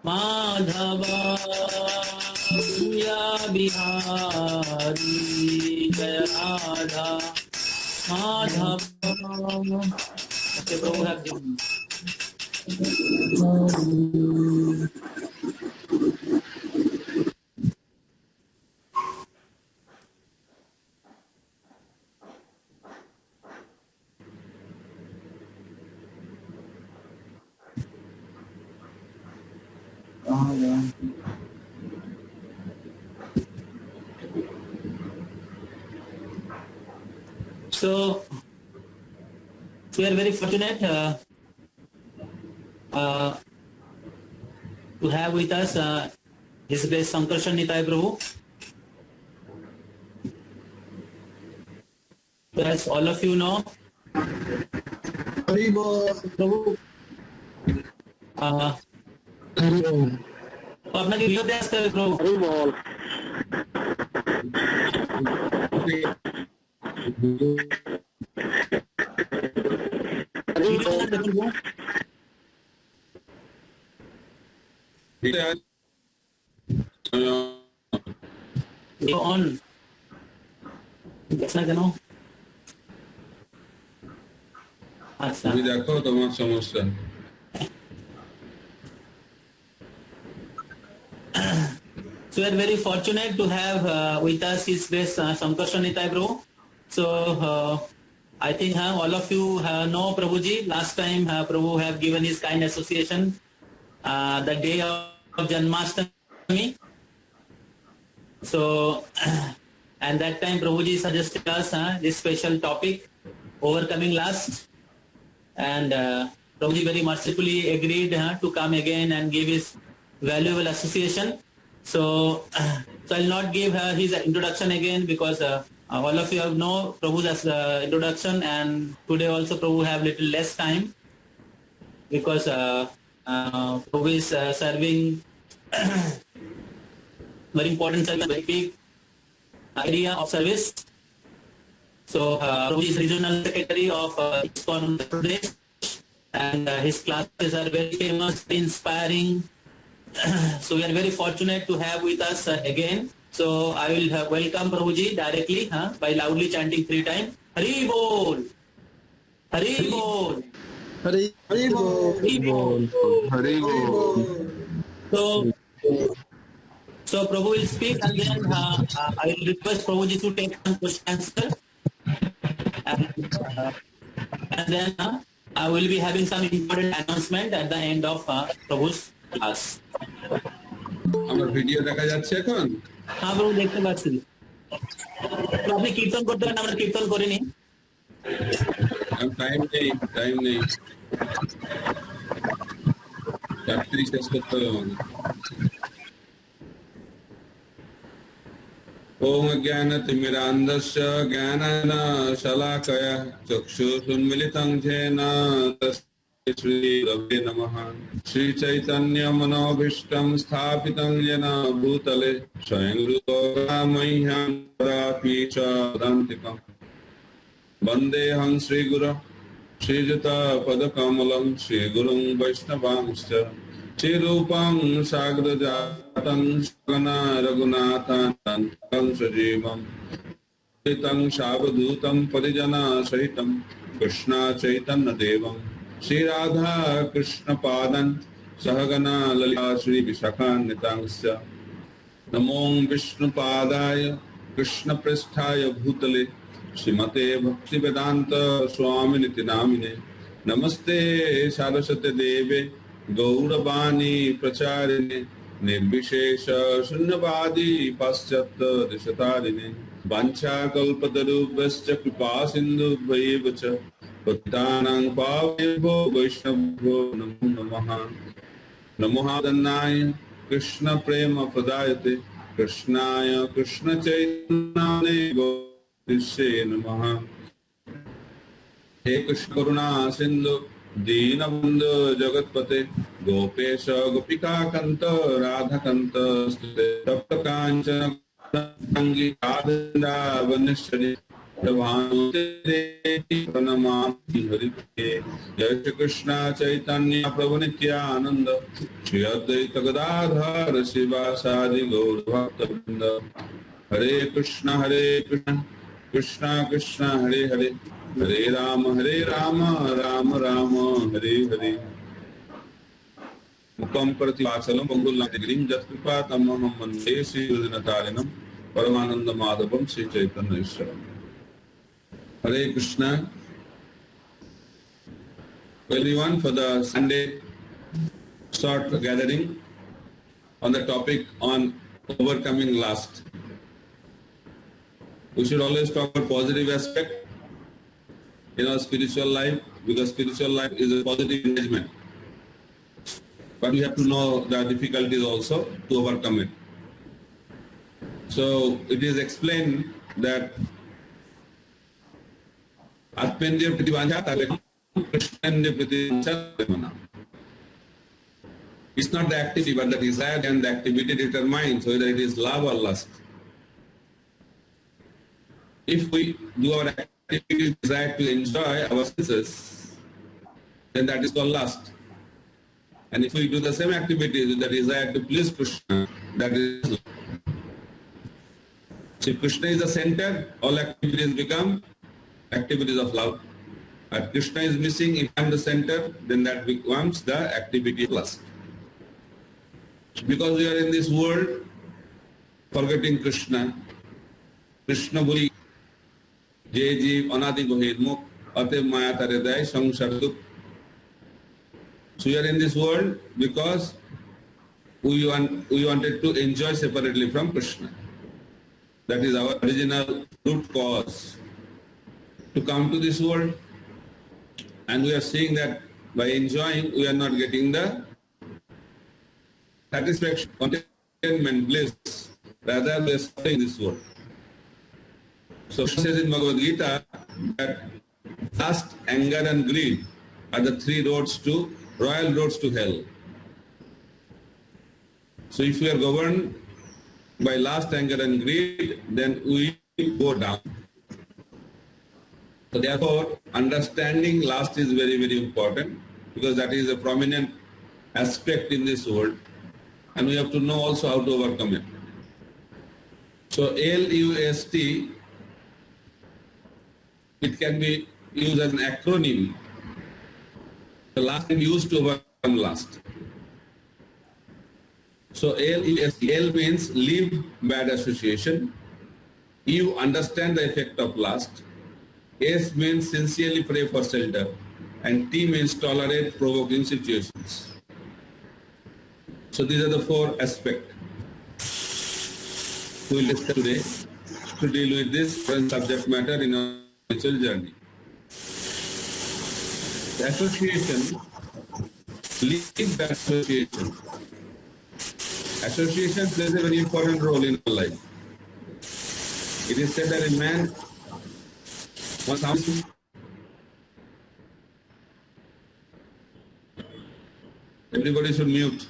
माधव प्रिया बिहारी जय राधा माधव। प्रभु have given. So we are very fortunate to have with us His Grace Sankarshan Nitai Prabhu. As all of you know, Prabhu अपना के अभ्यास करे प्रभु। On कैसा करो? अच्छा देखो तुम्हारा समस्या। So we are very fortunate to have with us His Grace Sankarshan Nitai Prabhu. So I think all of you know Prabhuji. Last time Prabhu have given his kind association the day of Janmashtami. So and that time Prabhuji suggested us this special topic, overcoming lust, and Prabhuji very mercifully agreed to come again and give his valuable association. So I'll not give his introduction again because all of you have know Prabhu's introduction, and today also Prabhu have little less time because Prabhu is serving very important service, very big area of service. So Prabhu is regional secretary of ISKCON Uttar Pradesh, and his classes are very famous, inspiring. So we are very fortunate to have with us again. So I will welcome Prabhuji directly by loudly chanting 3 times. Hari Bol! Hari Bol! Hari Bol! Hari Bol! Hari Bol! So Prabhu will speak, and then I will request Prabhuji to take one question answer. And then I will be having some important announcement at the end of Prabhu's class. আমার video দেখা যাচ্ছে এখন? হ্যাঁ প্রভু দেখতে পাচ্ছি। আপনি কীর্তন করতে পারেন, আমরা কীর্তন করিনি। টাইম নেই রাত্রি শেষ করতে হবে আমাদের। ओम ज्ञानतिमिरान्धस्य ज्ञानेन शलाकया चक्षुरुन्मीलितं येन तस्मै श्रीगुरवे नमः। श्रीचैतन्यमनोभीष्टं स्थापितं येन भूतले स्वयं रूपा मह्यं ददाति च वदान्तिकम्। वन्देऽहं श्रीगुरो श्रीयुतपदकमलं श्रीगुरुं वैष्णवांश्च श्रीरूपं साग्रजातं सगना रघुनाथान्तं सजीवं तं सावधूतं परिजना सहितं कृष्णा चैतन्यदेवं श्रीराधा कृष्णपादं सहगना ललिता श्रीविशाखान्वितांश्च नमो विष्णुपादाय कृष्णपृष्ठाय भूतले श्रीमते भक्तिवेदान्त स्वामिनिति नामिने। नमस्ते सारस्वते देवे गौरवाणी प्रचारिणे निर्विशेष शून्यवादी पाश्चात्य देशतारिणे। वाञ्छाकल्पतरुभ्यश्च कृपा सिन्धुभ्यैव च पतितानां पावनेभ्यो वैष्णवेभ्यो नमो नमः। नमो नारायणाय कृष्ण प्रेम प्रदायते कृष्णाय कृष्ण चैतन्याय गौरीशे नमः। हे कृष्ण करुणा सिंधु दीनबंधु जगतपते गोपेश गोपिका कंत राधा कंत स्तुते तप्त कांचन गंगी राधा वनेश्वरी प्रणमामि हरिप्रिये। जय श्री कृष्ण चैतन्य प्रभु नित्यानंद श्री अद्वैत गदाधर शिवासादि गौर भक्तवृंद। हरे कृष्ण कृष्ण कृष्ण हरे हरे, हरे राम राम राम हरे हरे। मुखं करोति वाचालं पंगुल्लंघ्रिं यत्कृपातमहं वन्दे श्रीगुरुदिनतारिणं परमानंद माधवं Shri Chaitanya ईश्वरम्। Hare Krishna. Everyone, for the Sunday short gathering on the topic on overcoming lust. We should always talk about positive aspect in our spiritual life, because spiritual life is a positive engagement. But we have to know the difficulties also to overcome it. So it is explained that Atmendya Prativancha Krishnendya Prativancha. It's not the activity, but the desire and the activity determines whether it is love or lust. If we do our activity desire to enjoy our senses, then that is called lust. And if we do the same activities with the desire to please Krishna, that is love. So if Krishna is the center, all activities become activities of love. If Krishna is missing, if I am the center, then that becomes the activity of lust. Because we are in this world forgetting Krishna, Krishna boli je jeev anadi gohid muk ate maya tare day sangsar dukh. So we are in this world because we wanted to enjoy separately from Krishna. That is our original root cause to come to this world, and we are seeing that by enjoying we are not getting the satisfaction, contentment, bliss, rather we are suffering this world. So it says in Bhagavad Gita that lust, anger and greed are the three royal roads to hell. So if we are governed by lust, anger and greed, then we go down. So therefore, understanding lust is very, very important, because that is a prominent aspect in this world, and we have to know also how to overcome it. So L-U-S-T, it can be used as an acronym. The lust is used to overcome lust. So L-U-S-T, L means leave bad association. You understand the effect of lust. S means sincerely pray for shelter, and T means tolerate provoking situations. So these are the four aspects we will discuss today to deal with this subject matter in our spiritual journey. The association, leave bad association. Association plays a very important role in our life. It is said that a man everybody should mute.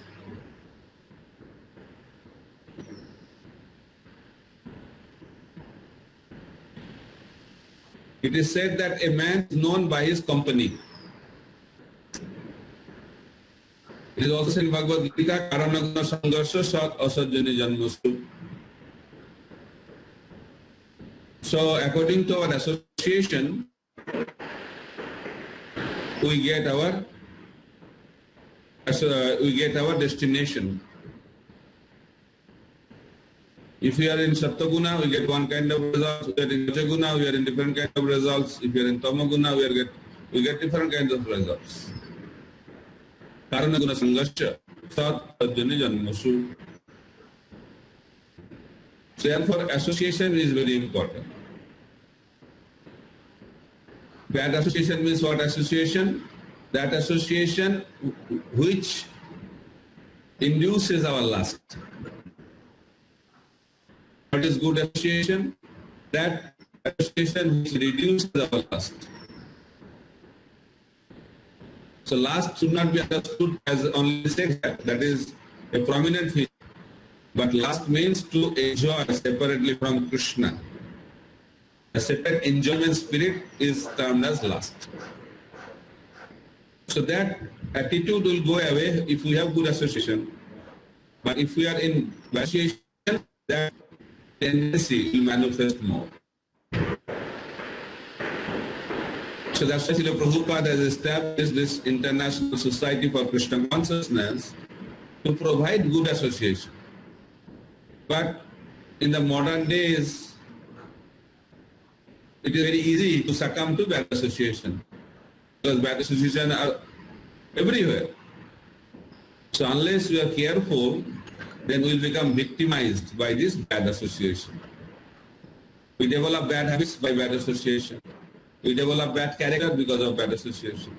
It is said that a man is known by his company. It is also said in Bhagavad Gita, Karanaguna Sangarsha Sat Asajjani Janmastu. So according to our association, we get our destination. If we are in Sattva-guna, we get one kind of results. If we are in Raja-guna, we are in different kind of results. If we are in Tama-guna, we get different kinds of results. Karana-guna sangasya sat ajjani janmasu. So therefore, association is very important. Bad association means what association? That association which induces our lust. What is good association? That association which reduces our lust. So lust should not be understood as only sex, that is a prominent feature. But lust means to enjoy separately from Krishna. A separate enjoyment spirit is termed as lust. So that attitude will go away if we have good association. But if we are in association, that tendency will manifest more. So that's why Srila Prabhupada has established this International Society for Krishna Consciousness to provide good association. But in the modern days, it is very easy to succumb to bad association, because bad association are everywhere. So unless we are careful, then we will become victimized by this bad association. We develop bad habits by bad association. We develop bad character because of bad association.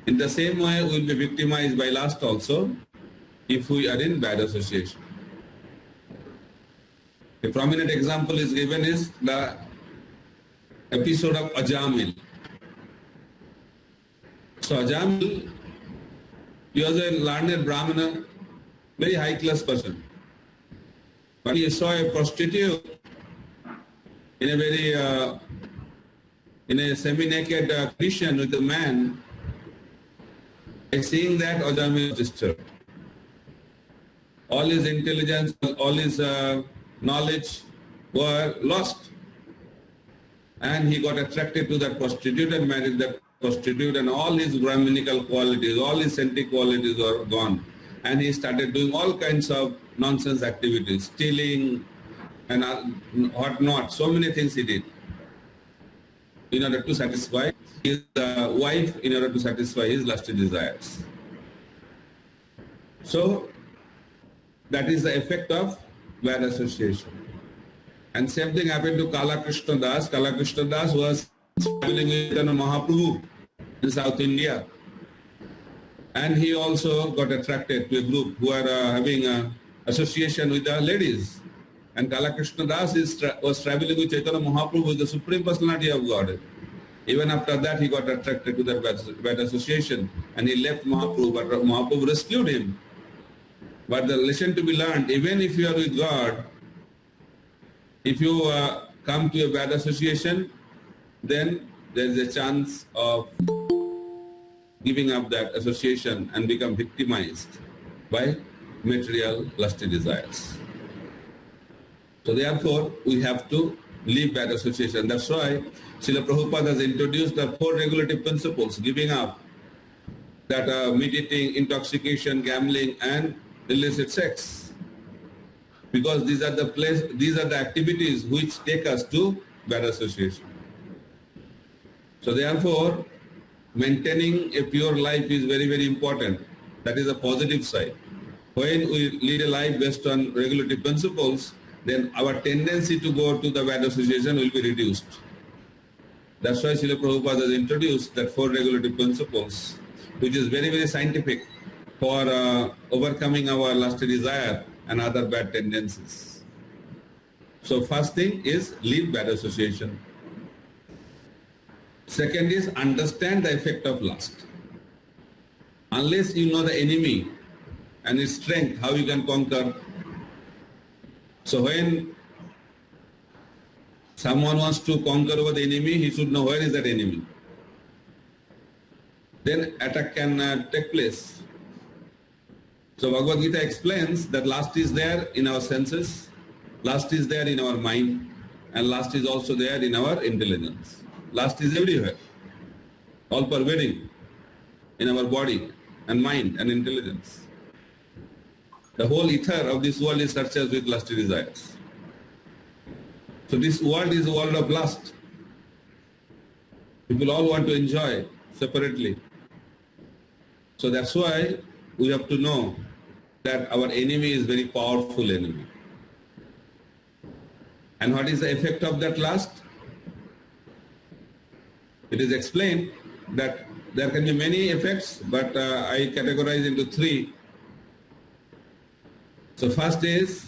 In the same way, we will be victimized by lust also if we are in bad association. A prominent example is given is the episode of Ajamil. So Ajamil, he was a learned Brahmana, very high class person. But he saw a prostitute in a very in a semi-naked condition with a man. By seeing that, Ajamil was disturbed. All his intelligence, all his knowledge were lost. And he got attracted to that prostitute and married that prostitute, and all his Brahminical qualities, all his saintly qualities were gone. And he started doing all kinds of nonsense activities, stealing and whatnot, so many things he did in order to satisfy his wife, in order to satisfy his lusty desires. So that is the effect of bad association. And same thing happened to Kala Krishna Das. Kala Krishna Das was traveling with Mahaprabhu in South India. And he also got attracted to a group who are having an association with the ladies. And Kala Krishna Das was traveling with Chaitanya Mahaprabhu, the Supreme Personality of God. Even after that, he got attracted to that bad association and he left Mahaprabhu, but Mahaprabhu rescued him. But the lesson to be learned, even if you are with God, if you come to a bad association, then there is a chance of giving up that association and become victimized by material lusty desires. So therefore, we have to leave bad association. That's why Srila Prabhupada has introduced the 4 regulative principles, giving up that meditating, intoxication, gambling, and illicit sex. Because these are the activities which take us to bad association. So therefore, maintaining a pure life is very, very important. That is a positive side. When we lead a life based on regulative principles, then our tendency to go to the bad association will be reduced. That's why Srila Prabhupada has introduced that 4 regulative principles, which is very, very scientific for overcoming our lusty desire and other bad tendencies. So first thing is leave bad association. Second is understand the effect of lust. Unless you know the enemy and its strength, how you can conquer. So when someone wants to conquer over the enemy, he should know where is that enemy. Then attack can take place. So Bhagavad Gita explains that lust is there in our senses, lust is there in our mind, and lust is also there in our intelligence. Lust is everywhere, all pervading in our body and mind and intelligence. The whole ether of this world is surcharged with lusty desires. So this world is a world of lust. People all want to enjoy separately. So that's why we have to know that our enemy is very powerful enemy. And what is the effect of that lust? It is explained that there can be many effects, but I categorize into 3. So first is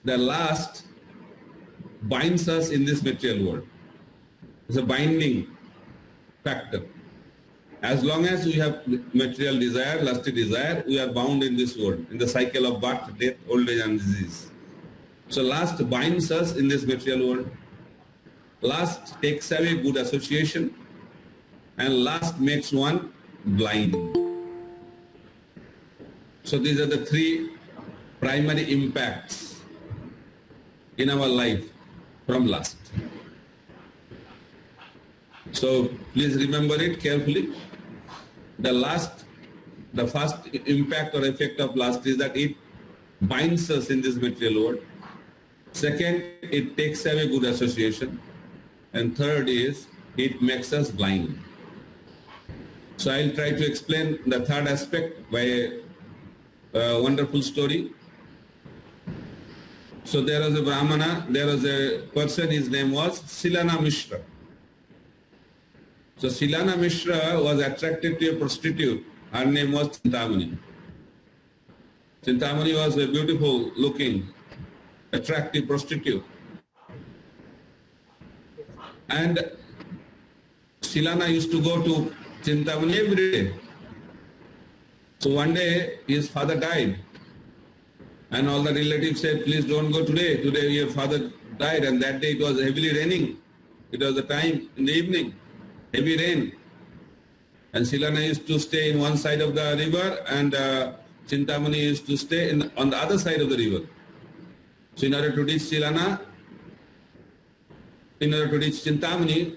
the lust binds us in this material world. It's a binding factor. As long as we have material desire, lusty desire, we are bound in this world, in the cycle of birth, death, old age and disease. So lust binds us in this material world. lust takes away good association, and lust makes one blind. So these are the three primary impacts in our life from lust. So please remember it carefully. The first impact or effect of lust is that it binds us in this material world. Second, it takes away good association. And third is, it makes us blind. So I'll try to explain the third aspect by a wonderful story. So there was a Brahmana, there was a person, his name was Silana Mishra. So Silana Mishra was attracted to a prostitute. Her name was Chintamani. Chintamani was a beautiful looking, attractive prostitute. And Silana used to go to Chintamani every day. So one day his father died. And all the relatives said, please don't go today. Today your father died, and that day it was heavily raining. It was the time in the evening, heavy rain. And Silana used to stay in one side of the river, and Chintamani used to stay on the other side of the river. So in order to reach Chintamani,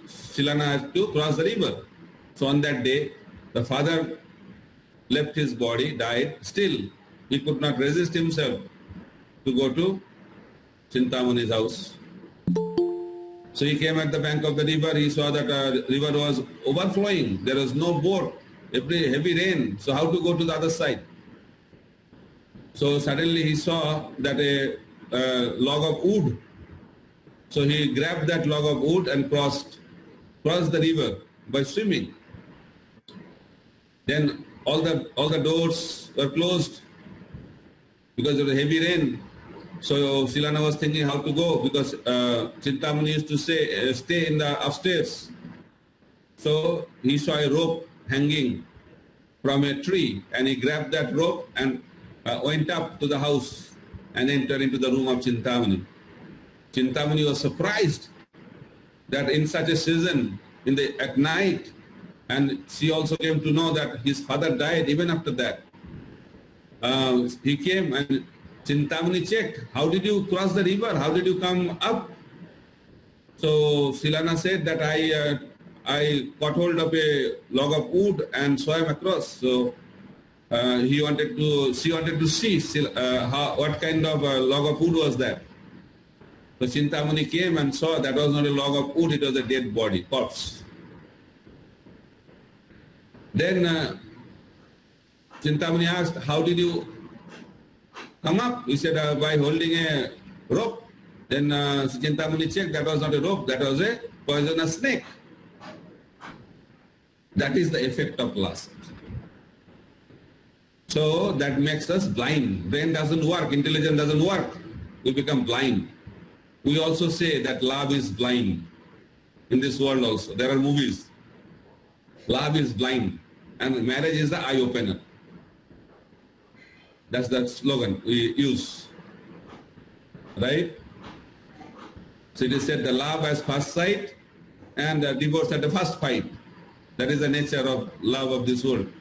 Silana had to cross the river. So on that day, the father left his body, died. Still, he could not resist himself to go to Chintamani's house. So he came at the bank of the river. He saw that the river was overflowing. There was no boat, heavy rain. So how to go to the other side? So suddenly he saw that a log of wood. So he grabbed that log of wood and crossed the river by swimming. Then all the doors were closed because of the heavy rain. So Silana was thinking how to go, because Chintamani used to stay in the upstairs. So he saw a rope hanging from a tree, and he grabbed that rope and went up to the house and entered into the room of Chintamani. Chintamani was surprised that in such a season, at night, and she also came to know that his father died even after that. He came and Chintamani checked, how did you cross the river? How did you come up? So Silana said that I caught hold of a log of wood and swam across. So she wanted to see what kind of log of wood was that. So Chintamani came and saw that was not a log of wood, it was a dead body, corpse. Then Chintamani asked, how did you come up? He said, by holding a rope. Then Chintamani checked, that was not a rope, that was a poisonous snake. That is the effect of lust. So that makes us blind. Brain doesn't work, intelligence doesn't work. We become blind. We also say that love is blind. In this world also, there are movies. Love is blind, and marriage is the eye-opener. That's the slogan we use, right? So it is said the love at first sight and divorce at the first fight. That is the nature of love of this world.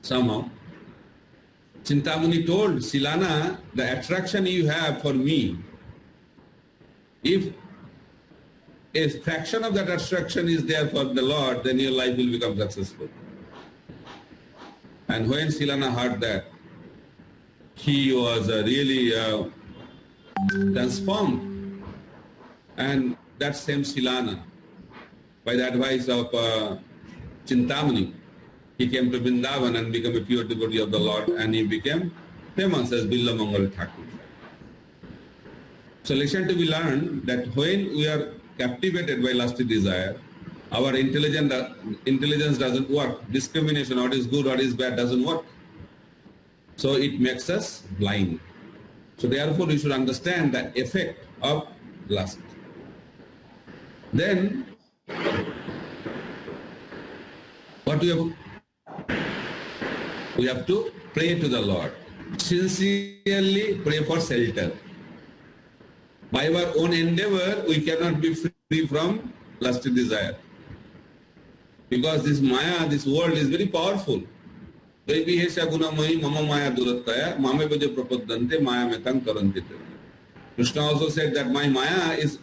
Somehow, Chintamani told Silana, the attraction you have for me, if a fraction of that attraction is there for the Lord, then your life will become successful. And when Silana heard that, he was really transformed. And that same Silana, by the advice of Chintamani, he came to Vrindavan and became a pure devotee of the Lord, and he became famous as Billa Mangal Thakur. So lesson to be learned that when we are captivated by lusty desire, our intelligence doesn't work. Discrimination, what is good, what is bad, doesn't work. So it makes us blind. So therefore we should understand the effect of lust. Then, what we have to pray to the Lord. Sincerely pray for shelter. by our own endeavor, we cannot be free from lusty desire. Because this Maya, this world is very powerful. Krishna also said that my Maya is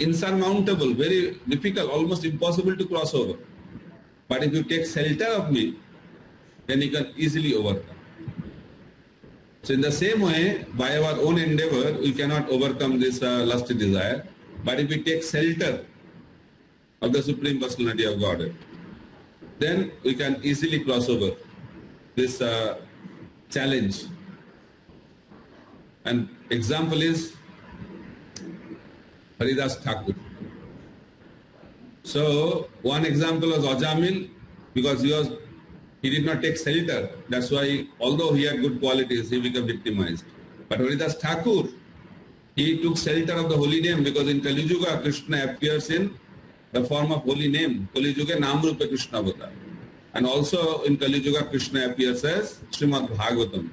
insurmountable, very difficult, almost impossible to cross over. But if you take shelter of me, then you can easily overcome. So in the same way, by our own endeavor, we cannot overcome this lusty desire. But if we take shelter of the Supreme Personality of Godhead, then we can easily cross over this challenge. And example is Haridas Thakur. So one example was Ajamil, because he did not take shelter. That's why, although he had good qualities, he became victimized. But Haridas Thakur, he took shelter of the holy name, because in Kali Yuga, Krishna appears in the form of holy name. Kali Yuga Naam Rupa Krishna Avatar. And also in Kali Yuga, Krishna appears as Srimad Bhagavatam.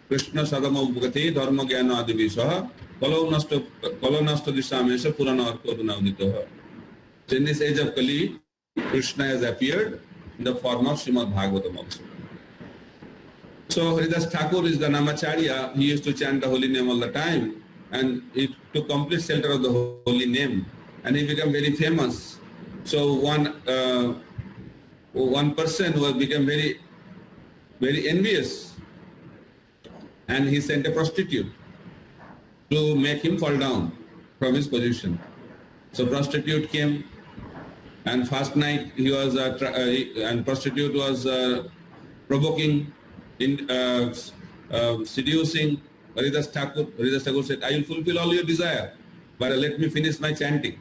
Krishna Sadama Upagati Dharma Jnana Adivishaha Kalanasta Dishamesha Purana Arkoduna Uditaha. So in this age of Kali, Krishna has appeared in the form of Srimad Bhagavatam also. So Haridas Thakur is the Namacharya. He used to chant the holy name all the time, and he took complete shelter of the holy name, and he became very famous. So one person became very, very envious, and he sent a prostitute to make him fall down from his position. So prostitute came, and first night he was and prostitute was provoking, seducing Haridas Thakur. Haridas Thakur said, I will fulfill all your desire, but let me finish my chanting.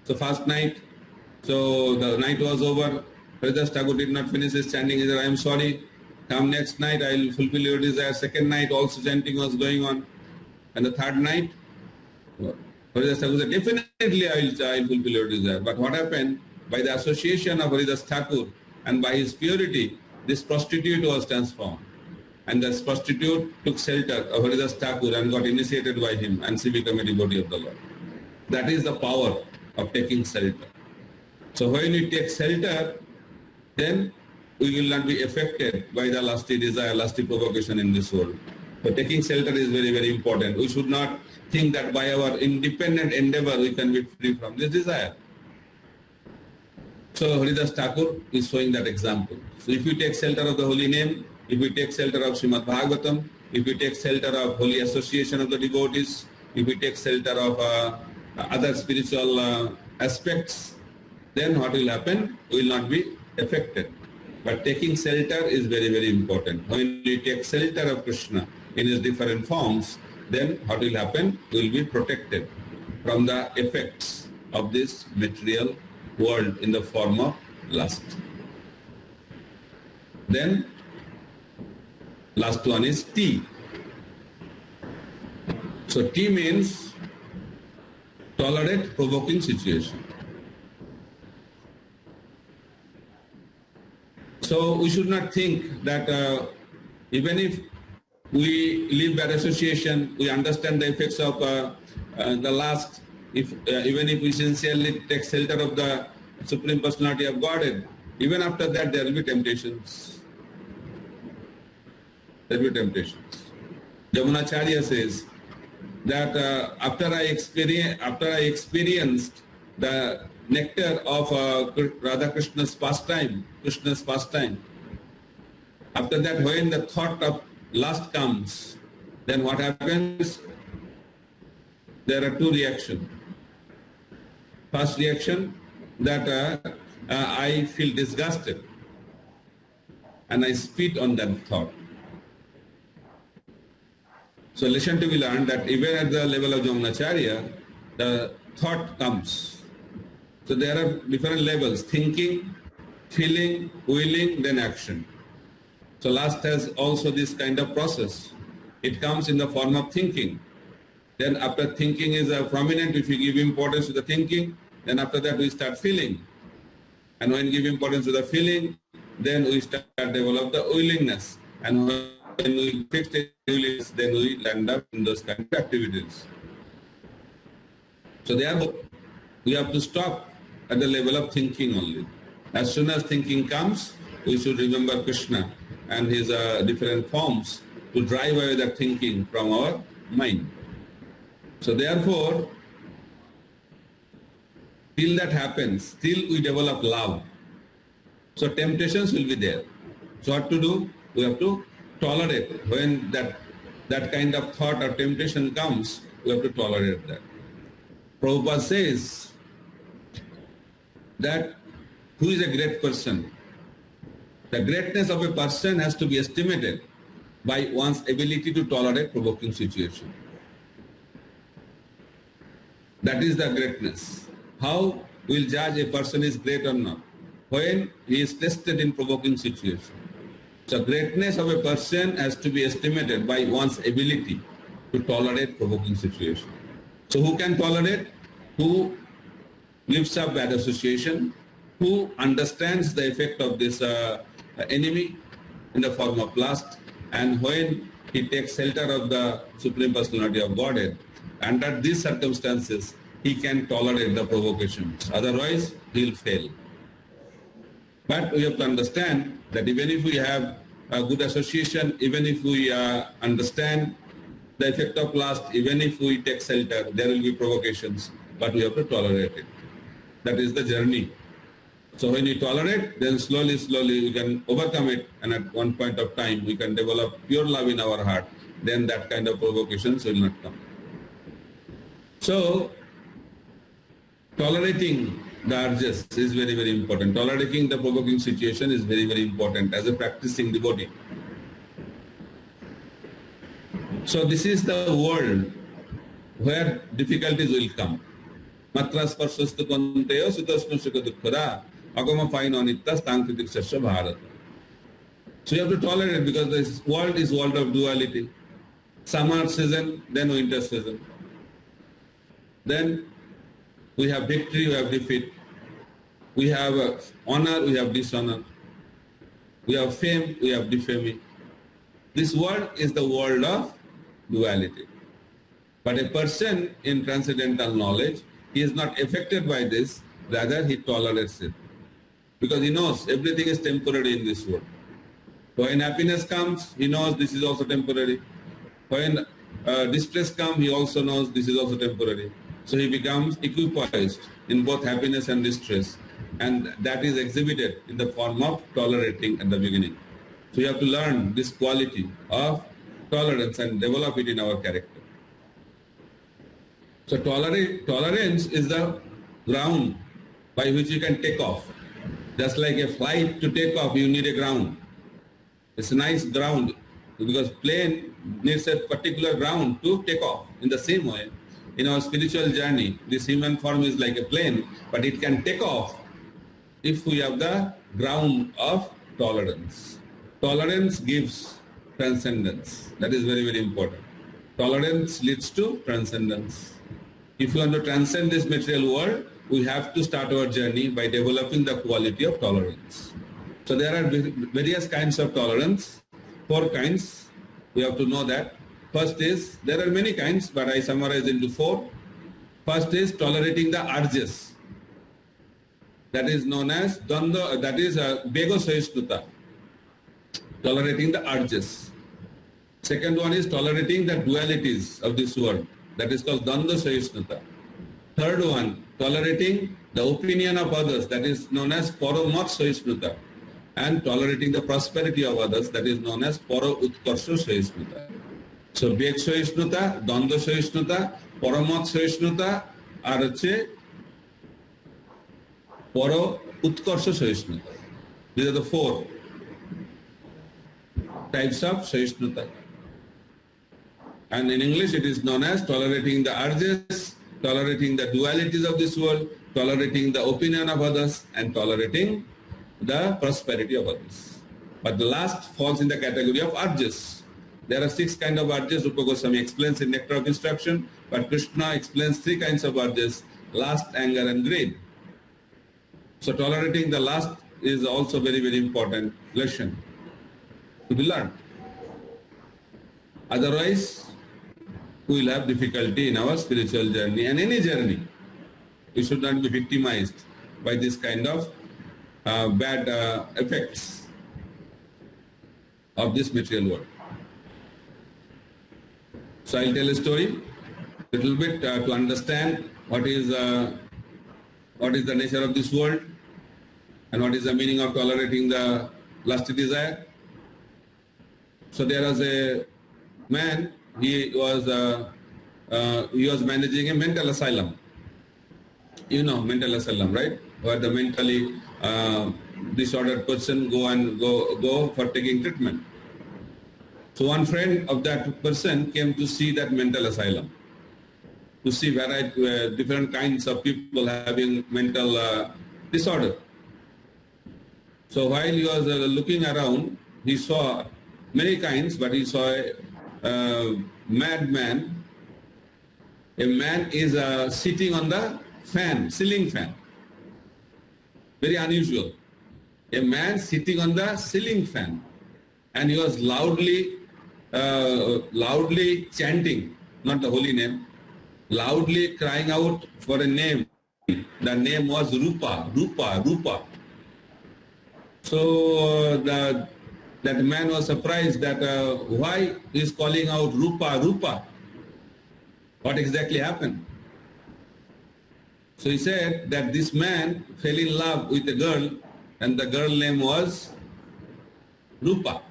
So first night, so the night was over. Haridas Thakur did not finish his chanting. He said, I am sorry. Come next night, I will fulfill your desire. Second night, also chanting was going on. And the third night, Haridas Thakur said, definitely I will fulfill your desire. But what happened? By the association of Haridas Thakur and by his purity, this prostitute was transformed. And this prostitute took shelter of Haridas Thakur and got initiated by him, and she became a devotee of the Lord. That is the power of taking shelter. So when we take shelter, then we will not be affected by the lusty desire, lusty provocation in this world. So taking shelter is very, very important. We should not think that by our independent endeavor we can be free from this desire. So Haridas Thakur is showing that example. So if you take shelter of the holy name, if you take shelter of Srimad Bhagavatam, if you take shelter of holy association of the devotees, if you take shelter of other spiritual aspects, then what will happen? We will not be affected. But taking shelter is very, very important. When we take shelter of Krishna in his different forms, then what will happen? We will be protected from the effects of this material world in the form of lust. Then last one is T. So T means tolerate provoking situation. So we should not think that even if we live by association, we understand the effects of the lust, even if we sincerely take shelter of the Supreme Personality of Godhead, even after that there will be temptations. There will be temptations. Yamunacharya says that after I experienced the nectar of Radha Krishna's pastime, after that when the thought of lust comes, then what happens? There are two reactions. First reaction, that I feel disgusted and I spit on that thought. So lesson to be learned that even at the level of Yamunacharya, the thought comes. So there are different levels: thinking, feeling, willing, then action. So lust has also this kind of process. It comes in the form of thinking. Then after thinking is prominent, if you give importance to the thinking, then after that we start feeling. And when we give importance to the feeling, then we start develop the willingness. And when we fix the willingness, then we land up in those kind of activities. So therefore, we have to stop at the level of thinking only. As soon as thinking comes, we should remember Krishna and his different forms to drive away that thinking from our mind. So therefore, till that happens, till we develop love, so temptations will be there. So what to do? We have to tolerate. When that kind of thought or temptation comes, we have to tolerate that. Prabhupada says that who is a great person? The greatness of a person has to be estimated by one's ability to tolerate provoking situation. That is the greatness. How we'll judge a person is great or not? When he is tested in provoking situation. So greatness of a person has to be estimated by one's ability to tolerate provoking situation. So who can tolerate? Who lives up bad association? Who understands the effect of this enemy in the form of lust, and when he takes shelter of the Supreme Personality of Godhead, under these circumstances, he can tolerate the provocations. Otherwise, he will fail. But we have to understand that even if we have a good association, even if we understand the effect of lust, even if we take shelter, there will be provocations, but we have to tolerate it. That is the journey. So when we tolerate, then slowly we can overcome it, and at one point of time we can develop pure love in our heart. Then that kind of provocations will not come. So tolerating the urges is very, very important. Tolerating the provoking situation is very, very important as a practicing devotee. So this is the world where difficulties will come. Matras parsastu konteyo sutasnu sukha dukkhada agama paino anitya stankitik sasya bharata. So you have to tolerate it because this world is world of duality. Summer season, then winter season. Then we have victory, we have defeat. We have honor, we have dishonor. We have fame, we have defaming. This world is the world of duality. But a person in transcendental knowledge, he is not affected by this, rather he tolerates it. Because he knows everything is temporary in this world. When happiness comes, he knows this is also temporary. When distress comes, he also knows this is also temporary. So he becomes equipoised in both happiness and distress. And that is exhibited in the form of tolerating at the beginning. So you have to learn this quality of tolerance and develop it in our character. So tolerance is the ground by which you can take off. Just like a flight, to take off, you need a ground. It's a nice ground because plane needs a particular ground to take off. In the same way, in our spiritual journey, this human form is like a plane, but it can take off if we have the ground of tolerance. Tolerance gives transcendence. That is very, very important. Tolerance leads to transcendence. If we want to transcend this material world, we have to start our journey by developing the quality of tolerance. So there are various kinds of tolerance, 4 kinds. We have to know that. First is, there are many kinds, but I summarize into 4. First is tolerating the urges. That is known as Dvandva, that is Bego Sahishnutā. Tolerating the urges. Second one is tolerating the dualities of this world. That is called Dvandva Sahishnutā. Third one, tolerating the opinion of others. That is known as Paramat Sahishnutā. And tolerating the prosperity of others. That is known as Para Utkarsha Sahishnutā. So Beg Sahishnutā, Dvandva Sahishnutā, Paramat Sahishnutā, আর হচ্ছে Para Utkarsha Sahishnutā. These are the 4 types of Sahishnutā. And in English it is known as tolerating the urges, tolerating the dualities of this world, tolerating the opinion of others, and tolerating the prosperity of others. But the last falls in the category of urges. There are 6 kinds of urges. Rupa Goswami explains in Nectar of Instruction, but Krishna explains 3 kinds of urges: lust, anger, and greed. So tolerating the lust is also very, very important lesson to be learned. Otherwise, we will have difficulty in our spiritual journey and any journey. We should not be victimized by this kind of bad effects of this material world. So I'll tell a story, a little bit to understand what is the nature of this world and what is the meaning of tolerating the lusty desire. So there was a man. He was managing a mental asylum. You know, mental asylum, right? Where the mentally disordered person go for taking treatment. So one friend of that person came to see that mental asylum, to see variety, different kinds of people having mental disorder. So while he was looking around, he saw many kinds, but he saw a madman. A man is sitting on the fan, ceiling fan. Very unusual. A man sitting on the ceiling fan, and he was loudly chanting, not the holy name, loudly crying out for a name. The name was Rupa, Rupa, Rupa. So that man was surprised that why he is calling out Rupa, Rupa. What exactly happened? So he said that this man fell in love with a girl, and the girl name was Rupa.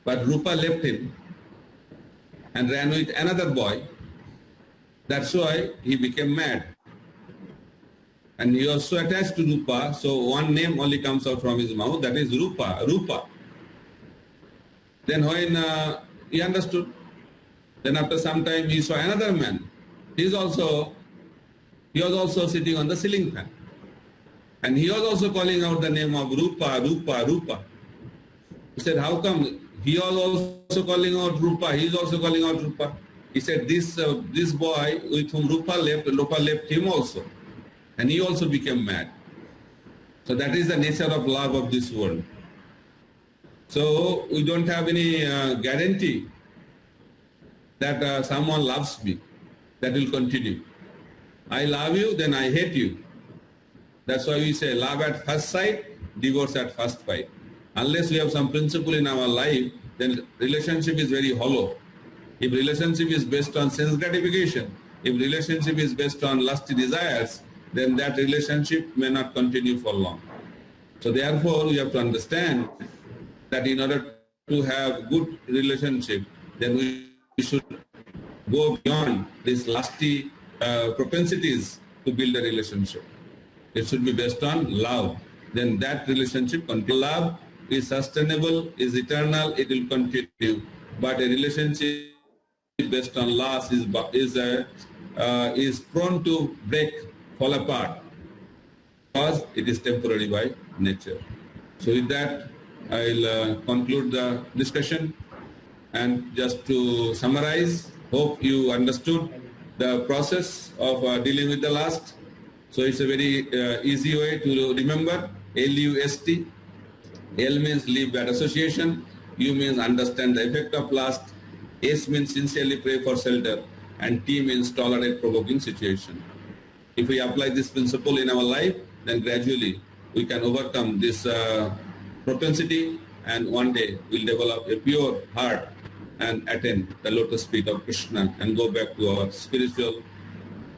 But Rupa left him and ran with another boy. That's why he became mad. And he was so attached to Rupa, so one name only comes out from his mouth, that is Rupa, Rupa. Then when he understood, then after some time he saw another man. He was also sitting on the ceiling fan. And he was also calling out the name of Rupa, Rupa, Rupa. He said, how come he was also calling out Rupa, he is also calling out Rupa? He said, this boy with whom Rupa left him also. And he also became mad. So that is the nature of love of this world. So we don't have any guarantee that someone loves me. That will continue. I love you, then I hate you. That's why we say love at first sight, divorce at first fight. Unless we have some principle in our life, then relationship is very hollow. If relationship is based on sense gratification, if relationship is based on lusty desires, then that relationship may not continue for long. So therefore, we have to understand that in order to have good relationship, then we should go beyond these lusty propensities to build a relationship. It should be based on love. Then that relationship continue. Love is sustainable, is eternal, it will continue. But a relationship based on loss is prone to break, fall apart, because it is temporary by nature. So with that, I'll conclude the discussion. And just to summarize, hope you understood the process of dealing with the lust. So it's a very easy way to remember. L-U-S-T. L means leave bad association. U means understand the effect of lust. S means sincerely pray for shelter. And T means tolerate provoking situation. If we apply this principle in our life, then gradually we can overcome this propensity, and one day we'll develop a pure heart and attain the lotus feet of Krishna and go back to our spiritual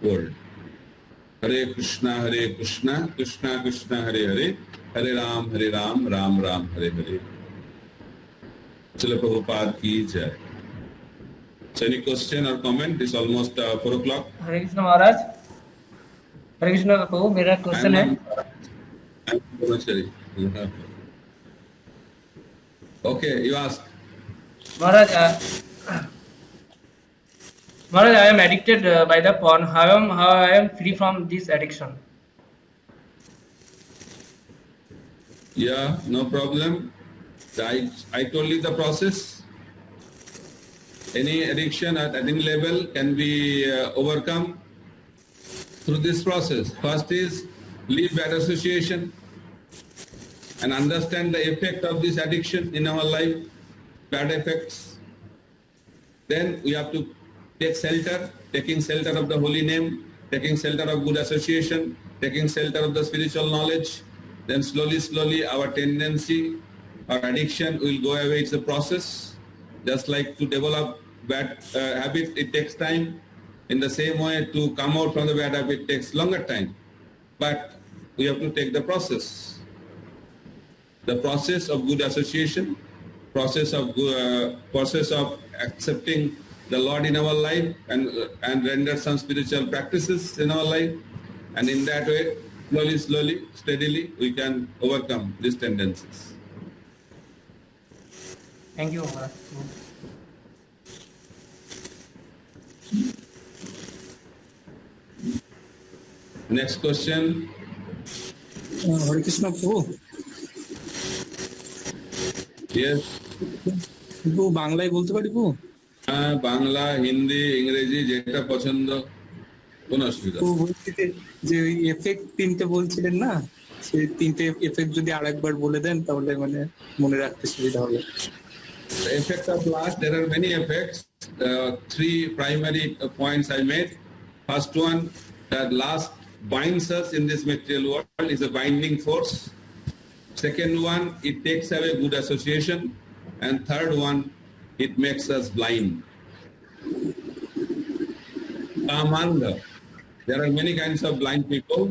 world. Hare Krishna, Krishna Krishna, Hare Hare, Hare Ram, Ram Ram, Hare Hare. Srila Prabhupada ki jai. So any question or comment? It's almost 4 o'clock. हरे कृष्ण महाराज, हरे कृष्ण प्रभु, मेरा question है. Okay, you ask. Maharaj, I am addicted by the porn. How I am free from this addiction? Yeah, no problem. I told you the process. Any addiction at any level can be overcome through this process. First is leave bad association and understand the effect of this addiction in our life, bad effects. Then we have to take shelter, taking shelter of the holy name, taking shelter of good association, taking shelter of the spiritual knowledge, then slowly our tendency or addiction will go away. It's a process. Just like to develop bad habit, it takes time. In the same way, to come out from the bad habit takes longer time. But we have to take the process. The process of good association, process of accepting the Lord in our life and render some spiritual practices in our life. And in that way, slowly, steadily, we can overcome these tendencies. Thank you, Maharaj. Next question. হরে কৃষ্ণ প্রভু Yes. প্রভু বাংলায় বলতে পারি প্রভু বাংলা, হিন্দি, ইংরেজি যেটা পছন্দ, কোন অসুবিধা? প্রভু বলছি যে ওই এফেক্ট তিনটে বলছিলেন না, সেই তিনটে এফেক্ট যদি আরেকবার বলে দেন তাহলে মানে মনে রাখতে সুবিধা হবে। The effect of lust, there are many effects. Three primary points I made. First one, that lust binds us in this material world, is a binding force. Second one, it takes away good association. And third one, it makes us blind. Kamandha. There are many kinds of blind people.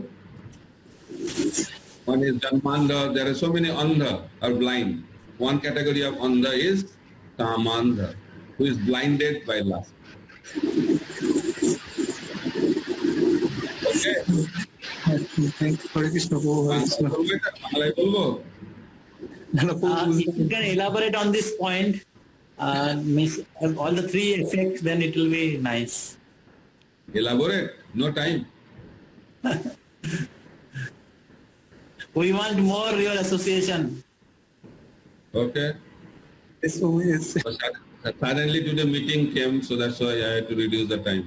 One is Janmandha. There are so many Andha are blind. One category of Andha is Kamandha, who is blinded by lust. Okay. হরে কৃষ্ণ প্রভু, হরে কৃষ্ণ। বাংলায় বলবো? না, না, প্রভু If you can elaborate on this point, miss all the three effects, then it will be nice. Elaborate? No time. We want more your association. Okay. Yes, প্রভু, yes. So suddenly today meeting came, so that's why I had to reduce the time.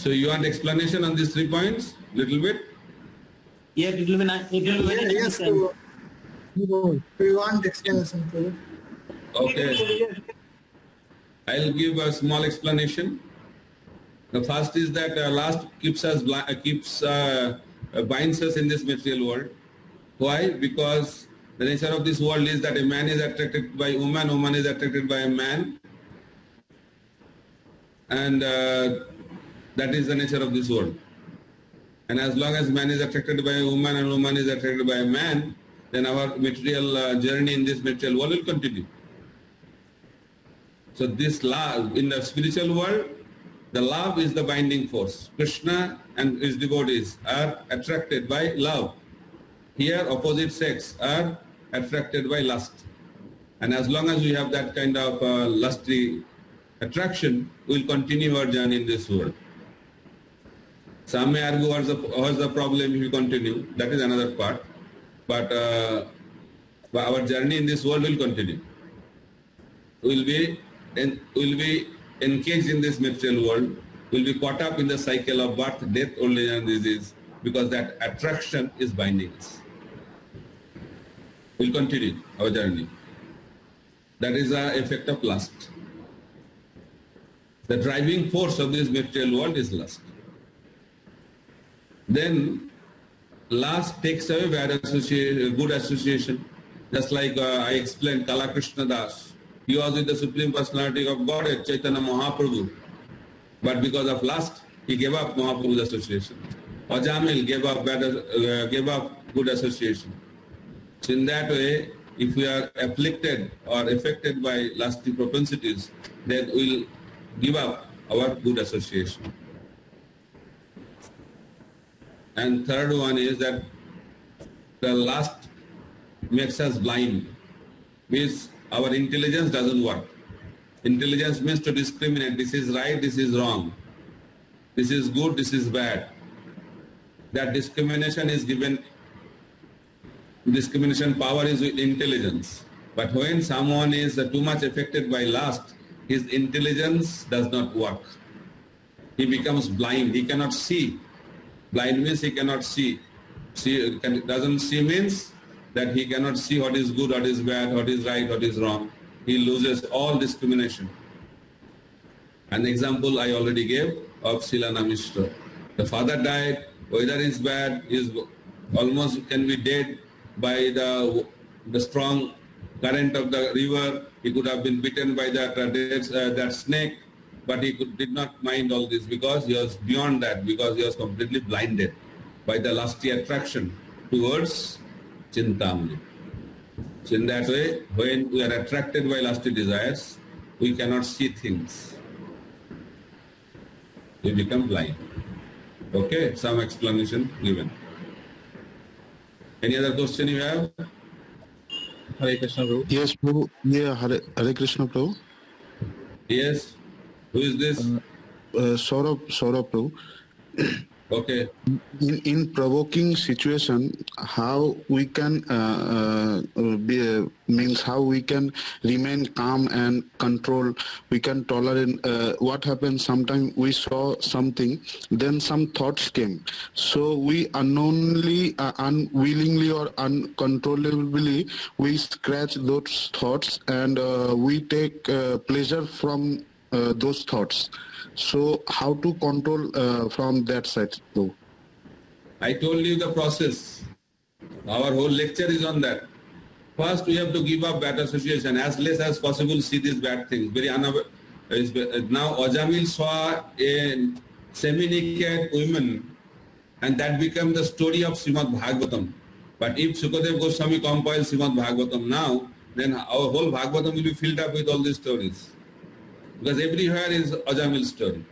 So you want explanation on these 3 points? Little bit? Yeah, it will be nice. It will be very Yes, nice. Prabhu. We want explanation, Prabhu. Okay. I'll give a small explanation. The first is that lust binds us in this material world. Why? Because the nature of this world is that a man is attracted by woman, woman is attracted by a man, and that is the nature of this world. And as long as man is attracted by a woman and woman is attracted by a man, then our material journey in this material world will continue. So this love in the spiritual world, the love is the binding force. Krishna and his devotees are attracted by love. Here opposite sex are attracted by lust. And as long as we have that kind of lusty attraction, we will continue our journey in this world. Some may argue what's the problem if we continue. That is another part. But our journey in this world will continue. We'll be engaged in this material world. We'll be caught up in the cycle of birth, death, old age and disease, because that attraction is binding us. We'll continue our journey. That is the effect of lust. The driving force of this material world is lust. Then lust takes away good association. Just like I explained, Kala Krishna Das. He was with the Supreme Personality of Godhead, Chaitanya Mahaprabhu. But because of lust, he gave up Mahaprabhu's association. Ajamil gave up good association. So in that way, if we are afflicted or affected by lusty propensities, then we'll give up our good association. And third one is that the lust makes us blind. Means our intelligence doesn't work. Intelligence means to discriminate. This is right, this is wrong. This is good, this is bad. That discrimination is given. Discrimination power is with intelligence. But when someone is too much affected by lust, his intelligence does not work. He becomes blind. He cannot see. Blind means he cannot see. Doesn't see means that he cannot see what is good, what is bad, what is right, what is wrong. He loses all discrimination. An example I already gave of Silana Mishra. The father died, weather is bad, is almost can be dead by the strong current of the river. He could have been bitten by that snake, but he did not mind all this because he was beyond that, because he was completely blinded by the lusty attraction towards Chintamani. So in that way, when we are attracted by lusty desires, we cannot see things. We become blind. Okay, some explanation given. Any other question you have? Hare Krishna, Prabhu. Yes, Prabhu. Yeah, Hare Krishna, Prabhu. Yes. Who is this? Saurabh, Prabhu. Okay. In provoking situation, how we can how we can remain calm and control. We can tolerate. What happens? Sometimes we saw something, then some thoughts came. So we unknowingly, unwillingly, or uncontrollably, we scratch those thoughts, and we take pleasure from those thoughts. So how to control from that side though? I told you the process. Our whole lecture is on that. First, we have to give up bad association. As less as possible, see these bad things. Now, Ajamil saw a semi-naked woman, and that became the story of Srimad Bhagavatam. But if Sukadev Goswami compiles Srimad Bhagavatam now, then our whole Bhagavatam will be filled up with all these stories. Because everywhere is Ajamil's story.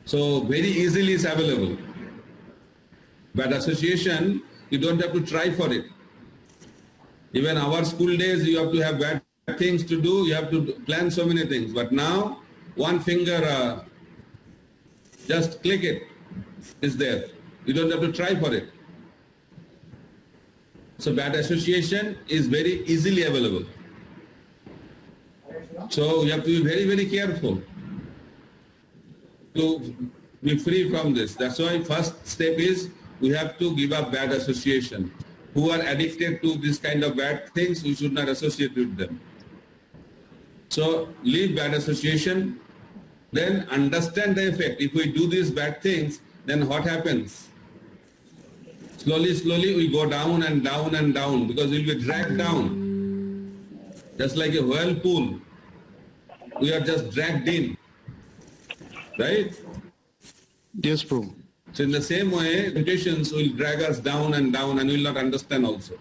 So very easily it's available. But association, you don't have to try for it. Even our school days, you have to have bad things to do, you have to plan so many things. But now, one finger, just click it, is there. You don't have to try for it. So bad association is very easily available. So you have to be very, very careful to be free from this. That's why first step is we have to give up bad association. Who are addicted to this kind of bad things, we should not associate with them. So leave bad association, then understand the effect. If we do these bad things, then what happens? Slowly, slowly we go down and down and down, because we'll be dragged down. Just like a whirlpool. We are just dragged in, right? Yes, Prabhu. So in the same way, temptations will drag us down and down, and we will not understand also.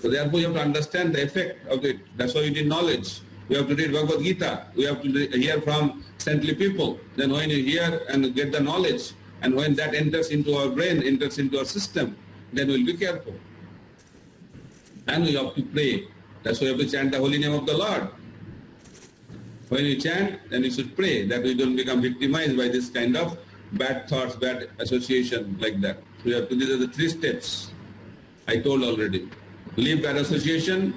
So therefore you have to understand the effect of it. That's why you need knowledge. We have to read Bhagavad Gita. We have to hear from saintly people. Then when you hear and get the knowledge, and when that enters into our brain, enters into our system, then we'll be careful. And we have to pray. That's why we have to chant the holy name of the Lord. When you chant, then you should pray that we don't become victimized by this kind of bad thoughts, bad association like that. We have to, these are the 3 steps I told already. Leave bad association,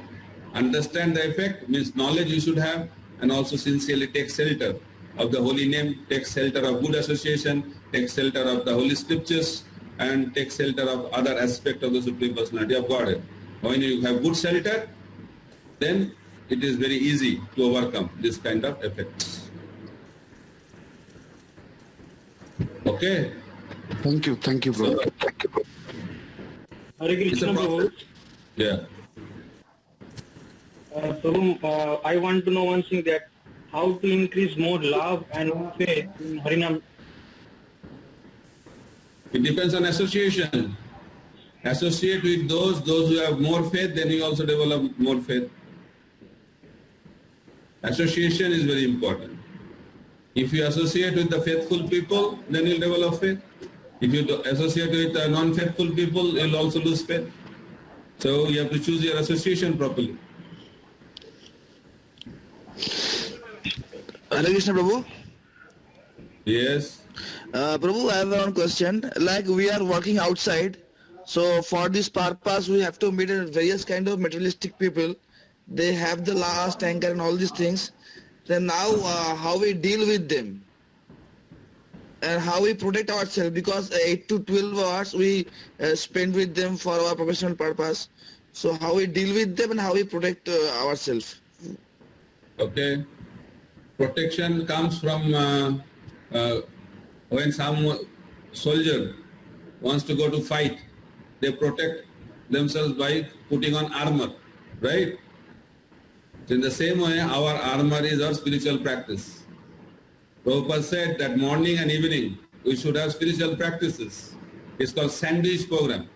understand the effect, means knowledge you should have, and also sincerely take shelter of the holy name, take shelter of good association, take shelter of the holy scriptures, and take shelter of other aspect of the Supreme Personality of Godhead. When you have good shelter, then it is very easy to overcome this kind of effects. Okay? Thank you, Prabhu. Hare Krishna, Prabhu. Yeah. Prabhu, I want to know one thing, that how to increase more love and faith in Harinam. It depends on association. Associate with those who have more faith, then you also develop more faith. Association is very important. If you associate with the faithful people, then you'll develop faith. If you associate with non-faithful people, you'll also lose faith. So you have to choose your association properly. Hare Krishna, Prabhu. Yes. Prabhu, I have one question. Like we are working outside, so for this purpose we have to meet various kind of materialistic people. They have the last anchor and all these things. Then now how we deal with them and how we protect ourselves, because 8 to 12 hours we spend with them for our professional purpose. So how we deal with them and how we protect ourselves. Okay. protection comes from when some soldier wants to go to fight, they protect themselves by putting on armor, right? So in the same way, our armor is our spiritual practice. Prabhupada said that morning and evening we should have spiritual practices. It's called sandwich program.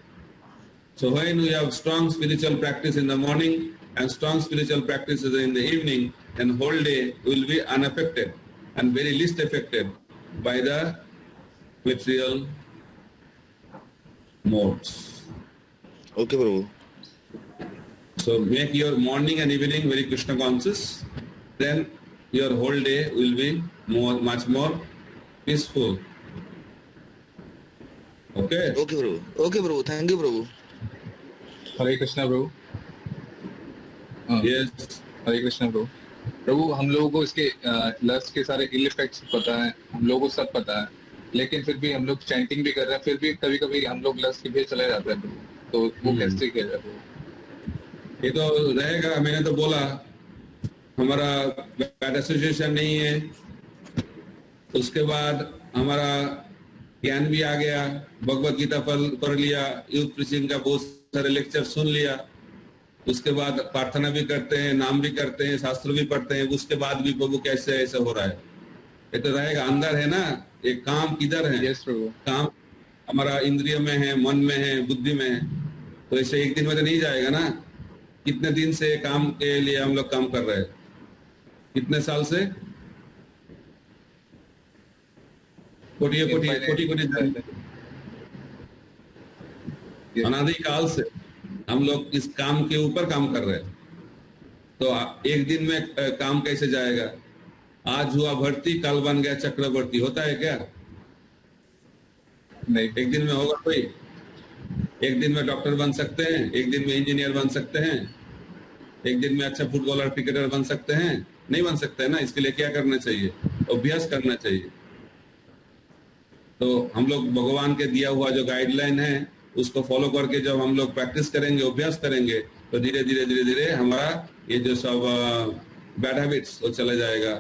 So when we have strong spiritual practice in the morning and strong spiritual practices in the evening, then whole day will be unaffected and very least affected by the material modes. Okay, Prabhu. So make your morning and evening very Krishna conscious, then your whole day will be much more peaceful. Okay? Okay, Prabhu. Okay, Prabhu. Thank you, Prabhu. Hare Krishna Prabhu. Yes. हरे कृष्णा प्रभु। प्रभु हम लोगों को इसके lust के सारे इल effects पता है, हम लोगों को सब पता है, लेकिन फिर भी हम लोग चैंटिंग भी कर रहे हैं, फिर भी कभी कभी हम लोग लस्ट के पीछे चले जाते हैं, तो वो कैसे किया जाता है? ये तो रहेगा, मैंने तो बोला हमारा बैड एसोसिएशन नहीं है, उसके बाद हमारा ज्ञान भी आ गया, भगवत गीता पढ़ लिया, यूथ प्रीचिंग का बहुत सारे लेक्चर सुन लिया, उसके बाद प्रार्थना भी करते हैं, नाम भी करते हैं, शास्त्र भी पढ़ते हैं, उसके बाद भी प्रभु कैसे ऐसे हो रहा है, ये तो रहेगा। अंदर है ना, ये काम किधर है? काम हमारा इंद्रिय में है, मन में है, बुद्धि में है, तो ऐसे एक दिन में तो नहीं जाएगा ना। कितने दिन से काम के लिए हम लोग काम कर रहे हैं, कितने साल से? कोटि अनादि काल से हम लोग इस काम के ऊपर काम कर रहे हैं, तो एक दिन में काम कैसे जाएगा? आज हुआ भर्ती, कल बन गया चक्रवर्ती, होता है क्या? नहीं। एक दिन में होगा कोई? एक दिन में डॉक्टर बन सकते हैं, एक दिन में इंजीनियर बन सकते हैं, एक दिन में अच्छा फुटबॉलर क्रिकेटर बन सकते हैं? नहीं बन सकते हैं ना। इसके लिए क्या करना चाहिए? अभ्यास करना चाहिए। तो हम लोग भगवान के दिया हुआ जो गाइडलाइन है उसको फॉलो करके जब हम लोग प्रैक्टिस करेंगे, अभ्यास करेंगे, तो धीरे धीरे हमारा ये जो सब बैड हैबिट्स वो चला जाएगा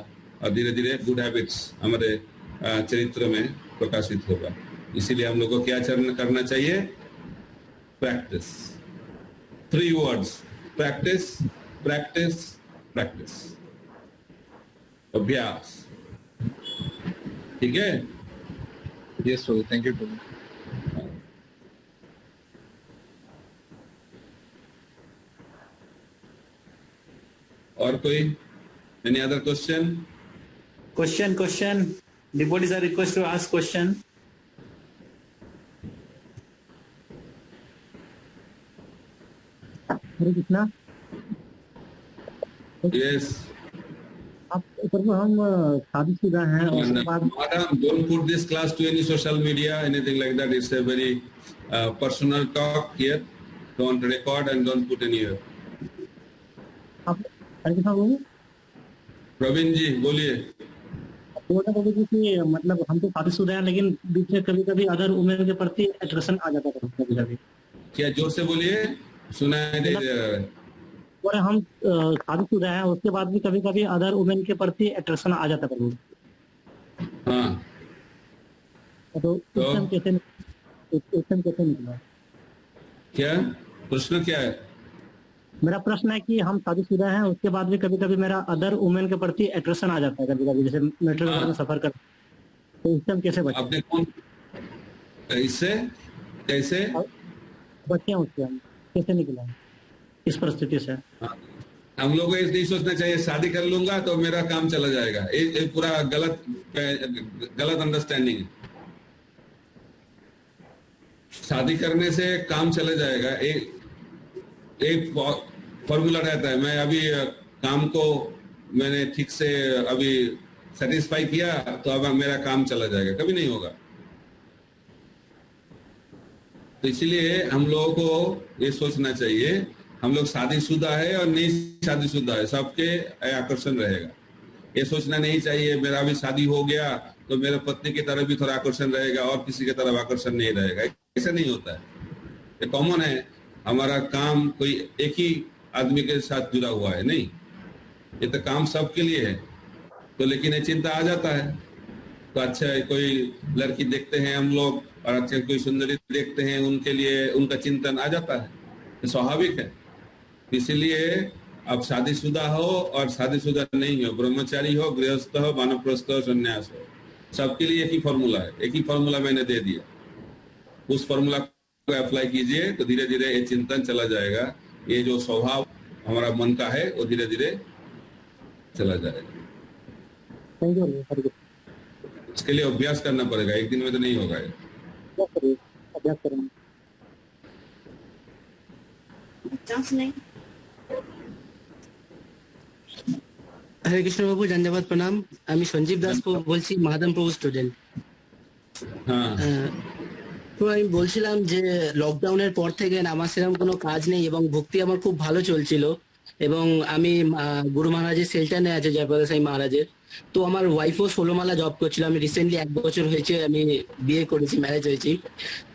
और धीरे धीरे गुड हैबिट्स हमारे चरित्र में प्रकाशित होगा। इसीलिए हम लोग को क्या करना चाहिए? Practice. 3 words: practice, practice, practice, अभ्यास। ठीक है? यस प्रभु, थैंक यू प्रभु। और कोई? Any other question? Question. Devotees are requested to ask question. Hare Krishna. Yes. आप प्रभु हम शादीशुदा हैं और उसके बाद Madam, don't put this class to any social media, anything like that. It's a very personal talk here. Don't record and don't put anywhere. आप हरे कृष्णा बोलिए। प्रवीण जी बोलिए। बोलना प्रभु जी कि मतलब हम तो शादीशुदा हैं, लेकिन बीच में कभी कभी अदर वुमेन के प्रति अट्रैक्शन आ जाता है कभी कभी। क्या जोर से बोलिए, सुनाई दे रहा है। और हम शादीशुदा हैं, उसके बाद भी कभी कभी अदर वुमेन के प्रति अट्रैक्शन आ जाता है प्रभु। हाँ, तो एकदम कैसे निकला? क्या प्रश्न क्या है? मेरा प्रश्न है कि हम शादीशुदा हैं, उसके बाद भी कभी कभी मेरा अदर वुमेन के प्रति अट्रैक्शन आ जाता है कभी कभी, जैसे मेट्रो में सफर कर, तो इससे हम कैसे बचें? आपने कौन इससे कैसे बच्चे हैं उससे, हम कैसे निकला इस परिस्थिति से? हम लोगों को ये नहीं सोचना चाहिए शादी कर लूंगा तो मेरा काम चला जाएगा। ये पूरा गलत अंडरस्टैंडिंग है। शादी करने से काम चला जाएगा, एक फॉर्मूला रहता है। मैं अभी काम को मैंने ठीक से अभी सेटिस्फाई किया तो अब मेरा काम चला जाएगा, कभी नहीं होगा। तो इसीलिए हम लोगों को ये सोचना चाहिए, हम लोग शादीशुदा है और नहीं शादीशुदा है, सबके आकर्षण रहेगा। ये सोचना नहीं चाहिए मेरा भी शादी हो गया तो मेरे पत्नी की तरफ भी थोड़ा आकर्षण रहेगा और किसी की तरफ आकर्षण नहीं रहेगा, ऐसा नहीं होता है। ये कॉमन है, हमारा काम कोई एक ही आदमी के साथ जुड़ा हुआ है नहीं, ये तो काम सबके लिए है। तो लेकिन ये चिंता आ जाता है। तो अच्छा कोई लड़की देखते हैं हम लोग और अच्छा कोई सुंदरी देखते हैं, उनके लिए उनका चिंतन आ जाता है, ये स्वाभाविक है। इसीलिए आप शादीशुदा हो और शादीशुदा नहीं हो, ब्रह्मचारी हो, गृहस्थ हो, वानप्रस्थ हो, संन्यास हो, सबके लिए एक ही फॉर्मूला है। एक ही फॉर्मूला मैंने दे दिया, उस फॉर्मूला को अप्लाई कीजिए तो धीरे धीरे ये चिंतन चला जाएगा। ये जो स्वभाव हमारा मन का है वो धीरे धीरे चला जाएगा। थैंक यू हरि गुरु। इसके लिए अभ्यास करना पड़ेगा, एक दिन में तो नहीं होगा ये। अभ्यास करेंगे। হরে কৃষ্ণ বাবু, ধন্যবাদ, প্রণাম। আমি সঞ্জীব দাস বলছি, মহাদামপুর স্টুডেন্ট। হ্যাঁ, তো আমি বলছিলাম যে লকডাউনের পর থেকে আমার সেরকম কোনো কাজ নেই এবং ভক্তি আমার খুব ভালো চলছিল এবং আমি গুরু মহারাজের সেলটানে আছে জয়প্রকাশ সাই মহারাজের। তো আমার ওয়াইফও 16 মালা জব করছিল। আমি রিসেন্টলি 1 বছর হয়েছে আমি বিয়ে করেছি, ম্যারেজ হয়েছি।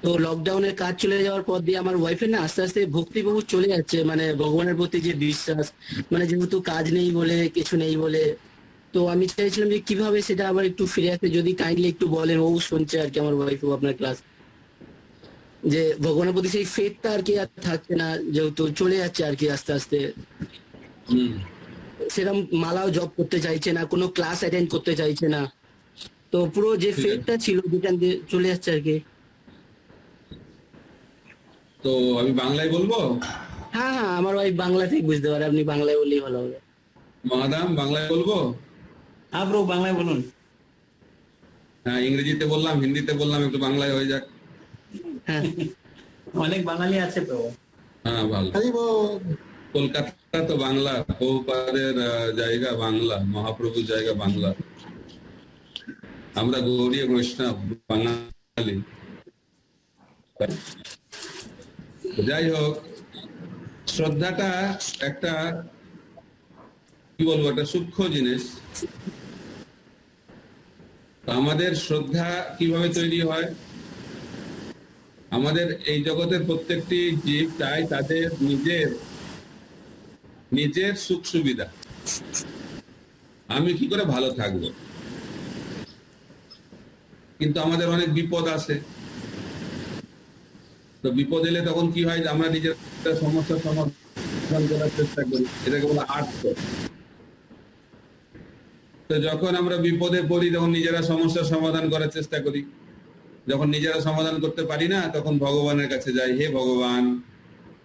তো লকডাউনের কাজ চলে যাওয়ার পর দিয়ে আমার ওয়াইফের না আস্তে আস্তে ভক্তি বহু চলে যাচ্ছে, মানে ভগবানের প্রতি যে বিশ্বাস, মানে যেহেতু কাজ নেই বলে, কিছু নেই বলে। তো আমি চাইছিলাম যে কিভাবে সেটা আবার একটু ফিরে আসতে, যদি কাইন্ডলি একটু বলেন। ও শুনছে আর কি, আমার ওয়াইফও আপনার ক্লাস, যে ভগবানের প্রতি সেই ফেথটা আর কি আর থাকছে না, যেহেতু চলে যাচ্ছে আর কি আস্তে আস্তে। সেরকম মালাও জব করতে চাইছে না, কোনো ক্লাস অ্যাটেন্ড করতে চাইছে না। তো পুরো যে ফেথটা ছিল যেটা চলে যাচ্ছে আর কি। তো আমি বাংলায় বলবো। হ্যাঁ হ্যাঁ, আমার ওয়াইফ বাংলা থেকে বুঝতে পারে, আপনি বাংলায় বললেই ভালো হবে। মহাদাম বাংলায় বলবো? হ্যাঁ ব্রো, বাংলায় বলুন। হ্যাঁ, ইংরেজিতে বললাম, হিন্দিতে বললাম, একটু বাংলায় হয়ে যাক। হ্যাঁ, অনেক বাঙালি আছে তো। হ্যাঁ, ভালো। কলকাতা তো বাংলা, প্রভুপাদের জায়গা বাংলা, মহাপ্রভুর জায়গা বাংলা। আমরা গৌড়ীয় বৈষ্ণব বাঙালি। যাই হোক, শ্রদ্ধাটা একটা কি বলবো, একটা সূক্ষ্ম জিনিস। আমাদের শ্রদ্ধা কিভাবে তৈরি হয়? আমাদের এই জগতের প্রত্যেকটি জীব চায় তাদের নিজের সুখ সুবিধা, আমি কি করে ভালো থাকবো। কিন্তু আমাদের অনেক বিপদ আসে। তো বিপদ এলে তখন কি হয়, আমরা নিজের সমস্যার সমাধান করার চেষ্টা করি, এটাকে বলা আর্থ। তো যখন আমরা বিপদে পড়ি তখন নিজেরা সমস্যার সমাধান করার চেষ্টা করি। যখন নিজেরা সমাধান করতে পারি না তখন ভগবানের কাছে যাই, হে ভগবান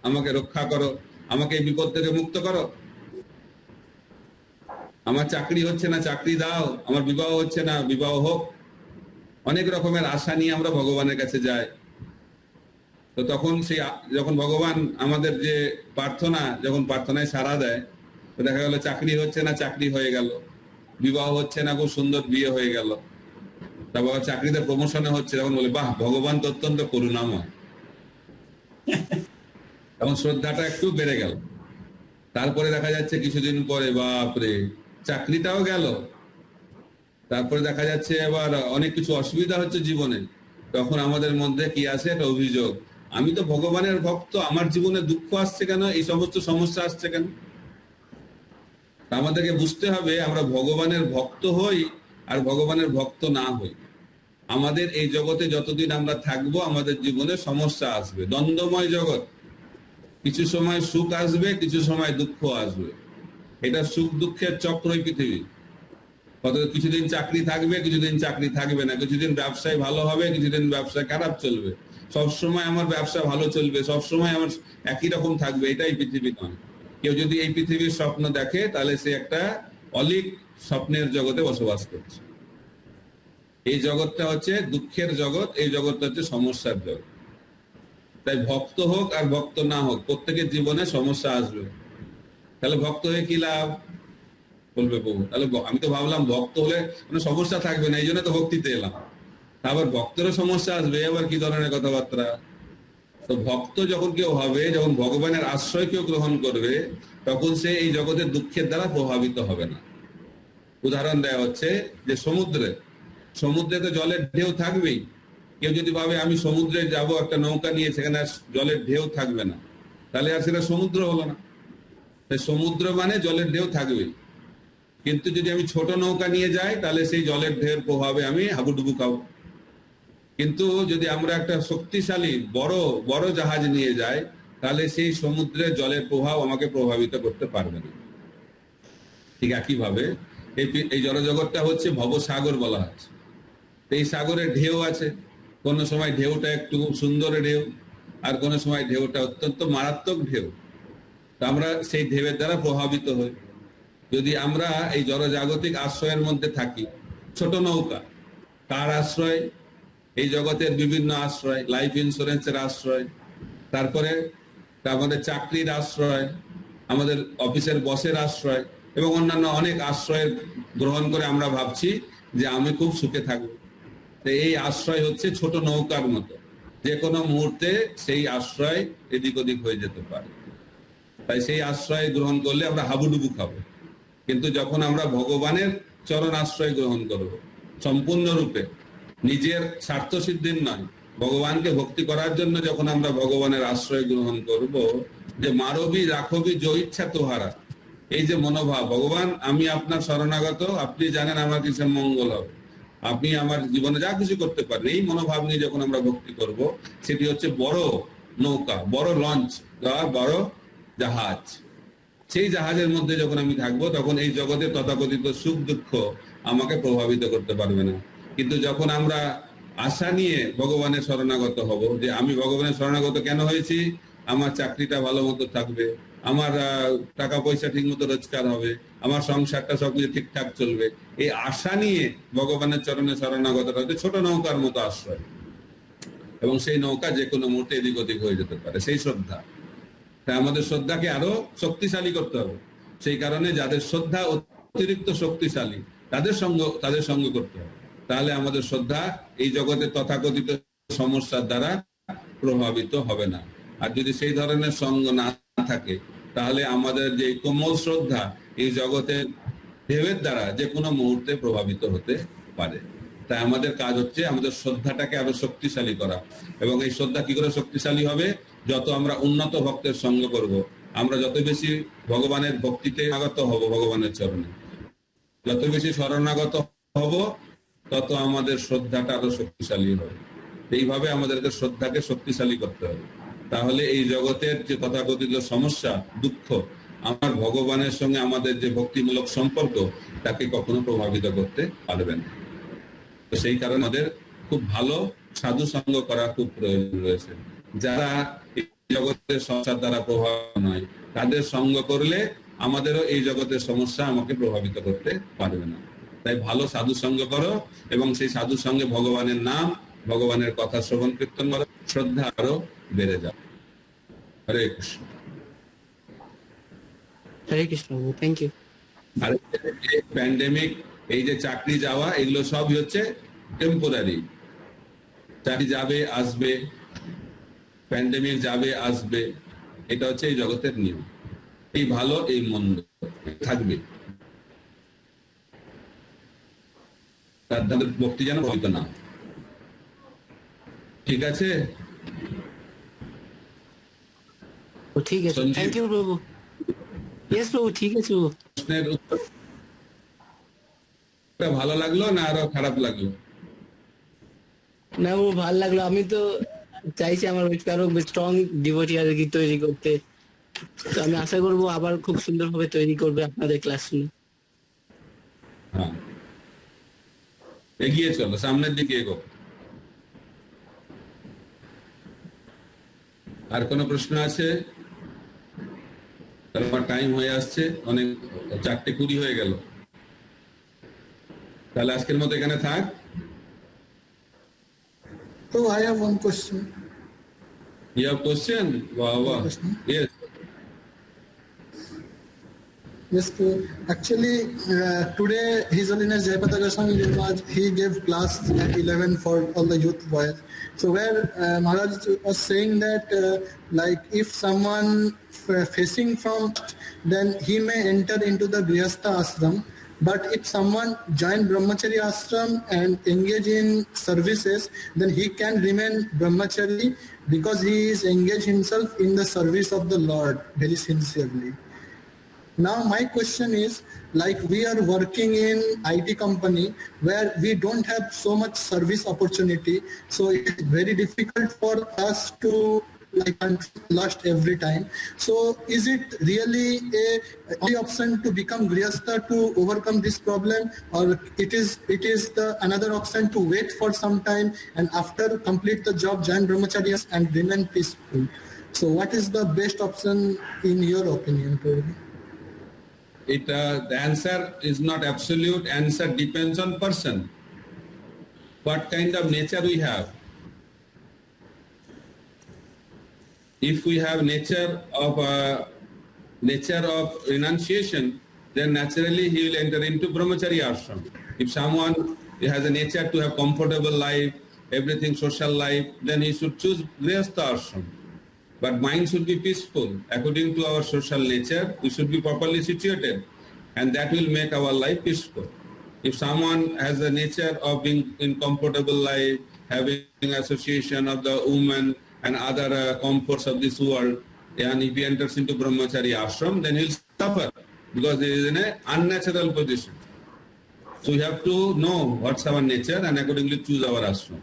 আমাকে রক্ষা করো, আমাকে এই বিপদ থেকে মুক্ত করো। আমার চাকরি হচ্ছে না, চাকরি দাও। আমার বিবাহ হচ্ছে না, বিবাহ হোক। অনেক রকমের আশা নিয়ে আমরা ভগবানের কাছে যাই। তো তখন সেই যখন ভগবান আমাদের যে প্রার্থনা, যখন প্রার্থনায় সাড়া দেয়, তো দেখা গেল চাকরি হচ্ছে না, চাকরি হয়ে গেল। বিবাহ হচ্ছে না, খুব সুন্দর বিয়ে হয়ে গেল। তারপর চাকরিতে প্রমোশনে হচ্ছে, তখন বলে বাহ, ভগবান তো অত্যন্ত করুণাময়। তখন শ্রদ্ধাটা একটু বেড়ে গেল। তারপরে দেখা যাচ্ছে কিছুদিন পরে বাপরে চাকরিটাও গেল, তারপরে দেখা যাচ্ছে এবার অনেক কিছু অসুবিধা হচ্ছে জীবনে। তখন আমাদের মধ্যে কি আসে, একটা অভিযোগ, আমি তো ভগবানের ভক্ত, আমার জীবনে দুঃখ আসছে কেন, এই সমস্ত সমস্যা আসছে কেন। আমাদেরকে বুঝতে হবে আমরা ভগবানের ভক্ত হই আর ভগবানের ভক্ত না হই। আমাদের এই জগতে যতদিন আমরা থাকবো আমাদের জীবনে সমস্যা আসবে, দ্বন্দ্বময় জগৎ। কিছু সময় সুখ আসবে, কিছু সময় দুঃখ আসবে। এটা সুখ দুঃখের চক্রই পৃথিবী। কিছুদিন চাকরি থাকবে, কিছুদিন চাকরি থাকবে না, কিছুদিন ব্যবসায় ভালো হবে, কিছুদিন ব্যবসায় খারাপ চলবে। সবসময় আমার ব্যবসা ভালো চলবে, সবসময় আমার একই রকম থাকবে, এটাই পৃথিবী নয়। কেউ যদি এই পৃথিবীর স্বপ্ন দেখে তাহলে সে একটা অলীক স্বপ্নের জগতে বসবাস করছে। এই জগৎটা হচ্ছে দুঃখের জগৎ, এই জগৎটা হচ্ছে সমস্যার জগৎ। তাই ভক্ত হোক আর ভক্ত না হোক, প্রত্যেকের জীবনে সমস্যা আসবে। তাহলে ভক্ত হয়ে কি লাভ, বলবে প্রভু। তাহলে আমি তো ভাবলাম ভক্ত হলে কোনো সমস্যা থাকবে না, এই জন্য তো ভক্তিতে এলাম। আবার ভক্তেরও সমস্যা আসবে, আবার কি ধরনের কথাবার্তা। তো ভক্ত যখন কেউ হবে, যখন ভগবানের আশ্রয় কেউ গ্রহণ করবে, তখন সে এই জগতের দুঃখের দ্বারা প্রভাবিত হবে না। উদাহরণ দেওয়া হচ্ছে যে সমুদ্রে তো জলের ঢেউ থাকবেই। কেউ যদি ভাবে আমি সমুদ্রে যাব একটা নৌকা নিয়ে, সেখানে জলের ঢেউ থাকবে না, তাহলে আর সেটা সমুদ্র হলো না। তাই সমুদ্র মানে জলের ঢেউ থাকবেই। কিন্তু যদি আমি ছোট নৌকা নিয়ে যাই তাহলে সেই জলের ঢেউয়ের প্রভাবে আমি হাবুডুবু খাবো। কিন্তু যদি আমরা একটা শক্তিশালী বড় বড় জাহাজ নিয়ে যাই তাহলে সেই সমুদ্রের জলের প্রভাব আমাকে প্রভাবিত করতে পারবে না। ঠিক একইভাবে এই জলজগৎটা হচ্ছে ভবসাগর বলা হচ্ছে। এই সাগরের ঢেউ আছে, কোনো সময় ঢেউটা একটু সুন্দর ঢেউ, আর কোনো সময় ঢেউটা অত্যন্ত মারাত্মক ঢেউ। তো আমরা সেই ঢেউয়ের দ্বারা প্রভাবিত হই। যদি আমরা এই জলজাগতিক আশ্রয়ের মধ্যে থাকি, ছোট নৌকা তার আশ্রয়, এই জগতের বিভিন্ন আশ্রয়, লাইফ ইন্স্যুরেন্সের আশ্রয়, তারপরে আমাদের চাকরির আশ্রয়, আমাদের অফিসের বসের আশ্রয় এবং অন্যান্য অনেক আশ্রয় গ্রহণ করে আমরা ভাবছি যে আমি খুব সুখে থাকবো। এই আশ্রয় হচ্ছে ছোট নৌকার মতো, যে কোনো মুহূর্তে সেই আশ্রয় এদিক ওদিক হয়ে যেতে পারে। তাই সেই আশ্রয় গ্রহণ করলে আমরা হাবুডুবু খাবো। কিন্তু যখন আমরা ভগবানের চরণ আশ্রয় গ্রহণ করব, সম্পূর্ণরূপে নিজের স্বার্থ সিদ্ধির নয়, ভগবানকে ভক্তি করার জন্য যখন আমরা ভগবানের আশ্রয় গ্রহণ করব, যে মারবি রাখবি যো ইচ্ছা তোহারা, এই যে মনোভাব, ভগবান আমি আপনার শরণাগত, আপনি জানেন আমার কিসের মঙ্গল হবে, আপনি আমার জীবনে যা কিছু করতে পারেন, এই মনোভাব নিয়ে যখন আমরা ভক্তি করব, সেটি হচ্ছে বড় নৌকা, বড় লঞ্চ বা বড় জাহাজ। সেই জাহাজের মধ্যে যখন আমি থাকবো তখন এই জগতের তথাকথিত সুখ দুঃখ আমাকে প্রভাবিত করতে পারবে না। কিন্তু যখন আমরা আশা নিয়ে ভগবানের শরণাগত হব, যে আমি ভগবানের শরণাগত কেন হয়েছি, আমার চাকরিটা ভালো মতো থাকবে, আমার টাকা পয়সা ঠিক মতো রোজগার হবে, আমার সংসারটা সবকিছু ঠিকঠাক চলবে, এই আশা নিয়ে ভগবানের চরণে শরণাগত হতে ছোট নৌকার মতো আশ্রয়। এবং সেই নৌকা যে কোনো মুহূর্তে এদিক ওদিক হয়ে যেতে পারে, সেই শ্রদ্ধা। তাই আমাদের শ্রদ্ধাকে আরো শক্তিশালী করতে হবে। সেই কারণে যাদের শ্রদ্ধা অতিরিক্ত শক্তিশালী তাদের সঙ্গ করতে হবে। তাহলে আমাদের শ্রদ্ধা এই জগতের তথাকথিত সমস্যার দ্বারা প্রভাবিত হবে না। আর যদি সেই ধরনের সঙ্গ না থাকে তাহলে আমাদের যে কোমল শ্রদ্ধা এই জগতের ঢেউয়ের দ্বারা যে কোনো মুহূর্তে প্রভাবিত হতে পারে। তাই আমাদের কাজ হচ্ছে আমাদের শ্রদ্ধাটাকে আরো শক্তিশালী করা। এবং এই শ্রদ্ধা কি করে শক্তিশালী হবে? যত আমরা উন্নত ভক্তের সঙ্গ করব, আমরা যত বেশি ভগবানের ভক্তিতে আগত হব, ভগবানের চরণে যত বেশি শরণাগত হব, তত আমাদের শ্রদ্ধাটা আরো শক্তিশালী হবে। এইভাবে আমাদেরকে শ্রদ্ধাকে শক্তিশালী করতে হবে। তাহলে এই জগতের যে তথাকথিত সমস্যা, দুঃখ, আমার ভগবানের সঙ্গে আমাদের যে ভক্তিমূলক সম্পর্ক, তাকে কখনো প্রভাবিত করতে পারবে না। তো সেই কারণে আমাদের খুব ভালো সাধু সঙ্গ করা খুব প্রয়োজন রয়েছে। যারা এই জগতের সংসার দ্বারা প্রভাব নয়, তাদের সঙ্গ করলে আমাদেরও এই জগতের সমস্যা আমাকে প্রভাবিত করতে পারবে না। তাই ভালো সাধু সঙ্গ করো এবং সেই সাধু সঙ্গে ভগবানের নাম, ভগবানের কথা শ্রবণ কীর্তন করো, শ্রদ্ধা আরো বেড়ে যাবে। হরে কৃষ্ণ। Hare Krishna, thank you. আর প্যান্ডেমিক, এই যে চাকরি যাওয়া, এগুলো সবই হচ্ছে টেম্পোরারি। চাকরি যাবে আসবে, প্যান্ডেমিক যাবে আসবে, এটা হচ্ছে এই জগতের নিয়ম। এই ভালো এই মন্দ থাকবে, তাদের ভক্তি যেন হইতো না। ঠিক আছে, ঠিক আছে, থ্যাংক ইউ প্রভু। ইয়েস প্রভু, ঠিক আছে। প্রশ্নের উত্তর ভালো লাগলো না আরো খারাপ লাগলো? না, ভালো লাগলো। আমি তো চাইছি আমার আরো স্ট্রং ডিভোটি আর কি তৈরি করতে। তো আমি আশা করবো আবার খুব সুন্দরভাবে তৈরি করবে আপনাদের ক্লাস শুনে। হ্যাঁ, এগিয়ে চলো, সামনের দিকে এগো। আর কোনো প্রশ্ন আছে? আমার টাইম হয়ে আসছে, অনেক 4:20 হয়ে গেল। তাহলে আজকের মতো এখানে থাক। So I have one question. You have question? Wow, wow. Yes. Yes, actually, today His Holiness Jayapata Goswami Maharaj, he gave class at 11 for all the youth boys. So where Maharaj was saying that like if someone facing from, then he may enter into the Grihastha ashram. But if someone join Brahmachari ashram and engage in services, then he can remain Brahmachari because he is engaged himself in the service of the Lord very sincerely. Now my question is, like we are working in IT company where we don't have so much service opportunity, so it's very difficult for us to like lust every time. So is it really a only option to become grihastha to overcome this problem, or it is the another option to wait for some time and after complete the job join brahmacharyas and remain peaceful? So what is the best option in your opinion, Prabhuji? The answer is not absolute. Answer depends on person. What kind of nature we have. If we have nature of renunciation, then naturally he will enter into brahmacharya ashram. If someone has a nature to have comfortable life, everything social life, then he should choose grihastha ashram. But mind should be peaceful. According to our social nature, we should be properly situated, and that will make our life peaceful. If someone has a nature of being in comfortable life, having association of the woman and other comforts of this world, and if he enters into brahmacharya ashram, then he will suffer because he is in an unnatural position. So we have to know what's our nature and accordingly choose our ashram.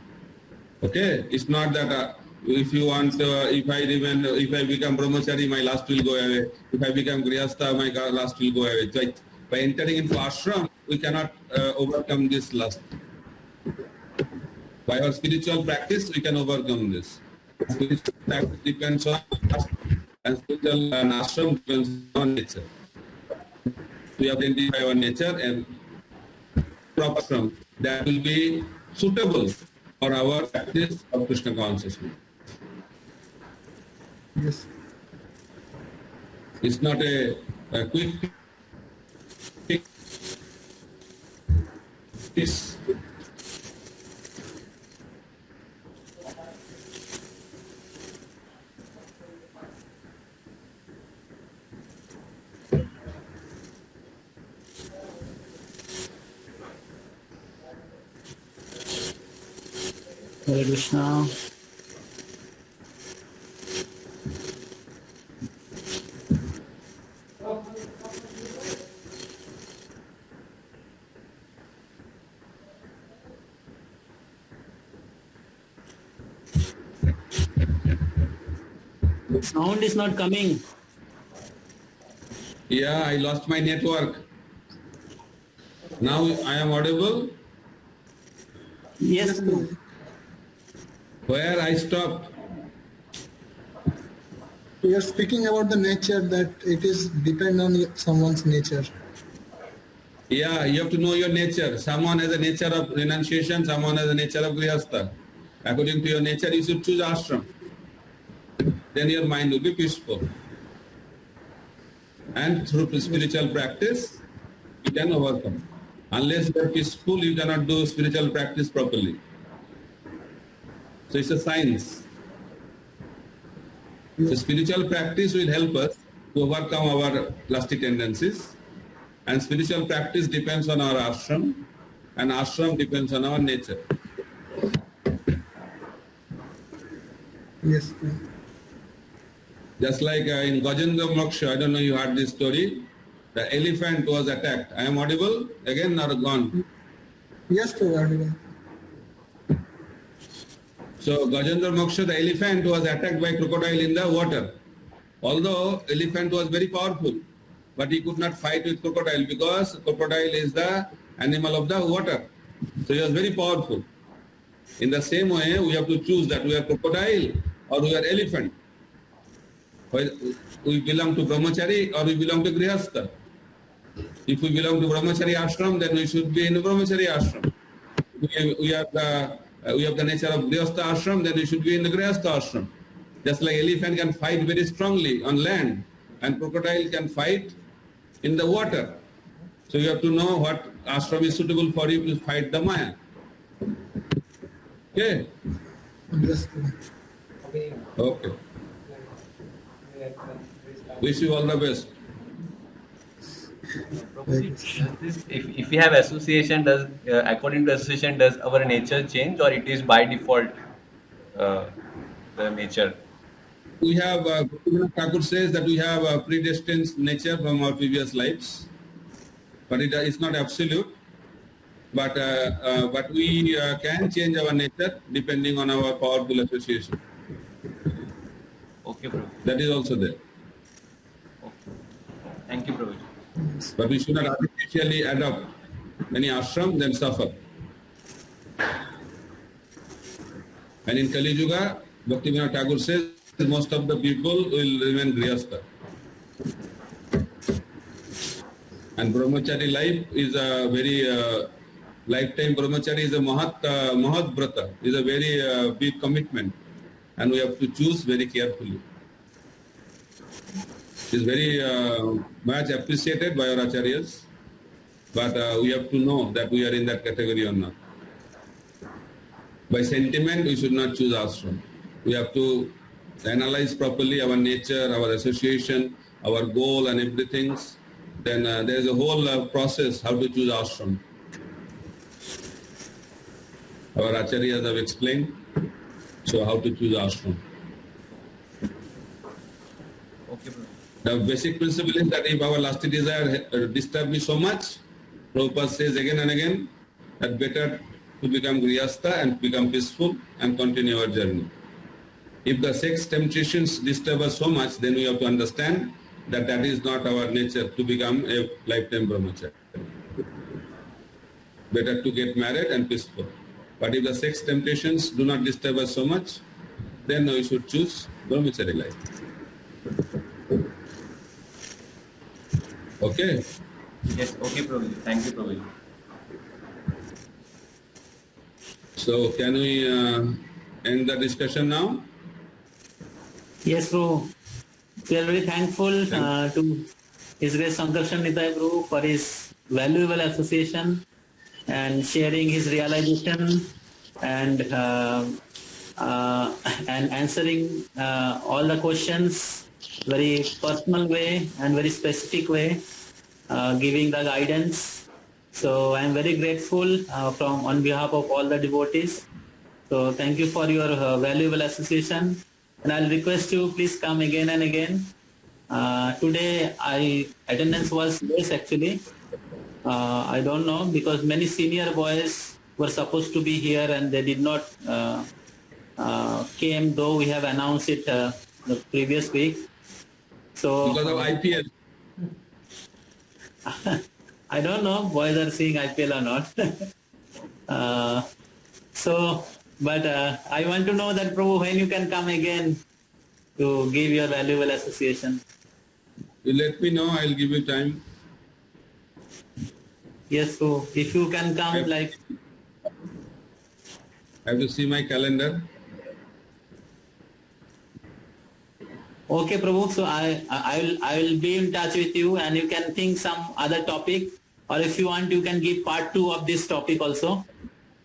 Okay, it's not that if you want, if I become brahmachari, my lust will go away. If I become grihastha, my lust will go away. So by entering into ashram, we cannot overcome this lust. By our spiritual practice, we can overcome this. Spiritual practice depends on ashram, and spiritual and ashram depends on nature. We identify our nature and proper ashram that will be suitable for our practice of Krishna consciousness. Yes. It's not a quick fix. Hare Krishna. Sound is not coming. Yeah, I lost my network. Now I am audible. Yes. Where I stopped? We are speaking about the nature, that it is depend on someone's nature. Yeah, you have to know your nature. Someone has a nature of renunciation, someone has a nature of grihastha. According to your nature, you should choose ashram. Then your mind will be peaceful. And through spiritual practice, you can overcome. Unless you are peaceful, you cannot do spiritual practice properly. So it's a science. So spiritual practice will help us to overcome our lusty tendencies. And spiritual practice depends on our ashram, and ashram depends on our nature. Yes. Just like in Gajendra Moksha, I don't know you heard this story, the elephant was attacked. I am audible again or gone? Yes, Prabhupada. So Gajendra Moksha, the elephant was attacked by crocodile in the water. Although elephant was very powerful, but he could not fight with crocodile because crocodile is the animal of the water. So he was very powerful. In the same way, we have to choose that we are crocodile or we are elephant. We belong to brahmachari or we belong to grihastha. If we belong to brahmachari ashram, then we should be in the brahmachari ashram. We have the nature of grihastha ashram, then we should be in the grihastha ashram. Just like elephant can fight very strongly on land and crocodile can fight in the water. So you have to know what ashram is suitable for you to fight the Maya. Okay? Okay. Wish you all the best. If we have association, does according to association, does our nature change or it is by default the nature? we have, Thakur says that we have a predestined nature from our previous lives, but it's not absolute. But we can change our nature depending on our powerful association. Okay, Prabhuji. That is also there. Thank you, Prabhuji. But we should not artificially adopt any ashram, then suffer. And in Kali Yuga, Bhaktivinoda Thakur says most of the people will remain grihastha. And brahmachari life is a very lifetime. Brahmachari is a mahat brata, is a very big commitment, and we have to choose very carefully. It is very much appreciated by our acharyas, but we have to know that we are in that category or not. By sentiment, we should not choose ashram. We have to analyze properly our nature, our association, our goal and everything. Then there is a whole process how to choose ashram. Our acharyas have explained, so how to choose ashram. Okay, Prabhuji. The basic principle is that if our lusty desire disturb me so much, Prabhupada says again and again that better to become grihastha and become peaceful and continue our journey. If the sex temptations disturb us so much, then we have to understand that that is not our nature to become a lifetime brahmachari. Better to get married and peaceful. But if the sex temptations do not disturb us so much, then we should choose brahmachari life. Okay? Yes, okay, Prabhuji. Thank you, Prabhuji. So can we end the discussion now? Yes, Prabhu. We are very thankful to His Grace Sankarshan Nitai Prabhu for his valuable association and sharing his realization and answering all the questions very personal way and very specific way, giving the guidance. So I am very grateful on behalf of all the devotees. So thank you for your valuable association, and I'll request you please come again and again. Today attendance was less actually. I don't know because many senior boys were supposed to be here and they did not came, though we have announced it the previous week. So because of IPL. I don't know boys are seeing IPL or not. But I want to know that Prabhu, when you can come again to give your valuable association. You let me know, I'll give you time. Yes, Prabhu. If you can come, I have to see my calendar. Okay, Prabhu. So I will be in touch with you, and you can think some other topic, or if you want, you can give part 2 of this topic also.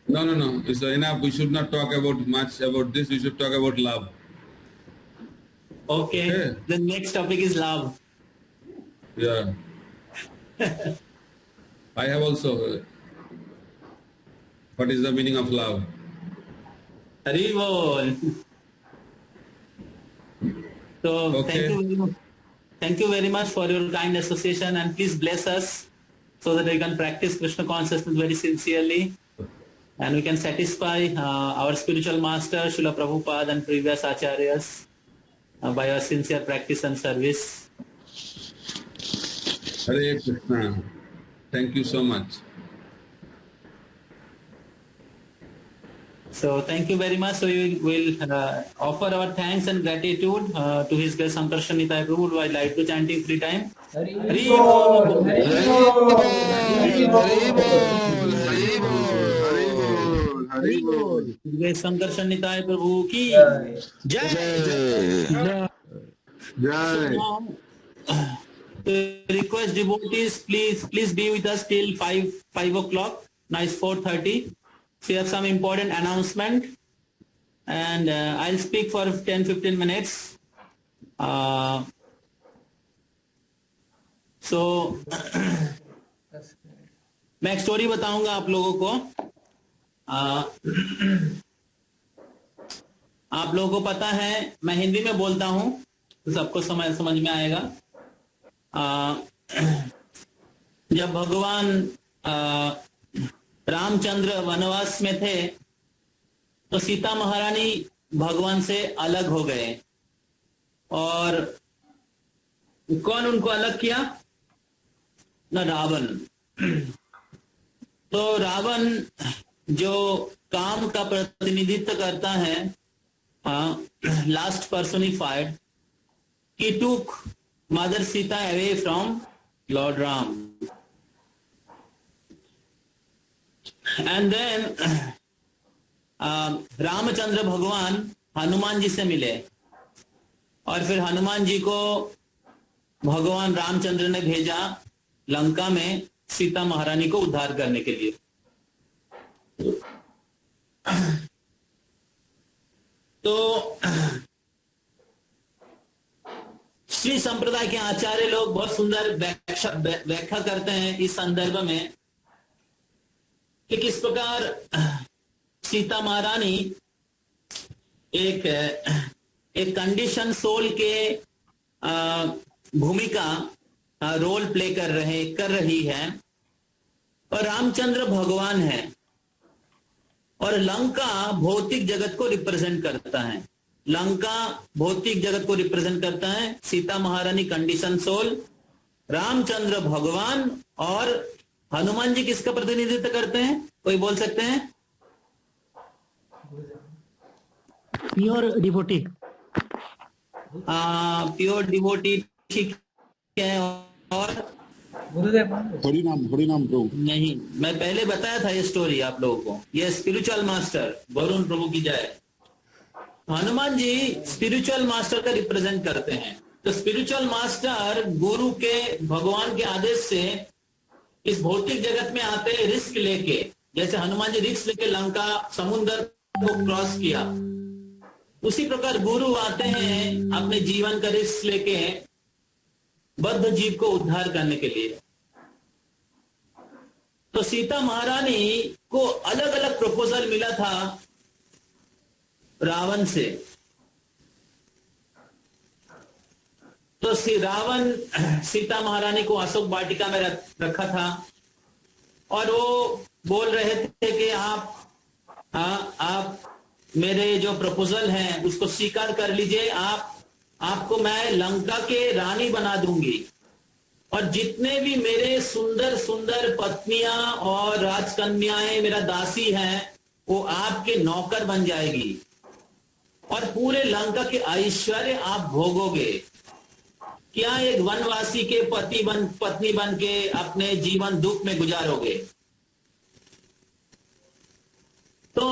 No. It's enough. We should not talk much about this. We should talk about love. Okay. The next topic is love. Yeah. I have also. What is the meaning of love? Hari Bol. So okay. Thank you very much for your kind association, and please bless us so that we can practice Krishna consciousness very sincerely, and we can satisfy our spiritual master Srila Prabhupada and previous acharyas by our sincere practice and service. Hare Krishna. Thank you so much. So thank you very much. So we will offer our thanks and gratitude to His Grace Sankarshan Nitai Prabhu while light to chanting free time. Hari Bol. Hari Bol. Hari Bol. Hari Bol. His Grace Sankarshan Nitai Prabhu ki Jai. Jai. Request devotees, please be with us till 5 o'clock. Now it's 4:30. So we have some important announcement, and I'll speak for 10-15 minutes. So मैं एक story बताऊंगा आप लोगों को. आप लोगों को पता है, मैं हिंदी में बोलता हूं तो सबको समझ में आएगा। जब भगवान रामचंद्र वनवास में थे तो सीता महारानी भगवान से अलग हो गए, और कौन उनको अलग किया? न रावण। तो रावण जो काम का प्रतिनिधित्व करता है, last personified, he took Mother Sita away from Lord Ram. And then Ramchandra भगवान हनुमान जी से मिले, और फिर हनुमान जी को भगवान रामचंद्र ने भेजा लंका में सीता महारानी को उद्धार करने के लिए। तो श्री संप्रदाय के आचार्य लोग बहुत सुंदर व्याख्या करते हैं इस संदर्भ में कि किस प्रकार सीता महारानी एक कंडीशन सोल के भूमिका रोल प्ले कर रही है, और रामचंद्र भगवान है, और लंका भौतिक जगत को रिप्रेजेंट करता है। लंका भौतिक जगत को रिप्रेजेंट करता है, सीता महारानी कंडीशन सोल, रामचंद्र भगवान, और हनुमान जी किसका प्रतिनिधित्व करते हैं? कोई बोल सकते हैं? Pure devotee. प्योर डिवोटी, ठीक है। और हरिनाम प्रभु। नहीं, मैं पहले बताया था ये स्टोरी आप लोगों को। ये स्पिरिचुअल मास्टर, वरुण प्रभु की जय। हनुमान जी स्पिरिचुअल मास्टर का रिप्रेजेंट करते हैं। तो स्पिरिचुअल मास्टर गुरु के, भगवान के आदेश से इस भौतिक जगत में आते हैं रिस्क लेके, जैसे हनुमान जी रिस्क लेके लंका समुद्र को क्रॉस किया, उसी प्रकार गुरु आते हैं अपने जीवन का रिस्क लेके बद्ध जीव को उद्धार करने के लिए। तो सीता महारानी को अलग अलग प्रपोजल मिला था रावण से। तो रावण सीता महारानी को अशोक वाटिका में रखा था, और वो बोल रहे थे कि आप मेरे जो प्रपोजल हैं उसको स्वीकार कर लीजिए, आपको मैं लंका के रानी बना दूंगी, और जितने भी मेरे सुंदर सुंदर पत्नियां और राजकन्याएं मेरा दासी हैं वो आपके नौकर बन जाएगी, और पूरे लंका के ऐश्वर्य आप भोगोगे। क्या एक वनवासी के पत्नी बन के अपने जीवन दुख में गुजारोगे? तो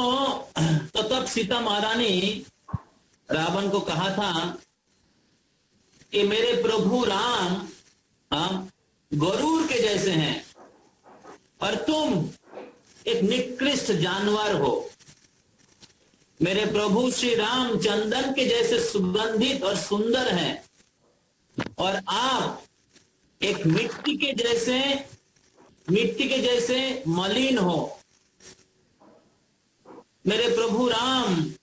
तब सीता महारानी रावण को कहा था कि मेरे प्रभु राम गरुड़ के जैसे हैं, और तुम एक निकृष्ट जानवर हो। मेरे प्रभु श्री राम चंदन के जैसे सुगंधित और सुंदर हैं, और आप एक मिट्टी के जैसे मलिन हो। मेरे प्रभु राम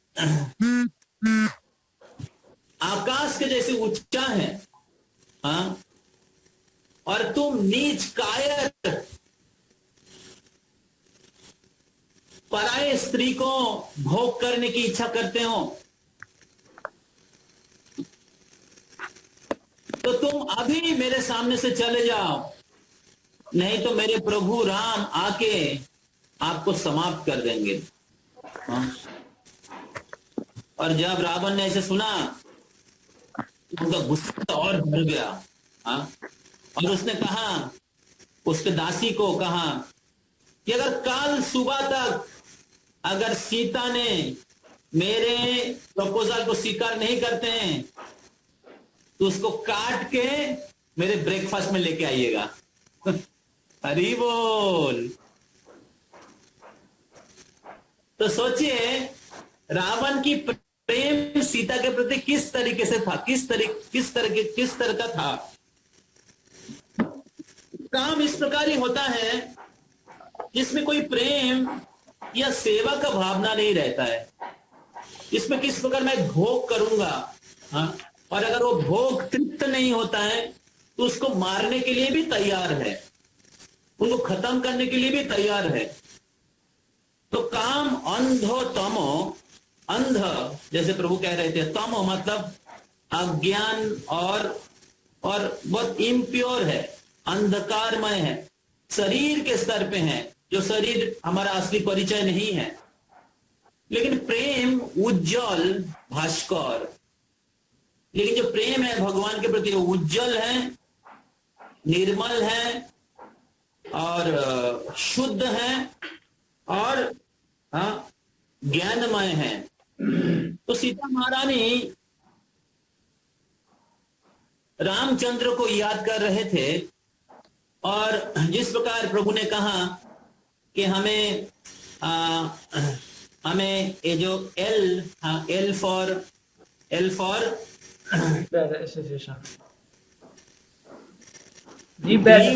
आकाश के जैसे ऊंचा है, और तुम नीच कायर पराये स्त्री को भोग करने की इच्छा करते हो। तो तुम अभी मेरे सामने से चले जाओ, नहीं तो मेरे प्रभु राम आके आपको समाप्त कर देंगे। और जब रावण ने ऐसे सुना, उनका गुस्सा और बढ़ गया, और उसने कहा, उसके दासी को कहा कि अगर कल सुबह तक अगर सीता ने मेरे प्रपोजल को स्वीकार नहीं करते हैं तो उसको काट के मेरे ब्रेकफास्ट में लेके आइएगा। हरि बोल। तो सोचिए रावण की प्रेम सीता के प्रति किस तरीके से था, किस तरह का था। काम इस प्रकार ही होता है जिसमें कोई प्रेम या सेवा का भावना नहीं रहता है। इसमें किस प्रकार मैं भोग करूंगा, हाँ, और अगर वो भोग तृप्त नहीं होता है तो उसको मारने के लिए भी तैयार है, उनको खत्म करने के लिए भी तैयार है। तो काम अंधो तमो, अंध जैसे प्रभु कह रहे थे, तमो मतलब अज्ञान और बहुत इम्प्योर है, अंधकारमय है, शरीर के स्तर पे है, जो शरीर हमारा असली परिचय नहीं है। लेकिन प्रेम उज्जवल भास्कर, लेकिन जो प्रेम है भगवान के प्रति वो उज्जवल है, निर्मल है और शुद्ध है और ज्ञानमय है। तो सीता महारानी रामचंद्र को याद कर रहे थे और जिस प्रकार प्रभु ने कहा कि हमें ये जो L for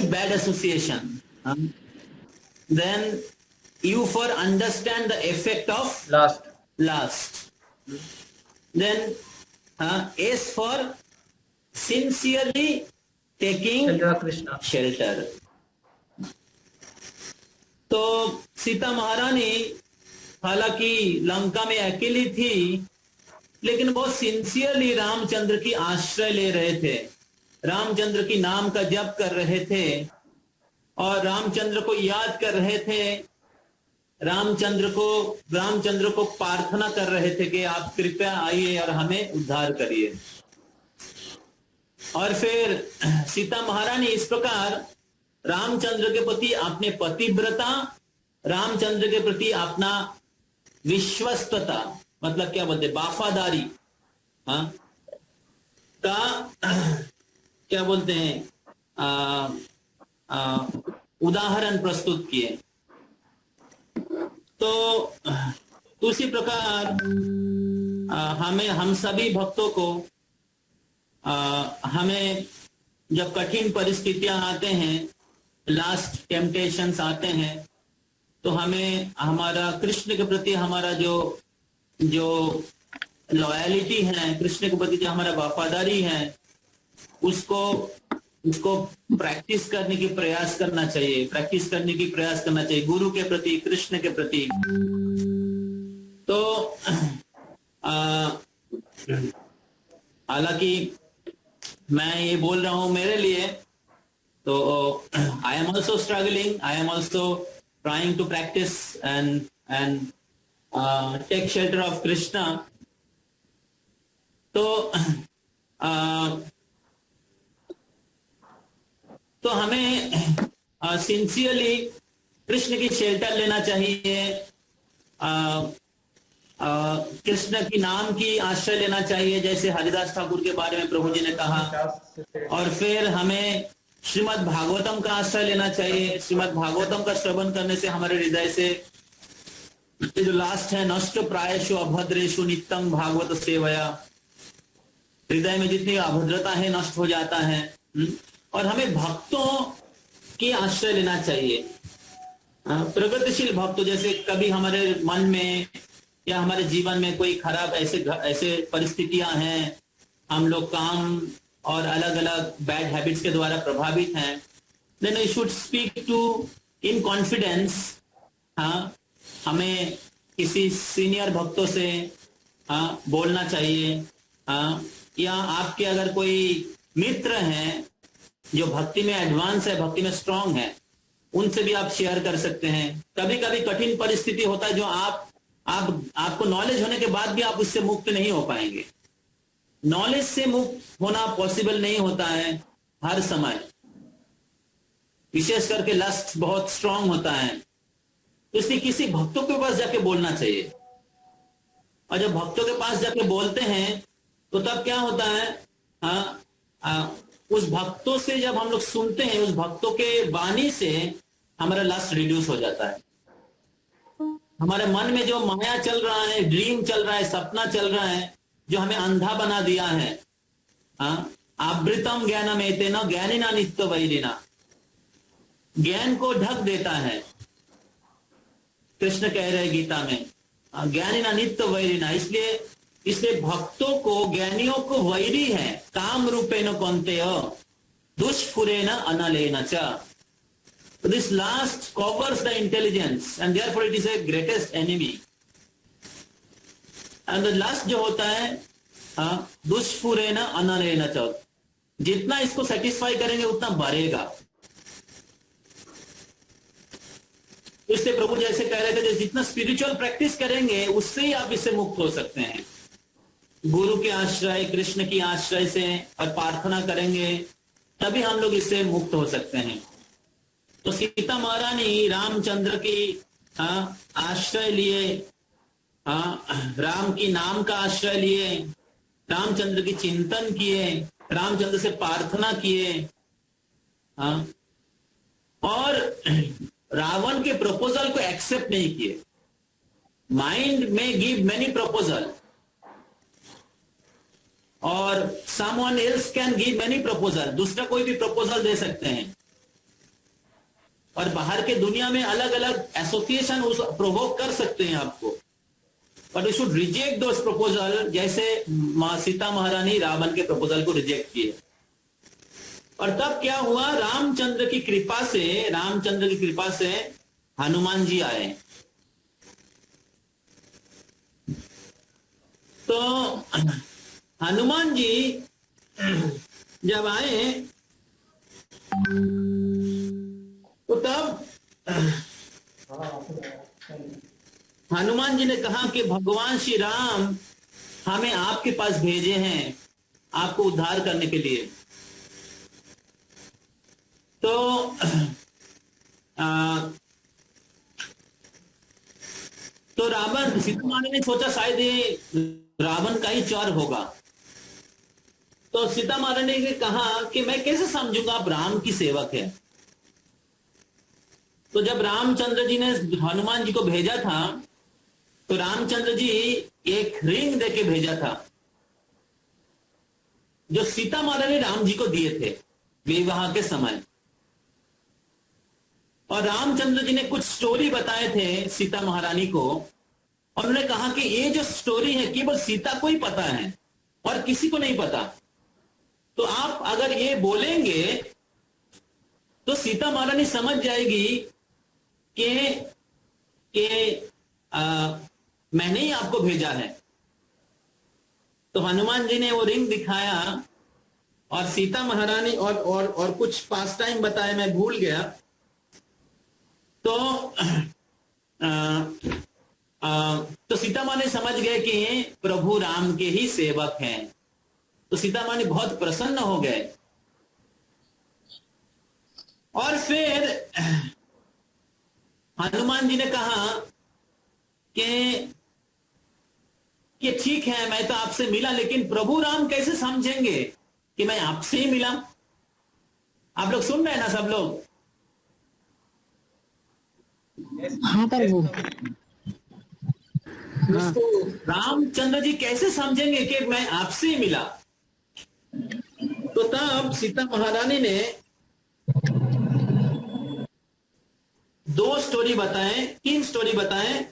bad association, then U for understand the effect of lust, then S for sincerely taking shelter. तो सीता महारानी हालांकि लंका में अकेली थी, लेकिन बहुत सिंसियरली रामचंद्र की आश्रय ले रहे थे, रामचंद्र की नाम का जप कर रहे थे और रामचंद्र को याद कर रहे थे, रामचंद्र को प्रार्थना कर रहे थे कि आप कृपया आइए और हमें उद्धार करिए। और फिर सीता महारानी इस प्रकार रामचंद्र के प्रति अपने पतिव्रता, रामचंद्र के प्रति अपना विश्वस्तता, मतलब क्या बोलते, वफादारी का क्या बोलते हैं, उदाहरण प्रस्तुत किए। तो उसी प्रकार हम सभी भक्तों को हमें जब कठिन परिस्थितियां आते हैं, लास्ट टेम्पटेशंस आते हैं, तो हमें हमारा कृष्ण के प्रति हमारा जो लॉयलिटी है, कृष्ण के प्रति जो हमारा वफादारी है, उसको प्रैक्टिस करने की प्रयास करना चाहिए, गुरु के प्रति, कृष्ण के प्रति। तो हालांकि मैं ये बोल रहा हूं मेरे लिए, तो I am also struggling, I am also trying to practise and take shelter of Krishna. तो हमें सिंसियरली कृष्ण की शेल्टर लेना चाहिए, कृष्ण की नाम की आश्रय लेना चाहिए, जैसे हरिदास ठाकुर के बारे में प्रभु जी ने कहा। और फिर हमें श्रीमद् भागवतम का आश्रय लेना चाहिए। श्रीमद् भागवतम का श्रवण करने से हमारे हृदय से जो लास्ट है, नष्ट प्रायशु अभद्रेशु नित्यं भागवत सेवया, हृदय में जितनी अभद्रता है नष्ट हो जाता है। और हमें भक्तों की आश्रय लेना चाहिए, प्रगतिशील भक्तों। जैसे कभी हमारे मन में या हमारे जीवन में कोई खराब ऐसे परिस्थितियां हैं, हम लोग काम और अलग अलग बैड हैबिट्स के द्वारा प्रभावित हैं, then we should speak to in confidence. हमें किसी सीनियर भक्तों से बोलना चाहिए, या आपके अगर कोई मित्र हैं जो भक्ति में एडवांस है, भक्ति में स्ट्रांग है, उनसे भी आप शेयर कर सकते हैं। कभी कभी कठिन परिस्थिति होता है जो आपको नॉलेज होने के बाद भी आप उससे मुक्त नहीं हो पाएंगे। नॉलेज से मुक्त होना पॉसिबल नहीं होता है हर समय, विशेष करके लस्ट बहुत स्ट्रांग होता है। इसलिए किसी भक्तों के पास जाके बोलना चाहिए, और जब भक्तों के पास जाके बोलते हैं तो तब क्या होता है, उस भक्तों से जब हम लोग सुनते हैं, उस भक्तों के वाणी से हमारा लस्ट रिड्यूस हो जाता है। हमारे मन में जो माया चल रहा है, ड्रीम चल रहा है, सपना चल रहा है, जो हमें अंधा बना दिया है, आवृतम ज्ञानम एतेन ज्ञानिना नित्य वैरिना, ज्ञान को ढक देता है। कृष्ण कह रहे गीता में ज्ञानिना नित्य वैरिना, इसलिए भक्तों को, ज्ञानियों को वैरी है। काम रूपेण कौन्तेय दुष्फुरेण अनलेन च। This last covers the intelligence and therefore it is a greatest enemy. And the last जो होता है दुष्फुरेण अनलेन च, जितना इसको सेटिस्फाई करेंगे उतना बढ़ेगा। इसलिए प्रभु जैसे कह रहे थे, जितना स्पिरिचुअल प्रैक्टिस करेंगे उससे ही आप इससे मुक्त हो सकते हैं। गुरु के आश्रय, कृष्ण की आश्रय से और प्रार्थना करेंगे तभी हम लोग इससे मुक्त हो सकते हैं। तो सीता महारानी रामचंद्र की आश्रय लिए, राम की नाम का आश्रय लिए, रामचंद्र की चिंतन किए, रामचंद्र से प्रार्थना किए, और रावण के प्रपोजल को एक्सेप्ट नहीं किए। माइंड में गिव मेनी प्रपोजल और someone else can give many proposal, दूसरा कोई भी प्रपोजल दे सकते हैं। और बाहर के दुनिया में अलग अलग एसोसिएशन प्रोवोक कर सकते हैं आपको, but you should reject those proposal, जैसे सीता महारानी रावण के प्रपोजल को रिजेक्ट किए। और तब क्या हुआ, रामचंद्र की कृपा से हनुमान जी आए। तो हनुमान जी जब आए तो तब हनुमान जी ने कहा कि भगवान श्री राम हमें आपके पास भेजे हैं आपको उद्धार करने के लिए। तो रावण, सीता माता ने सोचा शायद ये रावण का ही चर होगा। तो सीता माता ने कहा कि मैं कैसे समझूंगा आप राम की सेवक है। तो जब रामचंद्र जी ने हनुमान जी को भेजा था तो रामचंद्र जी एक रिंग देके भेजा था जो सीता माता ने राम जी को दिए थे विवाह के समय। और रामचंद्र जी ने कुछ स्टोरी बताए थे सीता महारानी को, और उन्होंने कहा कि ये जो स्टोरी है केवल सीता को ही पता है और किसी को नहीं पता। तो आप अगर ये बोलेंगे तो सीता महारानी समझ जाएगी कि मैंने ही आपको भेजा है। तो हनुमान जी ने वो रिंग दिखाया और सीता महारानी और कुछ पास टाइम बताए, मैं भूल गया। तो सीता माँ ने समझ गए कि प्रभु राम के ही सेवक हैं। तो सीता माँ ने बहुत प्रसन्न हो गए। और फिर हनुमान जी ने कहा कि ठीक है मैं तो आपसे मिला, लेकिन प्रभु राम कैसे समझेंगे कि मैं आपसे ही मिला। आप लोग सुन रहे हैं ना सब लोग? हाँ प्रभु। रामचंद्र जी कैसे समझेंगे कि मैं आपसे ही मिला। तो तब सीता महारानी ने 2 स्टोरी बताए, 3 स्टोरी बताए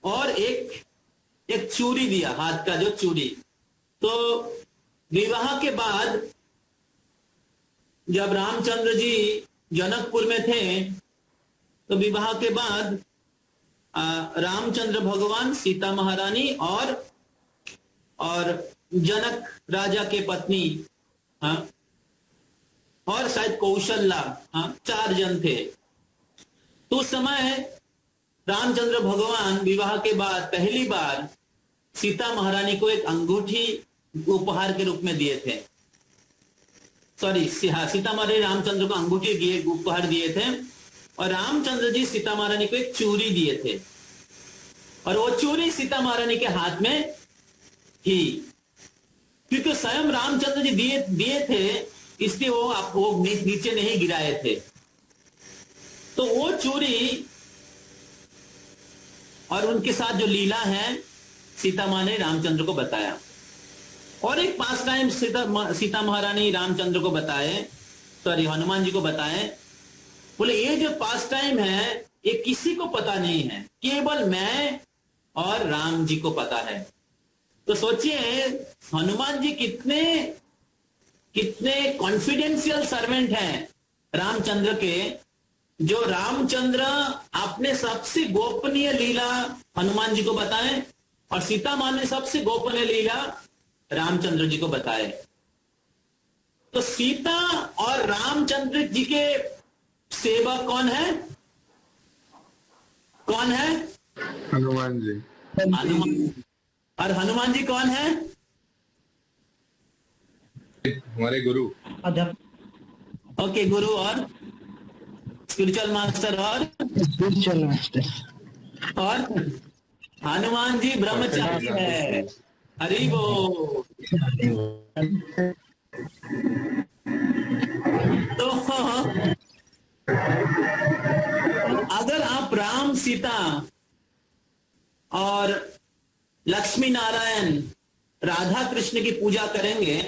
और एक चूड़ी दिया, हाथ का जो चूड़ी। तो विवाह के बाद जब रामचंद्र जी जनकपुर में थे तो विवाह के बाद रामचंद्र भगवान, सीता महारानी और जनक राजा के पत्नी, और शायद कौशल्या, 4 जन थे। तो उस समय रामचंद्र भगवान विवाह के बाद पहली बार सीता महारानी को एक अंगूठी उपहार के रूप में दिए थे। सीता महारानी रामचंद्र को अंगूठी उपहार दिए थे और रामचंद्र जी सीता महारानी को एक चूड़ी दिए थे। और वो चूड़ी सीता महारानी के हाथ में थी, क्योंकि स्वयं रामचंद्र जी दिए थे, इसलिए वो नीचे नहीं गिराए थे। तो वो चूड़ी और उनके साथ जो लीला है सीता माँ ने रामचंद्र को बताया। और एक पास टाइम सीता महारानी रामचंद्र को बताए, हनुमान जी को बताए, बोले ये जो पास टाइम है ये किसी को पता नहीं है, केवल मैं और राम जी को पता है। तो सोचिए हनुमान जी कितने कितने कॉन्फिडेंशियल सर्वेंट हैं रामचंद्र के, जो रामचंद्र अपने सबसे गोपनीय लीला हनुमान जी को बताएं और सीता मां ने सबसे गोपनीय लीला रामचंद्र जी को बताए। तो सीता और रामचंद्र जी के सेवक कौन है? कौन है? हनुमान जी। हनुमान। और हनुमान जी कौन है? हमारे गुरु। ओके, गुरु और स्पिरिचुअल मास्टर और स्पिरिचुअल मास्टर। और हनुमान जी ब्रह्मचारी है। हरि बोल। तो अगर आप राम सीता और लक्ष्मी नारायण राधा कृष्ण की पूजा करेंगे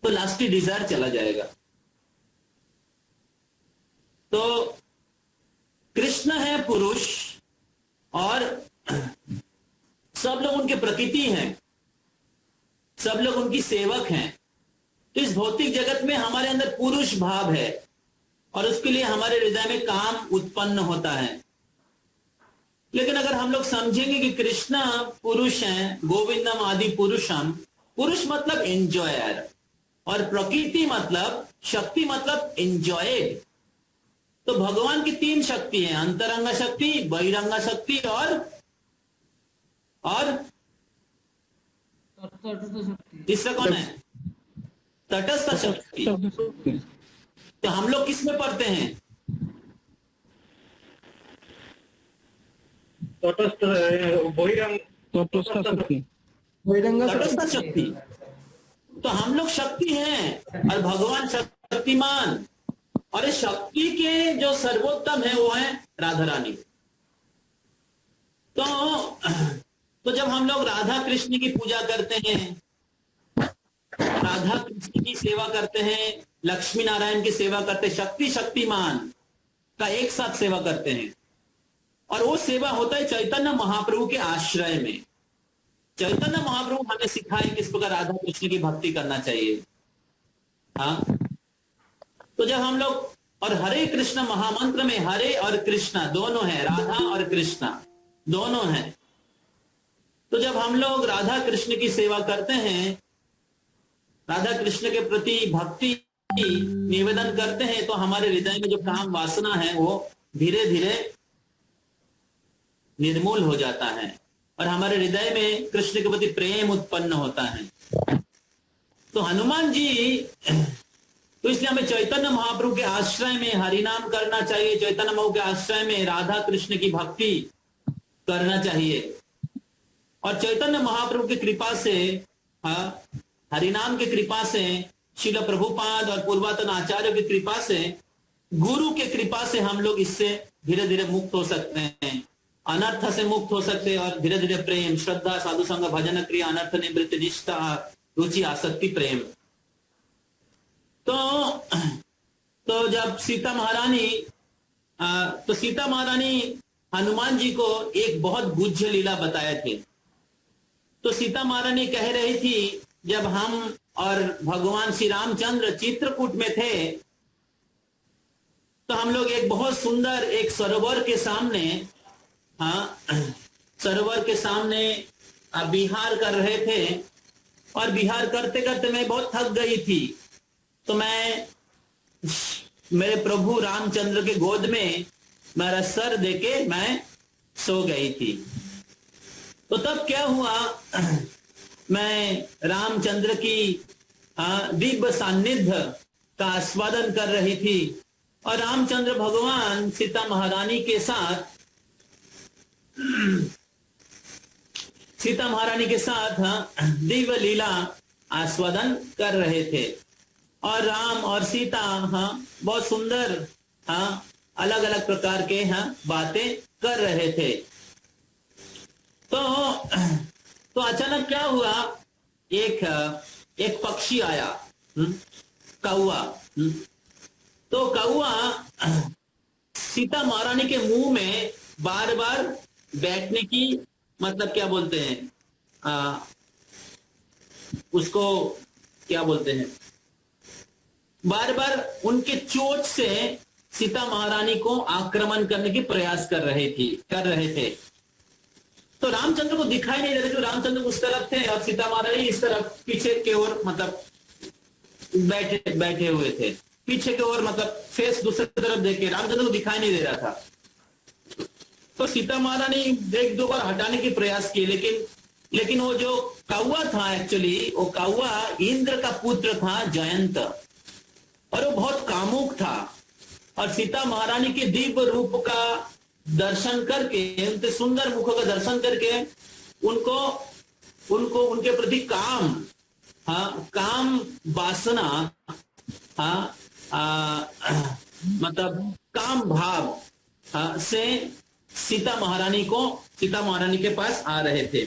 तो लास्टी डिजायर चला जाएगा। तो कृष्ण है पुरुष और सब लोग उनके प्रकृति हैं, सब लोग उनकी सेवक हैं। तो इस भौतिक जगत में हमारे अंदर पुरुष भाव है और उसके लिए हमारे हृदय में काम उत्पन्न होता है। लेकिन अगर हम लोग समझेंगे कि कृष्ण पुरुष हैं, गोविंदम आदि पुरुषम, पुरुष मतलब एंजॉयर और प्रकृति मतलब शक्ति मतलब एंजॉयड। तो भगवान की तीन शक्ति है, अंतरंग शक्ति, बहिरंग शक्ति और तीसरा कौन है? तटस्थ शक्ति। तो हम लोग किस में पढ़ते हैं? तटस्थ बहिरंग तटस्थ शक्ति। तो हम लोग शक्ति हैं और भगवान शक्तिमान, और इस शक्ति के जो सर्वोत्तम है वो है राधा रानी। तो जब हम लोग राधा कृष्ण की पूजा करते हैं, राधा कृष्ण की सेवा करते हैं, लक्ष्मी नारायण की सेवा करते हैं, शक्ति शक्तिमान का एक साथ सेवा करते हैं, और वो सेवा होता है चैतन्य महाप्रभु के आश्रय में। चैतन्य महाप्रभु हमें सिखाए किस प्रकार राधा कृष्ण की भक्ति करना चाहिए। हाँ, तो जब हम लोग, और हरे कृष्ण महामंत्र में हरे और कृष्णा दोनों है, राधा और कृष्णा दोनों हैं। तो जब हम लोग राधा कृष्ण की सेवा करते हैं, राधा कृष्ण के प्रति भक्ति निवेदन करते हैं, तो हमारे हृदय में जो काम वासना है वो धीरे धीरे निर्मूल हो जाता है और हमारे हृदय में कृष्ण के प्रति प्रेम उत्पन्न होता है। तो हनुमान जी, तो इसलिए हमें चैतन्य महाप्रभु के आश्रय में हरिनाम करना चाहिए, चैतन्य महाप्रभु के आश्रय में राधा कृष्ण की भक्ति करना चाहिए। और चैतन्य महाप्रभु की कृपा से, हरिनाम की कृपा से, श्रील प्रभुपाद और पूर्वतन आचार्य की कृपा से, गुरु के कृपा से हम लोग इससे धीरे धीरे मुक्त हो सकते हैं, अनर्थ से मुक्त हो सकते हैं, और धीरे धीरे प्रेम, श्रद्धा, साधु संग, भजन क्रिया, अनर्थ निवृत्ति, निष्ठा, रुचि, आसक्ति, प्रेम। तो जब सीता महारानी हनुमान जी को एक बहुत गुज्ज लीला बताए थे। तो सीता महारानी कह रही थी, जब हम और भगवान श्री रामचंद्र चित्रकूट में थे तो हम लोग एक बहुत सुंदर एक सरोवर के सामने, सरोवर के सामने विहार कर रहे थे, और विहार करते करते मैं बहुत थक गई थी। तो मैं मेरे प्रभु रामचंद्र के गोद में मेरा सर देके मैं सो गई थी। तो तब क्या हुआ, मैं रामचंद्र की दिव्य सान्निध्य का आस्वादन कर रही थी, और रामचंद्र भगवान सीता महारानी के साथ दिव्य लीला आस्वादन कर रहे थे। और राम और सीता बहुत सुंदर अलग अलग प्रकार के बातें कर रहे थे। तो अचानक क्या हुआ, एक पक्षी आया, कौआ। तो कौआ सीता महारानी के मुंह में बार बार बैठने की मतलब क्या बोलते हैं, उसको क्या बोलते हैं, बार बार उनके चोट से सीता महारानी को आक्रमण करने की प्रयास कर रहे थे। तो रामचंद्र को दिखाई नहीं दे रहे, तो रामचंद्र उस तरफ थे और सीता महारानी इस तरफ पीछे की ओर मतलब बैठे हुए थे, पीछे की ओर मतलब फेस दूसरी तरफ देखे, रामचंद्र को दिखाई नहीं दे रहा था। तो सीता महारानी एक दो बार हटाने की प्रयास किए, लेकिन वो जो कौवा था, एक्चुअली वो कौवा इंद्र का पुत्र था जयंत, और वो बहुत कामुक था। और सीता महारानी के दिव्य रूप का दर्शन करके, उनके सुंदर मुखों का दर्शन करके उनको उनके प्रति काम वासना, मतलब काम भाव से सीता महारानी के पास आ रहे थे।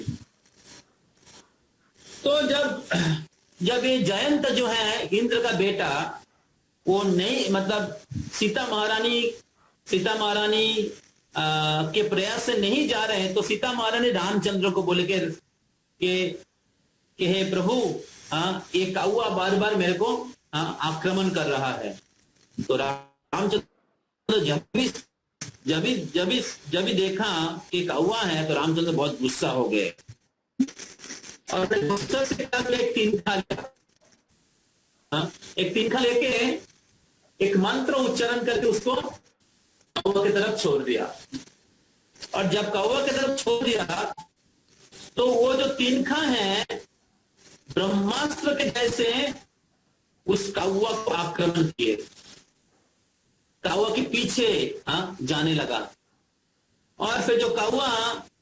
तो जब ये जयंत जो है इंद्र का बेटा, वो नहीं मतलब सीता महारानी के प्रयास से नहीं जा रहे हैं, तो सीता महारानी रामचंद्र को बोले कि हे प्रभु, ये कौवा बार बार मेरे को आक्रमण कर रहा है। तो रामचंद्र जब भी देखा कि कौवा है, तो रामचंद्र बहुत गुस्सा हो गए और गुस्सा से एक तिनखा लेके एक मंत्र उच्चारण करके उसको कौवा की तरफ छोड़ दिया। और जब कौवा की तरफ छोड़ दिया, तो वो जो तिनखा है ब्रह्मास्त्र के जैसे उस कौवा को आक्रमण किए, कौवा के पीछे जाने लगा। और फिर जो कौवा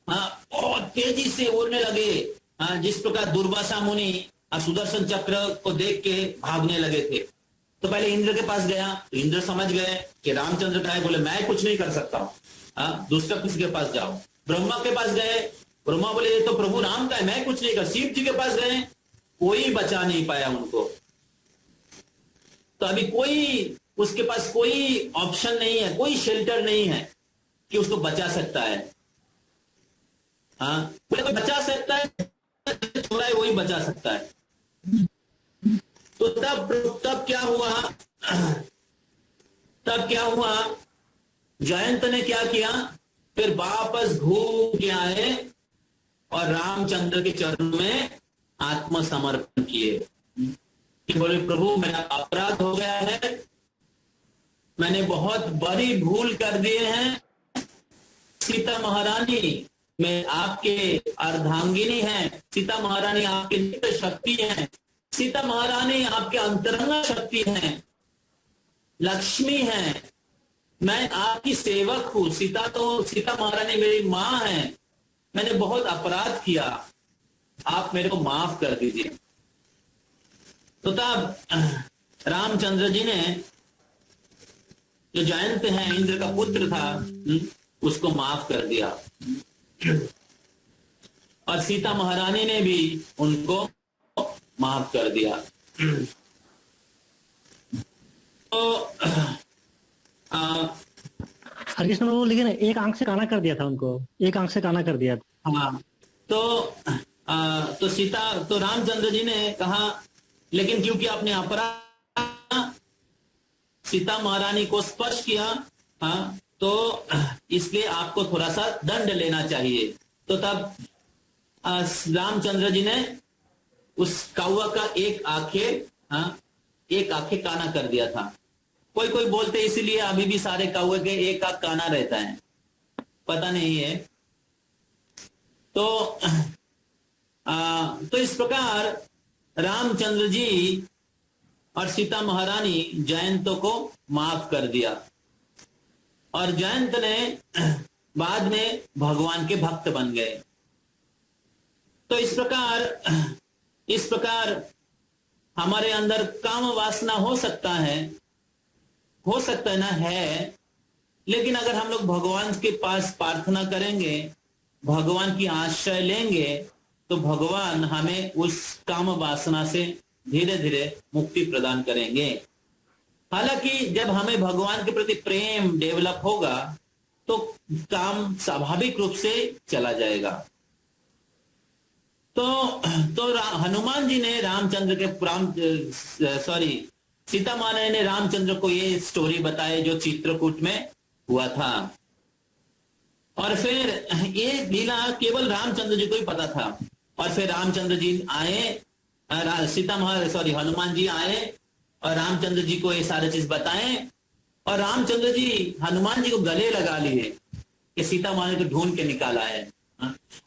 बहुत तेजी से उड़ने लगे, जिस प्रकार दुर्वासा मुनि सुदर्शन चक्र को देख के भागने लगे थे। तो पहले इंद्र के पास गया, तो इंद्र समझ गए कि रामचंद्र का है, बोले मैं कुछ नहीं कर सकता हूँ, दूसरा किसी के पास जाओ। ब्रह्मा के पास गए, ब्रह्मा बोले ये तो प्रभु राम का है, मैं कुछ नहीं कर। शिव जी के पास गए, कोई बचा नहीं पाया उनको। तो अभी उसके पास कोई ऑप्शन नहीं है, कोई शेल्टर नहीं है कि उसको बचा सकता है। कोई बचा सकता है, छोड़ा है वही बचा सकता है। तो तब क्या हुआ, जयंत ने क्या किया, फिर वापस घूम के आए और रामचंद्र के चरणों में आत्मसमर्पण किए कि बोले प्रभु मेरा अपराध हो गया है, मैंने बहुत बड़ी भूल कर दिए हैं। सीता महारानी में आपके अर्धांगिनी हैं, सीता महारानी आपके नित्य शक्ति हैं, सीता महारानी आपके अंतरंग शक्ति हैं, लक्ष्मी हैं, मैं आपकी सेवक हूं। सीता महारानी मेरी माँ है, मैंने बहुत अपराध किया, आप मेरे को माफ कर दीजिए। तो तब रामचंद्र जी ने, जो जयंत है इंद्र का पुत्र था, उसको माफ कर दिया और सीता महारानी ने भी उनको माफ कर दिया। तो हरिकृष्ण प्रभु लेकिन एक आंख से काना कर दिया था उनको, एक आंख से काना कर दिया था। हाँ, तो रामचंद्र जी ने कहा लेकिन क्योंकि आपने अपराध सीता महारानी को स्पर्श किया, तो इसलिए आपको थोड़ा सा दंड लेना चाहिए। तो तब रामचंद्र जी ने उस कौवा का एक आंखें काना कर दिया था। कोई बोलते इसीलिए अभी भी सारे कौवे के एक आंख काना रहता है, पता नहीं है। तो इस प्रकार रामचंद्र जी और सीता महारानी जयंत को माफ कर दिया और जयंत ने बाद में भगवान के भक्त बन गए। तो इस प्रकार हमारे अंदर काम वासना हो सकता है ना, है, लेकिन अगर हम लोग भगवान के पास प्रार्थना करेंगे, भगवान की आश्रय लेंगे, तो भगवान हमें उस काम वासना से धीरे धीरे मुक्ति प्रदान करेंगे। हालांकि जब हमें भगवान के प्रति प्रेम डेवलप होगा तो काम स्वाभाविक रूप से चला जाएगा। हनुमान जी ने रामचंद्र के सीता माता ने रामचंद्र को ये स्टोरी बताई जो चित्रकूट में हुआ था। और फिर ये लीला केवल रामचंद्र जी को ही पता था। और फिर रामचंद्र जी आए, हनुमान जी आए और रामचंद्र जी को ये सारे चीज बताएं। और रामचंद्र जी हनुमान जी को गले लगा लिए कि सीता माता को ढूंढ के निकाला है।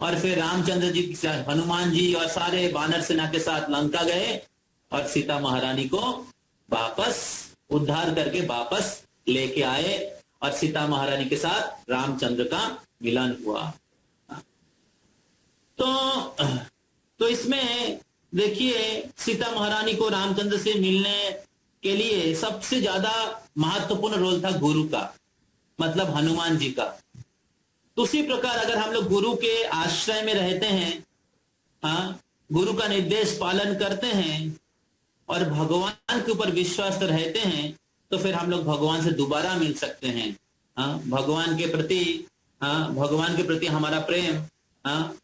और फिर रामचंद्र जी हनुमान जी और सारे वानर सेना के साथ लंका गए और सीता महारानी को वापस उद्धार करके वापस लेके आए और सीता महारानी के साथ रामचंद्र का मिलन हुआ। तो इसमें देखिए सीता महारानी को रामचंद्र से मिलने के लिए सबसे ज्यादा महत्वपूर्ण रोल था गुरु का, मतलब हनुमान जी का। तो उसी प्रकार अगर हम लोग गुरु के आश्रय में रहते हैं, गुरु का निर्देश पालन करते हैं और भगवान के ऊपर विश्वास रहते हैं, तो फिर हम लोग भगवान से दोबारा मिल सकते हैं। भगवान के प्रति हमारा प्रेम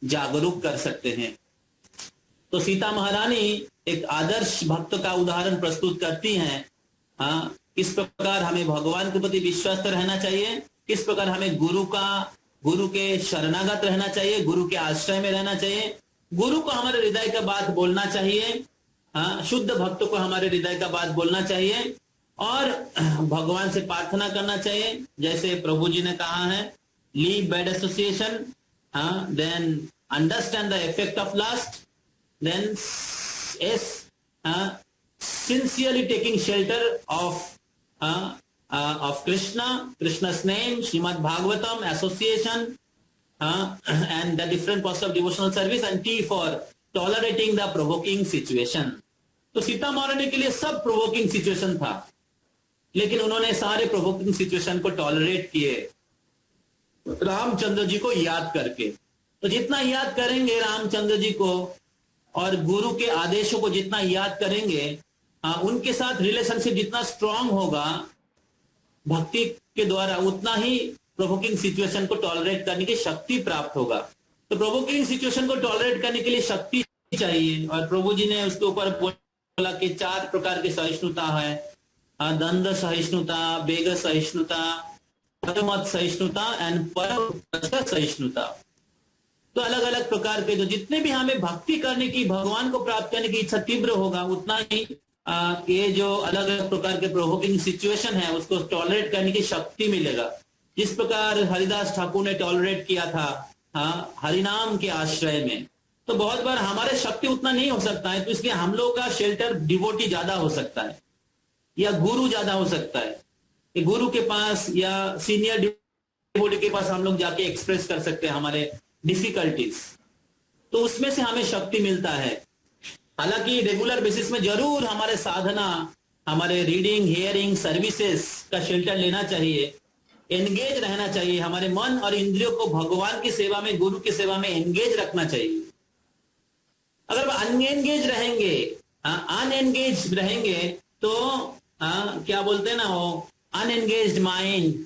जागरूक कर सकते हैं। तो सीता महारानी एक आदर्श भक्त का उदाहरण प्रस्तुत करती हैं। किस प्रकार हमें भगवान के प्रति विश्वास रहना चाहिए, किस प्रकार हमें गुरु के शरणागत रहना चाहिए, गुरु के आश्रय में रहना चाहिए, गुरु को हमारे हृदय का बात बोलना चाहिए, शुद्ध भक्त को हमारे हृदय का बात बोलना चाहिए और भगवान से प्रार्थना करना चाहिए। जैसे प्रभु जी ने कहा है, leave bad association, then understand the effect of lust, then sincerely taking shelter of Krishna's name, Srimad Bhagavatam, association, and the different parts of devotional service, and T for tolerating the provoking situation. तो सीता महारानी के लिए सब provoking situation था, लेकिन उन्होंने सारे provoking situation को टॉलरेट किए रामचंद्र जी को याद करके। तो जितना याद करेंगे रामचंद्र जी को और गुरु के आदेशों को जितना याद करेंगे, उनके साथ रिलेशनशिप जितना स्ट्रांग होगा भक्ति के द्वारा, उतना ही प्रोवोकिंग सिचुएशन को टॉलरेट करने की शक्ति प्राप्त होगा। तो प्रोवोकिंग सिचुएशन को टॉलरेट करने के लिए शक्ति चाहिए। और प्रभु जी ने उसके ऊपर बोला कि 4 प्रकार की सहिष्णुता है, दंड सहिष्णुता, वेग सहिष्णुता, परमत सहिष्णुता एंड परम सहिष्णुता। तो अलग अलग प्रकार के जो जितने भी हमें भक्ति करने की, भगवान को प्राप्त करने की इच्छा तीव्र होगा, उतना ही ये जो अलग अलग प्रकार के प्रोवोकिंग सिचुएशन है उसको टॉलरेट करने की शक्ति मिलेगा। जिस प्रकार हरिदास ठाकुर ने टॉलरेट किया था हरिनाम के आश्रय में, तो बहुत बार हमारे शक्ति उतना नहीं हो सकता है, तो इसलिए हम लोग का शेल्टर डिवोटी ज्यादा हो सकता है या गुरु ज्यादा हो सकता है। गुरु के पास या सीनियर डिवोटी के पास हम लोग जाके एक्सप्रेस कर सकते हैं हमारे डिफिकल्टीज, तो उसमें से हमें शक्ति मिलता है। हालांकि रेगुलर बेसिस में जरूर हमारे साधना, हमारे रीडिंग, हियरिंग, सर्विसेज का शेल्टर लेना चाहिए, एंगेज रहना चाहिए। हमारे मन और इंद्रियों को भगवान की सेवा में, गुरु की सेवा में एंगेज रखना चाहिए। अगर अनएंगेज रहेंगे, अनएंगेज रहेंगे तो क्या बोलते हैं ना, वो unengaged mind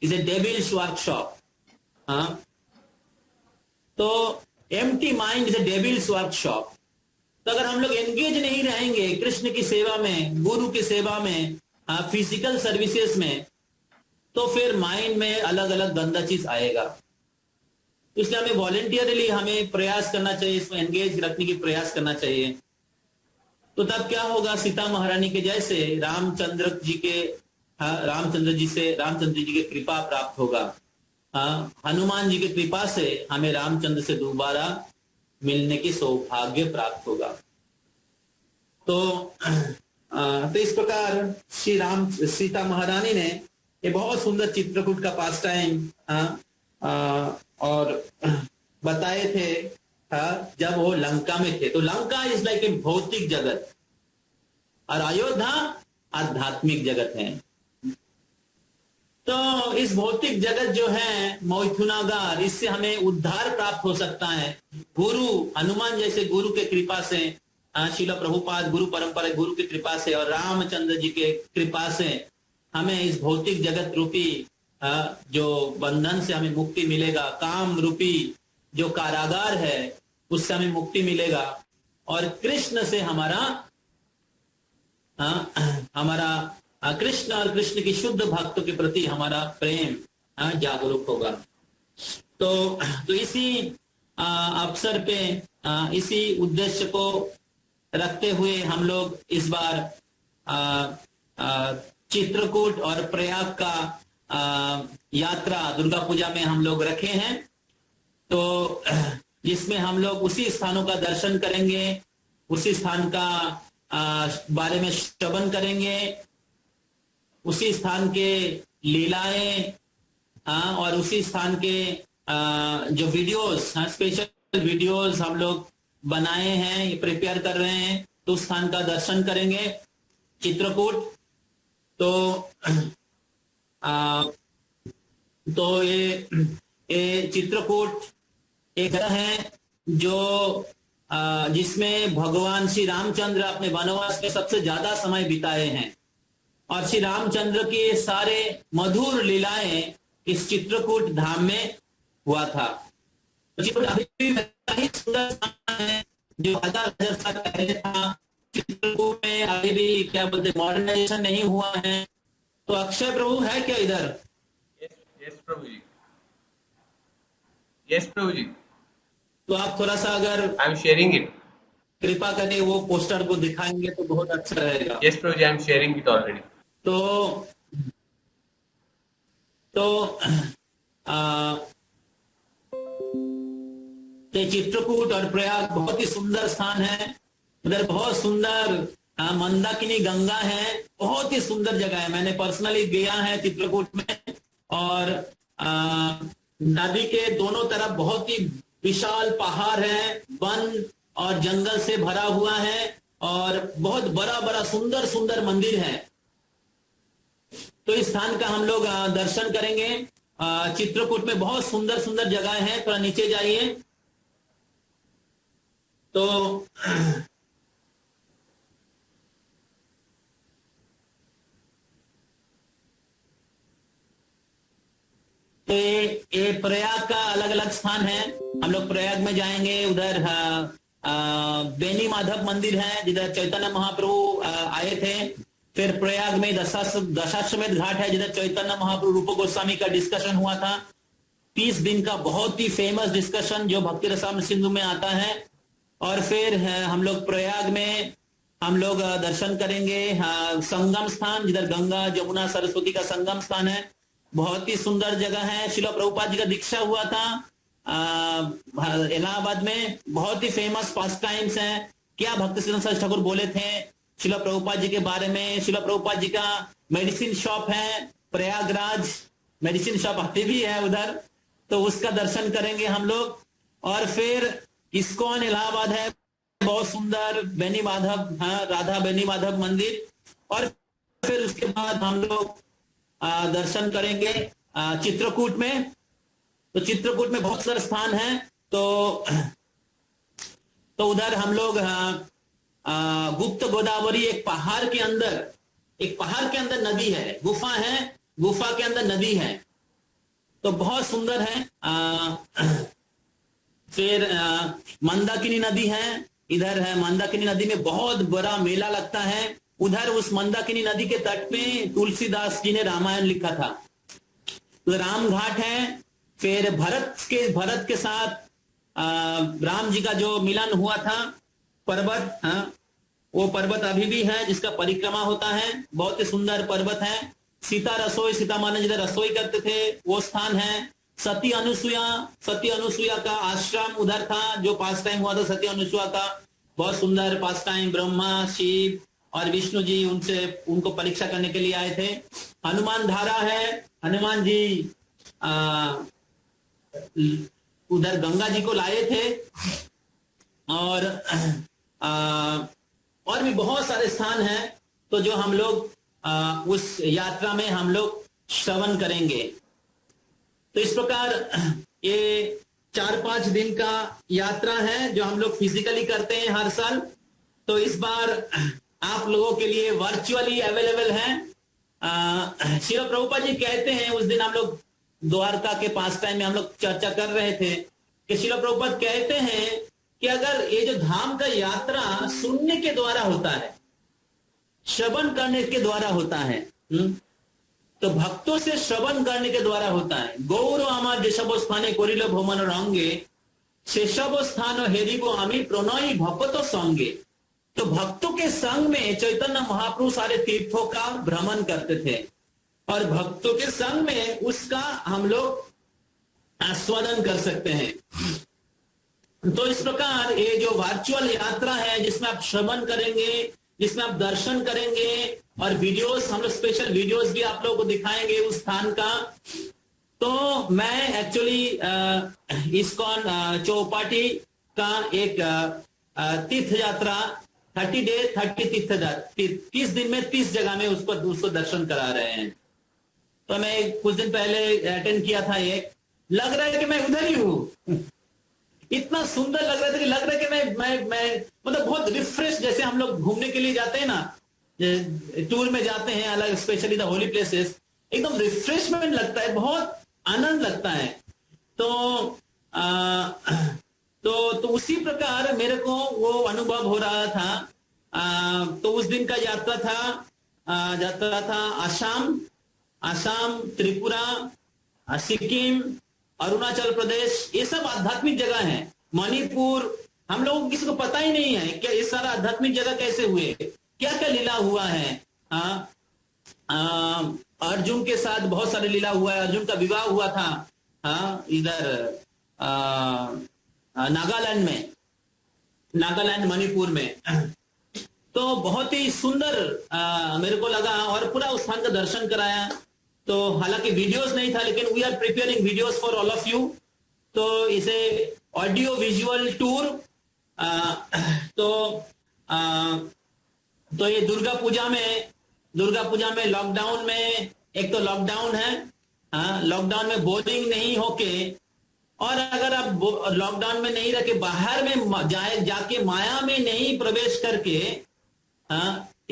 is a devil's workshop. तो empty mind is a devil's workshop. तो अगर हम लोग एंगेज नहीं रहेंगे कृष्ण की सेवा में, गुरु की सेवा में, फिजिकल सर्विसेज में, तो फिर माइंड में अलग अलग गंदा चीज आएगा। इसलिए हमें वॉलेंटियरली हमें प्रयास करना चाहिए, इसमें एंगेज रखने की प्रयास करना चाहिए। तो तब क्या होगा, सीता महारानी के जैसे रामचंद्र जी की कृपा प्राप्त होगा। हनुमान जी की कृपा से हमें रामचंद्र से दोबारा मिलने की सौभाग्य प्राप्त होगा। तो इस प्रकार सीता महारानी ने ये बहुत सुंदर चित्रकूट का पास टाइम और बताए थे जब वो लंका में थे। तो लंका इज लाइक ए भौतिक जगत और अयोध्या आध्यात्मिक जगत है। तो इस भौतिक जगत जो है मैथुनागार, इससे हमें उद्धार प्राप्त हो सकता है गुरु हनुमान जैसे गुरु के कृपा से, श्रील प्रभुपाद गुरु परंपरा गुरु की कृपा से और रामचंद्र जी के कृपा से हमें इस भौतिक जगत रूपी जो बंधन से हमें मुक्ति मिलेगा। काम रूपी जो कारागार है उससे हमें मुक्ति मिलेगा और कृष्ण से हमारा कृष्ण और कृष्ण की शुद्ध भक्तों के प्रति हमारा प्रेम जागरूक होगा। तो इसी अवसर पे इसी उद्देश्य को रखते हुए हम लोग इस बार चित्रकूट और प्रयाग का यात्रा दुर्गा पूजा में हम लोग रखे हैं। तो जिसमें हम लोग उसी स्थानों का दर्शन करेंगे, उसी स्थान का बारे में श्रवण करेंगे, उसी स्थान के लीलाएं और उसी स्थान के जो वीडियोस, स्पेशल वीडियोस हम लोग बनाए हैं, ये प्रिपेयर कर रहे हैं, तो उस स्थान का दर्शन करेंगे चित्रकूट। तो ये चित्रकूट एक जगह है जो जिसमें भगवान श्री रामचंद्र अपने वनवास में सबसे ज्यादा समय बिताए हैं और श्री रामचंद्र के सारे मधुर लीलाएं इस चित्रकूट धाम में हुआ था। चित्रकूट अभी भी वैसा ही सुंदर स्थान है जो हजार साल पहले था। चित्रकूट में अभी भी क्या बोलते मॉडर्नाइजेशन नहीं हुआ है। तो अक्षय प्रभु है क्या इधर? यस प्रभु जी, यस प्रभु जी। तो आप थोड़ा सा अगर आई एम शेयरिंग इट, कृपा करके वो पोस्टर को दिखाएंगे तो बहुत अच्छा रहेगा। Yes Prabhu ji, I am sharing it already. तो चित्रकूट और प्रयाग बहुत ही सुंदर स्थान है। उधर बहुत सुंदर मंदाकिनी गंगा है, बहुत ही सुंदर जगह है। मैंने पर्सनली गया है चित्रकूट में और नदी के दोनों तरफ बहुत ही विशाल पहाड़ है, वन और जंगल से भरा हुआ है और बहुत बड़ा बड़ा सुंदर सुंदर मंदिर है। तो इस स्थान का हम लोग दर्शन करेंगे। चित्रकूट में बहुत सुंदर सुंदर जगह है, थोड़ा नीचे जाइए। तो ये प्रयाग का अलग अलग स्थान है। हम लोग प्रयाग में जाएंगे, उधर बेनी माधव मंदिर है जिधर चैतन्य महाप्रभु आए थे। फिर प्रयाग में दशाश्वमेध घाट है जिधर चैतन्य महाप्रभु रूप गोस्वामी का डिस्कशन हुआ था। 30 दिन का बहुत ही फेमस डिस्कशन जो भक्ति रसामृत सिंधु में आता है। और फिर हम लोग प्रयाग में हम लोग दर्शन करेंगे संगम स्थान जिधर गंगा जमुना सरस्वती का संगम स्थान है। बहुत ही सुंदर जगह है। श्रील प्रभुपाद जी का दीक्षा हुआ था इलाहाबाद में। बहुत ही फेमस पास्ट टाइम्स हैं। क्या भक्ति सिद्धांत ठाकुर बोले थे श्रील प्रभुपाद जी के बारे में? श्रील प्रभुपाद जी का मेडिसिन शॉप है प्रयागराज, मेडिसिन शॉप अभी भी है उधर, तो उसका दर्शन करेंगे हम लोग। और फिर इस्कॉन इलाहाबाद है, बहुत सुंदर बेनी माधव, राधा बेनी माधव मंदिर। और फिर उसके बाद हम लोग दर्शन करेंगे चित्रकूट में। तो चित्रकूट में बहुत सारे स्थान हैं। तो उधर हम लोग गुप्त गोदावरी एक पहाड़ के अंदर नदी है, गुफा है, गुफा के अंदर नदी है, तो बहुत सुंदर है। फिर मंदाकिनी नदी है, इधर है मंदाकिनी नदी में बहुत बड़ा मेला लगता है। उधर उस मंदाकिनी नदी के तट पे तुलसीदास जी ने रामायण लिखा था। तो राम घाट है। फिर भरत के साथ राम जी का जो मिलन हुआ था पर्वत, वो पर्वत अभी भी है जिसका परिक्रमा होता है। बहुत ही सुंदर पर्वत है। सीता माँ ने जिधर रसोई करते थे वो स्थान है। सती अनुसुया का आश्रम उधर था जो पास टाइम हुआ था सती अनुसुया का। बहुत सुंदर पास टाइम। ब्रह्मा, शिव और विष्णु जी उनको परीक्षा करने के लिए आए थे। हनुमान धारा है, हनुमान जी उधर गंगा जी को लाए थे। और भी बहुत सारे स्थान हैं तो जो हम लोग उस यात्रा में हम लोग श्रवण करेंगे। तो इस प्रकार ये 4-5 दिन का यात्रा है जो हम लोग फिजिकली करते हैं हर साल। तो इस बार आप लोगों के लिए वर्चुअली अवेलेबल है। श्रील प्रभुपाद जी कहते हैं, उस दिन हम लोग द्वारका के पास टाइम में हम लोग चर्चा कर रहे थे कि श्रील प्रभुपाद कहते हैं कि अगर ये जो धाम का यात्रा सुनने के द्वारा होता है, श्रवण करने के द्वारा होता है, तो भक्तों से श्रवण करने के द्वारा होता है। गौर आमार जेसब स्थाने करिल भ्रमण रंगे सेसब स्थान हेरिब आमी प्रणयी भक्त संगे। तो भक्तों के संग में चैतन्य महाप्रभु सारे तीर्थों का भ्रमण करते थे और भक्तों के संग में उसका हम लोग आस्वादन कर सकते हैं। तो इस प्रकार ये जो वर्चुअल यात्रा है जिसमें आप श्रवण करेंगे, जिसमें आप दर्शन करेंगे और वीडियोस, हम लोग स्पेशल वीडियोस भी आप लोगों को दिखाएंगे उस स्थान का। तो मैं एक्चुअली इस्कॉन चौपाटी का एक तीर्थ यात्रा 30 डे 30 तीर्थ 30 दिन में 30 जगह में उसको दर्शन करा रहे हैं। तो मैं कुछ दिन पहले अटेंड किया था, एक लग रहा है कि मैं उधर ही हूँ। इतना सुंदर लग रहा था कि लग रहा है कि मैं मतलब बहुत रिफ्रेश, जैसे हम लोग घूमने के लिए जाते हैं ना, टूर में जाते हैं अलग, स्पेशली द होली प्लेसेस, एकदम रिफ्रेशमेंट लगता है, बहुत आनंद लगता है। तो उसी प्रकार मेरे को वो अनुभव हो रहा था। तो उस दिन का यात्रा था आसाम, त्रिपुरा, सिक्किम, अरुणाचल प्रदेश, ये सब आध्यात्मिक जगह हैं। मणिपुर, हम लोगों को किसी को पता ही नहीं है क्या ये सारा आध्यात्मिक जगह कैसे हुए, क्या क्या लीला हुआ है। अर्जुन के साथ बहुत सारे लीला हुआ है। अर्जुन का विवाह हुआ था इधर नागालैंड मणिपुर में। तो बहुत ही सुंदर मेरे को लगा और पूरा उस स्थान का दर्शन कराया। तो हालांकि वीडियोस नहीं था, लेकिन we are preparing videos for all of you. तो इसे ऑडियो विजुअल टूर। तो ये दुर्गा पूजा में लॉकडाउन में, एक तो लॉकडाउन है, लॉकडाउन में बोरिंग नहीं होके, और अगर आप लॉकडाउन में नहीं रह के बाहर में जाके माया में नहीं प्रवेश करके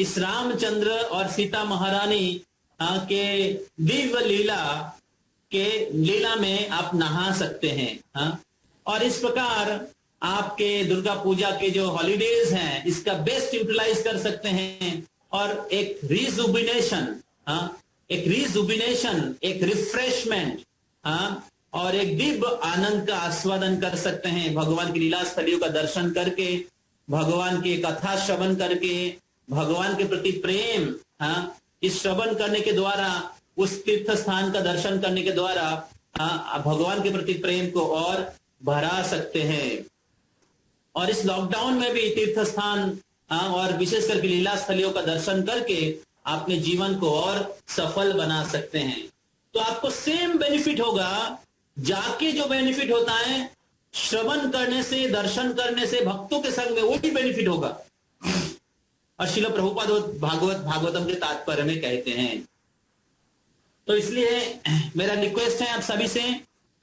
इस रामचंद्र और सीता महारानी के दिव्य लीला में आप नहा सकते हैं। और इस प्रकार आपके दुर्गा पूजा के जो हॉलीडेज हैं इसका बेस्ट यूटिलाइज कर सकते हैं और एक रिजुबिनेशन, एक रिफ्रेशमेंट और एक दिव्य आनंद का आस्वादन कर सकते हैं। भगवान की लीला स्थलियों का दर्शन करके, भगवान की कथा श्रवण करके, भगवान के प्रति प्रेम इस श्रवण करने के द्वारा, उस तीर्थ स्थान का दर्शन करने के द्वारा भगवान के प्रति प्रेम को और बढ़ा सकते हैं। और इस लॉकडाउन में भी तीर्थ स्थान और विशेष करके लीला स्थलियों का दर्शन करके अपने जीवन को और सफल बना सकते हैं। तो आपको सेम बेनिफिट होगा, जाके जो बेनिफिट होता है श्रवण करने से, दर्शन करने से, भक्तों के संग में वही बेनिफिट होगा। और श्रील प्रभुपाद भागवतम के तात्पर्य में कहते हैं। तो इसलिए मेरा रिक्वेस्ट है आप सभी से,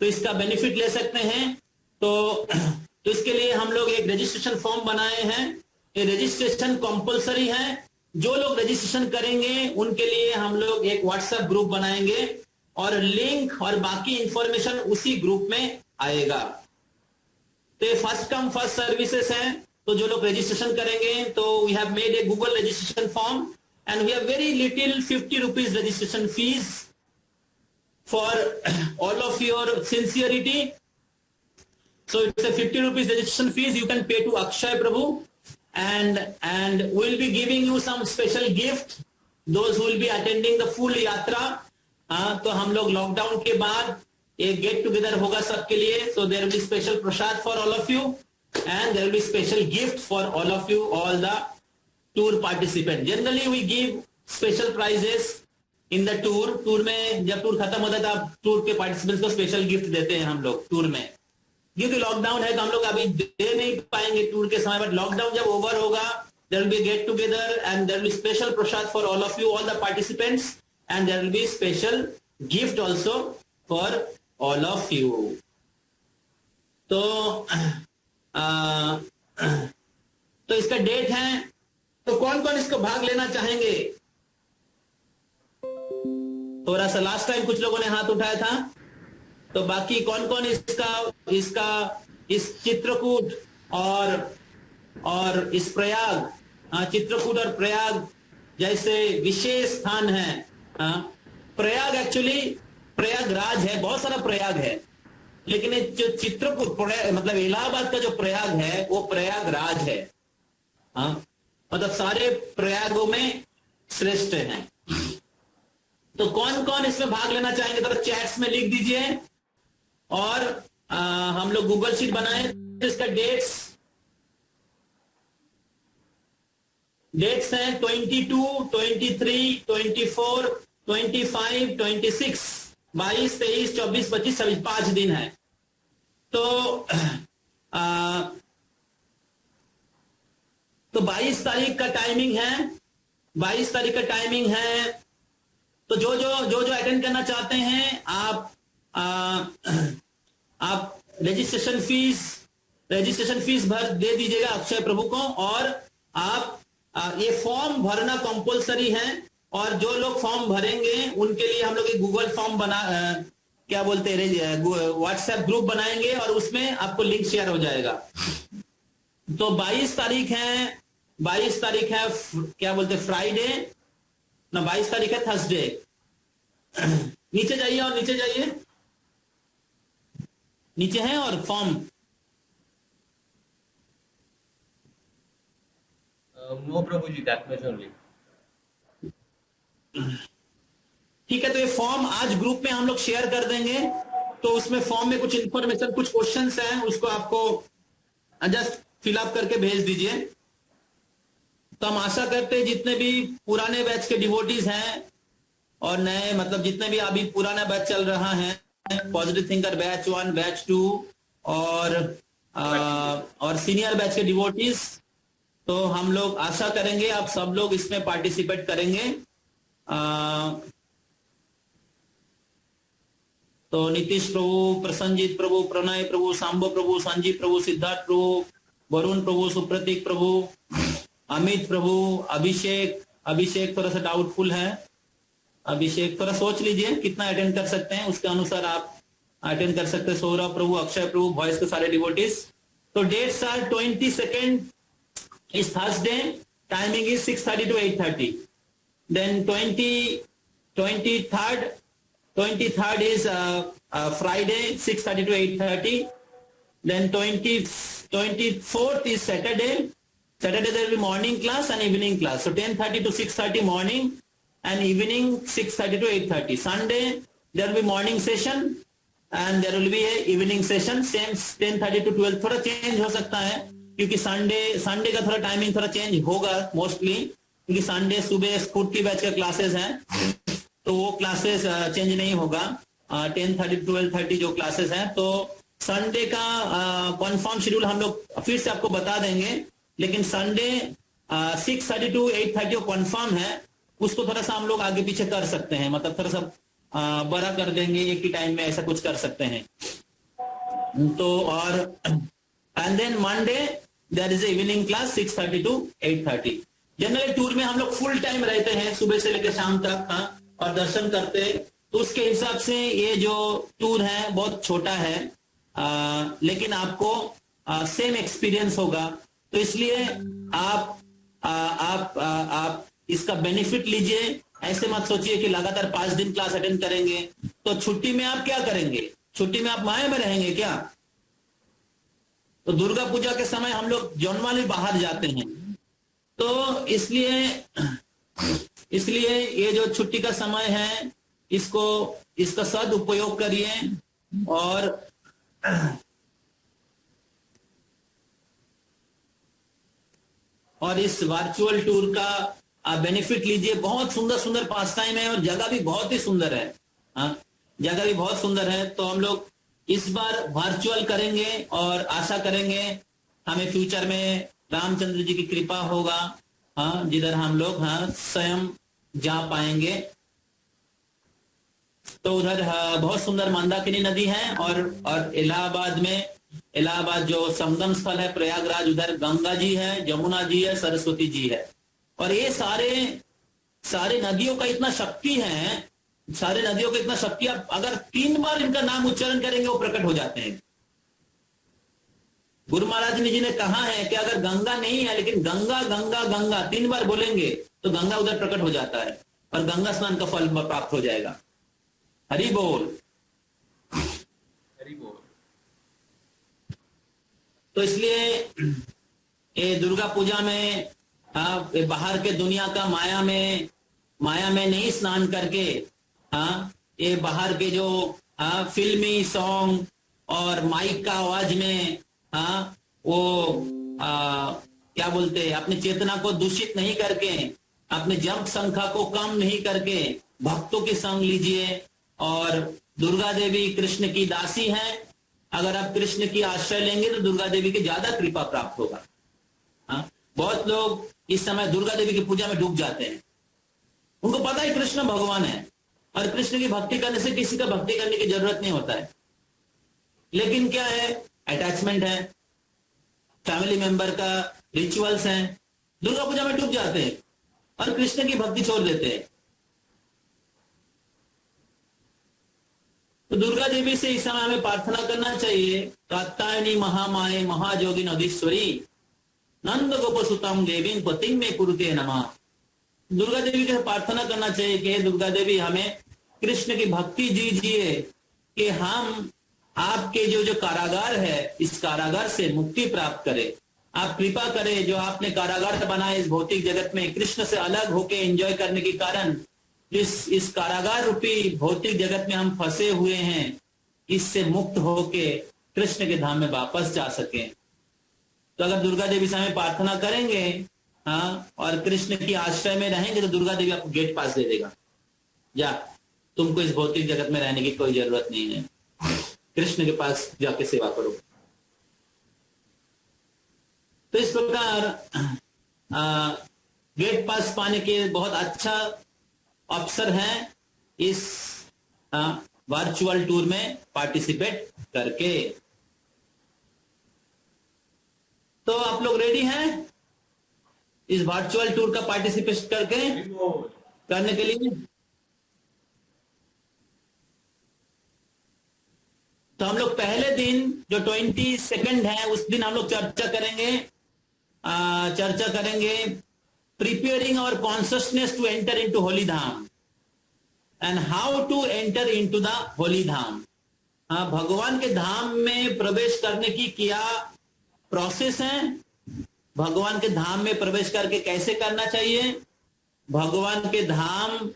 तो इसका बेनिफिट ले सकते हैं। तो इसके लिए हम लोग एक रजिस्ट्रेशन फॉर्म बनाए हैं। ये रजिस्ट्रेशन कंपलसरी है। जो लोग रजिस्ट्रेशन करेंगे उनके लिए हम लोग एक व्हाट्सएप ग्रुप बनाएंगे और लिंक और बाकी इंफॉर्मेशन उसी ग्रुप में आएगा। तो ये फर्स्ट कम फर्स्ट सर्विसेज हैं। तो जो लोग रजिस्ट्रेशन करेंगे, तो we have made a Google registration form and we have very little 50 rupees registration fees for all of your sincerity. So it's a 50 rupees registration fees you can pay to Akshay Prabhu, and we'll be giving you some special gift those who will be attending the full yatra। तो हम लोग lockdown के बाद एक get together होगा सबके लिए। So there will be special prasad for all of you and there will be special gift for all of you, all the tour participants। Generally we give special prizes in the tour। Tour में जब tour खत्म होता है तो tour के participants को special gift देते हैं हम लोग टूर में। क्योंकि लॉकडाउन है तो हम लोग अभी दे नहीं पाएंगे टूर के समय, बट लॉकडाउन जब ओवर होगा there will be get together and there will be special prasad for all of you, all the participants, and there will be special gift also for all of you. तो इसका date है। तो कौन कौन इसको भाग लेना चाहेंगे? थोड़ा सा लास्ट टाइम कुछ लोगों ने हाथ उठाया था, तो बाकी कौन कौन इस चित्रकूट और इस प्रयाग, चित्रकूट और प्रयाग जैसे विशेष स्थान है। प्रयाग एक्चुअली प्रयागराज है, बहुत सारा प्रयाग है, लेकिन ये जो चित्रकूट मतलब इलाहाबाद का जो प्रयाग है वो प्रयागराज है। मतलब सारे प्रयागों में श्रेष्ठ हैं। तो कौन कौन इसमें भाग लेना चाहेंगे तो चैट्स में लिख दीजिए, और हम लोग गूगल शीट बनाए। इसका डेट्स हैं 22, 23, 24, 25, 26, 22, 23, 24, 25, 26, 5 दिन है। तो 22 तारीख का टाइमिंग है, 22 तारीख का टाइमिंग है। तो जो अटेंड करना चाहते हैं आप रजिस्ट्रेशन फीस भर दे दीजिएगा अक्षय प्रभु को, और आप ये फॉर्म भरना कंपलसरी है। और जो लोग फॉर्म भरेंगे उनके लिए हम लोग एक गूगल फॉर्म क्या बोलते हैं व्हाट्सएप ग्रुप बनाएंगे, और उसमें आपको लिंक शेयर हो जाएगा। तो 22 तारीख है क्या बोलते फ्राइडे ना, 22 तारीख है थर्सडे। नीचे जाइए और नीचे जाइए, नीचे है और form. No Prabhu ji, that much only. ठीक है, तो ये फॉर्म आज ग्रुप में हम लोग शेयर कर देंगे। तो उसमें फॉर्म में कुछ इंफॉर्मेशन, कुछ क्वेश्चंस हैं, उसको आपको जस्ट फिलअप करके भेज दीजिए। तो हम आशा करते हैं जितने भी पुराने बैच के डिवोटीज हैं और नए, मतलब जितने भी अभी पुराना बैच चल रहा है, पॉजिटिव थिंकर बैच 1, बैच 2 और सीनियर बैच के डिवोटीज, तो हम लोग आशा करेंगे आप सब लोग इसमें पार्टिसिपेट करेंगे। तो नीतीश प्रभु, प्रसन्नजीत प्रभु, प्रणय प्रभु, सांबो प्रभु, संजीव प्रभु, सिद्धार्थ प्रभु, वरुण प्रभु, सुप्रतीक प्रभु, अमित प्रभु, अभिषेक थोड़ा सा डाउटफुल है। अभिषेक थोड़ा सोच लीजिए कितना अटेंड कर सकते हैं, उसके अनुसार आप अटेंड कर सकते हैं। सौरभ प्रभु, अक्षय प्रभु, वॉइस के सारे डिवोटीज। तो dates are 22nd is Thursday, timing is 6:30 to 8:30. Then 23rd is Friday, 6:30 to 8:30. Then 24th is Saturday. Saturday there will be morning class and evening class. So 10:30 to 6:30 morning and evening 6:30 to 8:30. Sunday there will be morning session and there will be a evening session. Same 10:30 to 12. थोड़ा change हो सकता है क्योंकि Sunday का थोड़ा timing थोड़ा change होगा mostly, क्योंकि संडे सुबह स्कूटी बैच का क्लासेस हैं, तो वो क्लासेस चेंज नहीं होगा। 10:30 to 12:30 जो क्लासेस हैं, तो संडे का कंफर्म शेड्यूल हम लोग फिर से आपको बता देंगे। लेकिन संडे 6:30 to 8:30 कंफर्म है, उसको थोड़ा सा हम लोग आगे पीछे कर सकते हैं, मतलब थोड़ा सा बड़ा कर देंगे, एक ही टाइम में ऐसा कुछ कर सकते हैं। तो और and then Monday there is evening class 6:30 to 8:30। Generally tour में हम लोग फुल टाइम रहते हैं, सुबह से लेकर शाम तक, और दर्शन करते हैं। तो उसके हिसाब से ये जो टूर है बहुत छोटा है, लेकिन आपको सेम एक्सपीरियंस होगा। तो इसलिए आप इसका बेनिफिट लीजिए। ऐसे मत सोचिए कि लगातार 5 दिन क्लास अटेंड करेंगे तो छुट्टी में आप क्या करेंगे, छुट्टी में आप माया में रहेंगे क्या? तो दुर्गा पूजा के समय हम लोग जौनवाली बाहर जाते हैं, तो इसलिए ये जो छुट्टी का समय है इसका सदुपयोग करिए और इस वर्चुअल टूर का बेनिफिट लीजिए। बहुत सुंदर सुंदर पास टाइम है और जगह भी बहुत ही सुंदर है। जगह भी बहुत सुंदर है। तो हम लोग इस बार वर्चुअल करेंगे और आशा करेंगे हमें फ्यूचर में रामचंद्र जी की कृपा होगा, जिधर हम लोग स्वयं जा पाएंगे। तो उधर बहुत सुंदर मंदाकिनी नदी है और इलाहाबाद जो संगम स्थल है प्रयागराज, उधर गंगा जी है, जमुना जी है, सरस्वती जी है। और ये सारे नदियों का इतना शक्ति है, सारे नदियों का इतना शक्ति, आप अगर 3 बार इनका नाम उच्चारण करेंगे वो प्रकट हो जाते हैं। गुरु महाराज जी ने कहा है कि अगर गंगा नहीं है लेकिन गंगा गंगा गंगा 3 बार बोलेंगे तो गंगा उधर प्रकट हो जाता है और गंगा स्नान का फल प्राप्त हो जाएगा। हरि बोल। हरि बोल। तो इसलिए ये दुर्गा पूजा में बाहर के दुनिया का माया में नहीं स्नान करके ये बाहर के जो फिल्मी सॉन्ग और माइक का आवाज में वो क्या बोलते हैं, अपनी चेतना को दूषित नहीं करके, अपने जप संख्या को कम नहीं करके भक्तों के संग लीजिए। और दुर्गा देवी कृष्ण की दासी हैं, अगर आप कृष्ण की आश्रय लेंगे तो दुर्गा देवी की ज्यादा कृपा प्राप्त होगा। बहुत लोग इस समय दुर्गा देवी की पूजा में डूब जाते हैं, उनको पता है कृष्ण भगवान है और कृष्ण की भक्ति करने से किसी का भक्ति करने की जरूरत नहीं होता है, लेकिन क्या है, अटैचमेंट है, फैमिली मेंबर का रिचुअल्स हैं, दुर्गा पूजा में डूब जाते हैं और कृष्ण की भक्ति छोड़ देते हैं। तो दुर्गा देवी से इस समय हमें प्रार्थना करना चाहिए, कात्यायनी महामाये महाजोगिन अधीश्वरी नंद गोप सुतम देवी पतिं में कुरुते नमः। दुर्गा देवी के प्रार्थना करना चाहिए कि दुर्गा देवी हमें कृष्ण की भक्ति दीजिए कि हम आपके जो कारागार है इस कारागार से मुक्ति प्राप्त करें। आप कृपा करें, जो आपने कारागार बनाए इस भौतिक जगत में कृष्ण से अलग होके एंजॉय करने के कारण इस कारागार रूपी भौतिक जगत में हम फंसे हुए हैं, इससे मुक्त होके कृष्ण के धाम में वापस जा सके। तो अगर दुर्गा देवी से हमें प्रार्थना करेंगे और कृष्ण की आश्रय में रहेंगे तो दुर्गा देवी आपको गेट पास दे देगा, या तुमको इस भौतिक जगत में रहने की कोई जरूरत नहीं है, कृष्ण के पास जाके सेवा करो। तो इस प्रकार गेट पास पाने के बहुत अच्छा अवसर है इस वर्चुअल टूर में पार्टिसिपेट करके। तो आप लोग रेडी हैं इस वर्चुअल टूर का पार्टिसिपेट करने के लिए? तो हम लोग पहले दिन जो 22 है उस दिन हम लोग चर्चा करेंगे preparing our consciousness to enter into holy dham and how to enter into the holy dham. भगवान के धाम में प्रवेश करने की क्या प्रोसेस है, भगवान के धाम में प्रवेश करके कैसे करना चाहिए, भगवान के धाम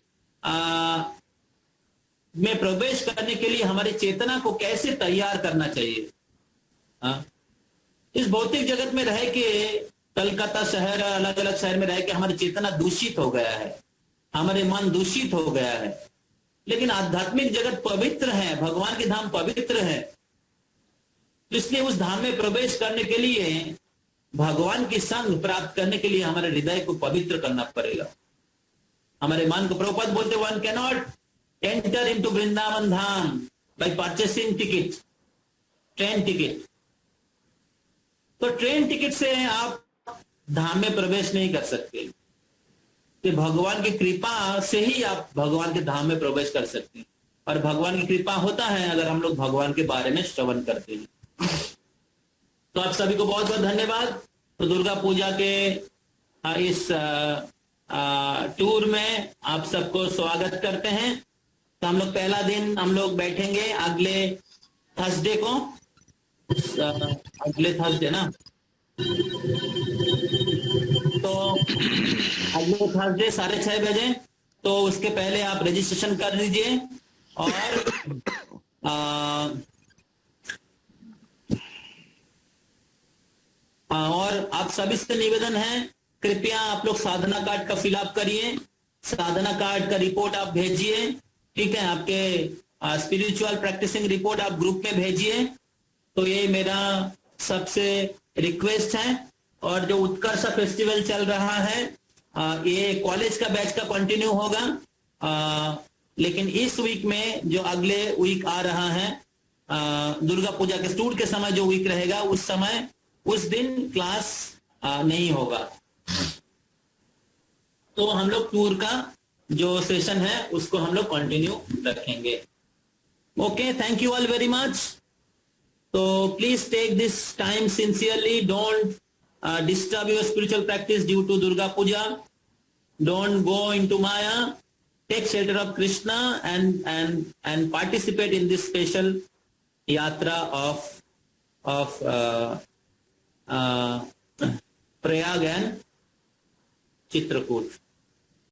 में प्रवेश करने के लिए हमारी चेतना को कैसे तैयार करना चाहिए। इस भौतिक जगत में रह के, कलकत्ता शहर अलग अलग शहर में रह के हमारी चेतना दूषित हो गया है, हमारे मन दूषित हो गया है, लेकिन आध्यात्मिक जगत पवित्र है, भगवान के धाम पवित्र है। इसलिए उस धाम में प्रवेश करने के लिए, भगवान की संग प्राप्त करने के लिए हमारे हृदय को पवित्र करना पड़ेगा, हमारे मन को। प्रभुपाद बोलते one can not enter into Vrindavan dham by purchasing ticket, train ticket. तो ट्रेन टिकट से आप धाम में प्रवेश नहीं कर सकते, कि भगवान की कृपा से ही आप भगवान के धाम में प्रवेश कर सकते हैं। और भगवान की कृपा होता है अगर हम लोग भगवान के बारे में श्रवण करते हैं। तो आप सभी को बहुत बहुत धन्यवाद। तो दुर्गा पूजा के इस टूर में आप सबको स्वागत करते हैं। तो हम लोग पहला दिन हम लोग बैठेंगे अगले थर्सडे को, अगले थर्सडे ना, तो अगले थर्सडे 6:30 बजे। तो उसके पहले आप रजिस्ट्रेशन कर लीजिए। और आप सभी से निवेदन है, कृपया आप लोग साधना कार्ड का फिलअप करिए, साधना कार्ड का रिपोर्ट आप भेजिए, ठीक है, आपके स्पिरिचुअल प्रैक्टिसिंग रिपोर्ट आप ग्रुप में भेजिए। तो ये मेरा सबसे रिक्वेस्ट है। और जो उत्कर्ष फेस्टिवल चल रहा है ये कॉलेज का बैच का कंटिन्यू होगा, लेकिन इस वीक में जो अगले वीक आ रहा है दुर्गा पूजा के टूर के समय जो वीक रहेगा उस दिन क्लास नहीं होगा। तो हम लोग टूर का जो सेशन है उसको हम लोग कंटिन्यू रखेंगे। Okay, thank you all very much. So please take this time sincerely. Don't disturb your spiritual practice due to Durga Puja. Don't go into Maya. Take shelter of Krishna and participate in this special yatra of Prayag and Chitrakoot.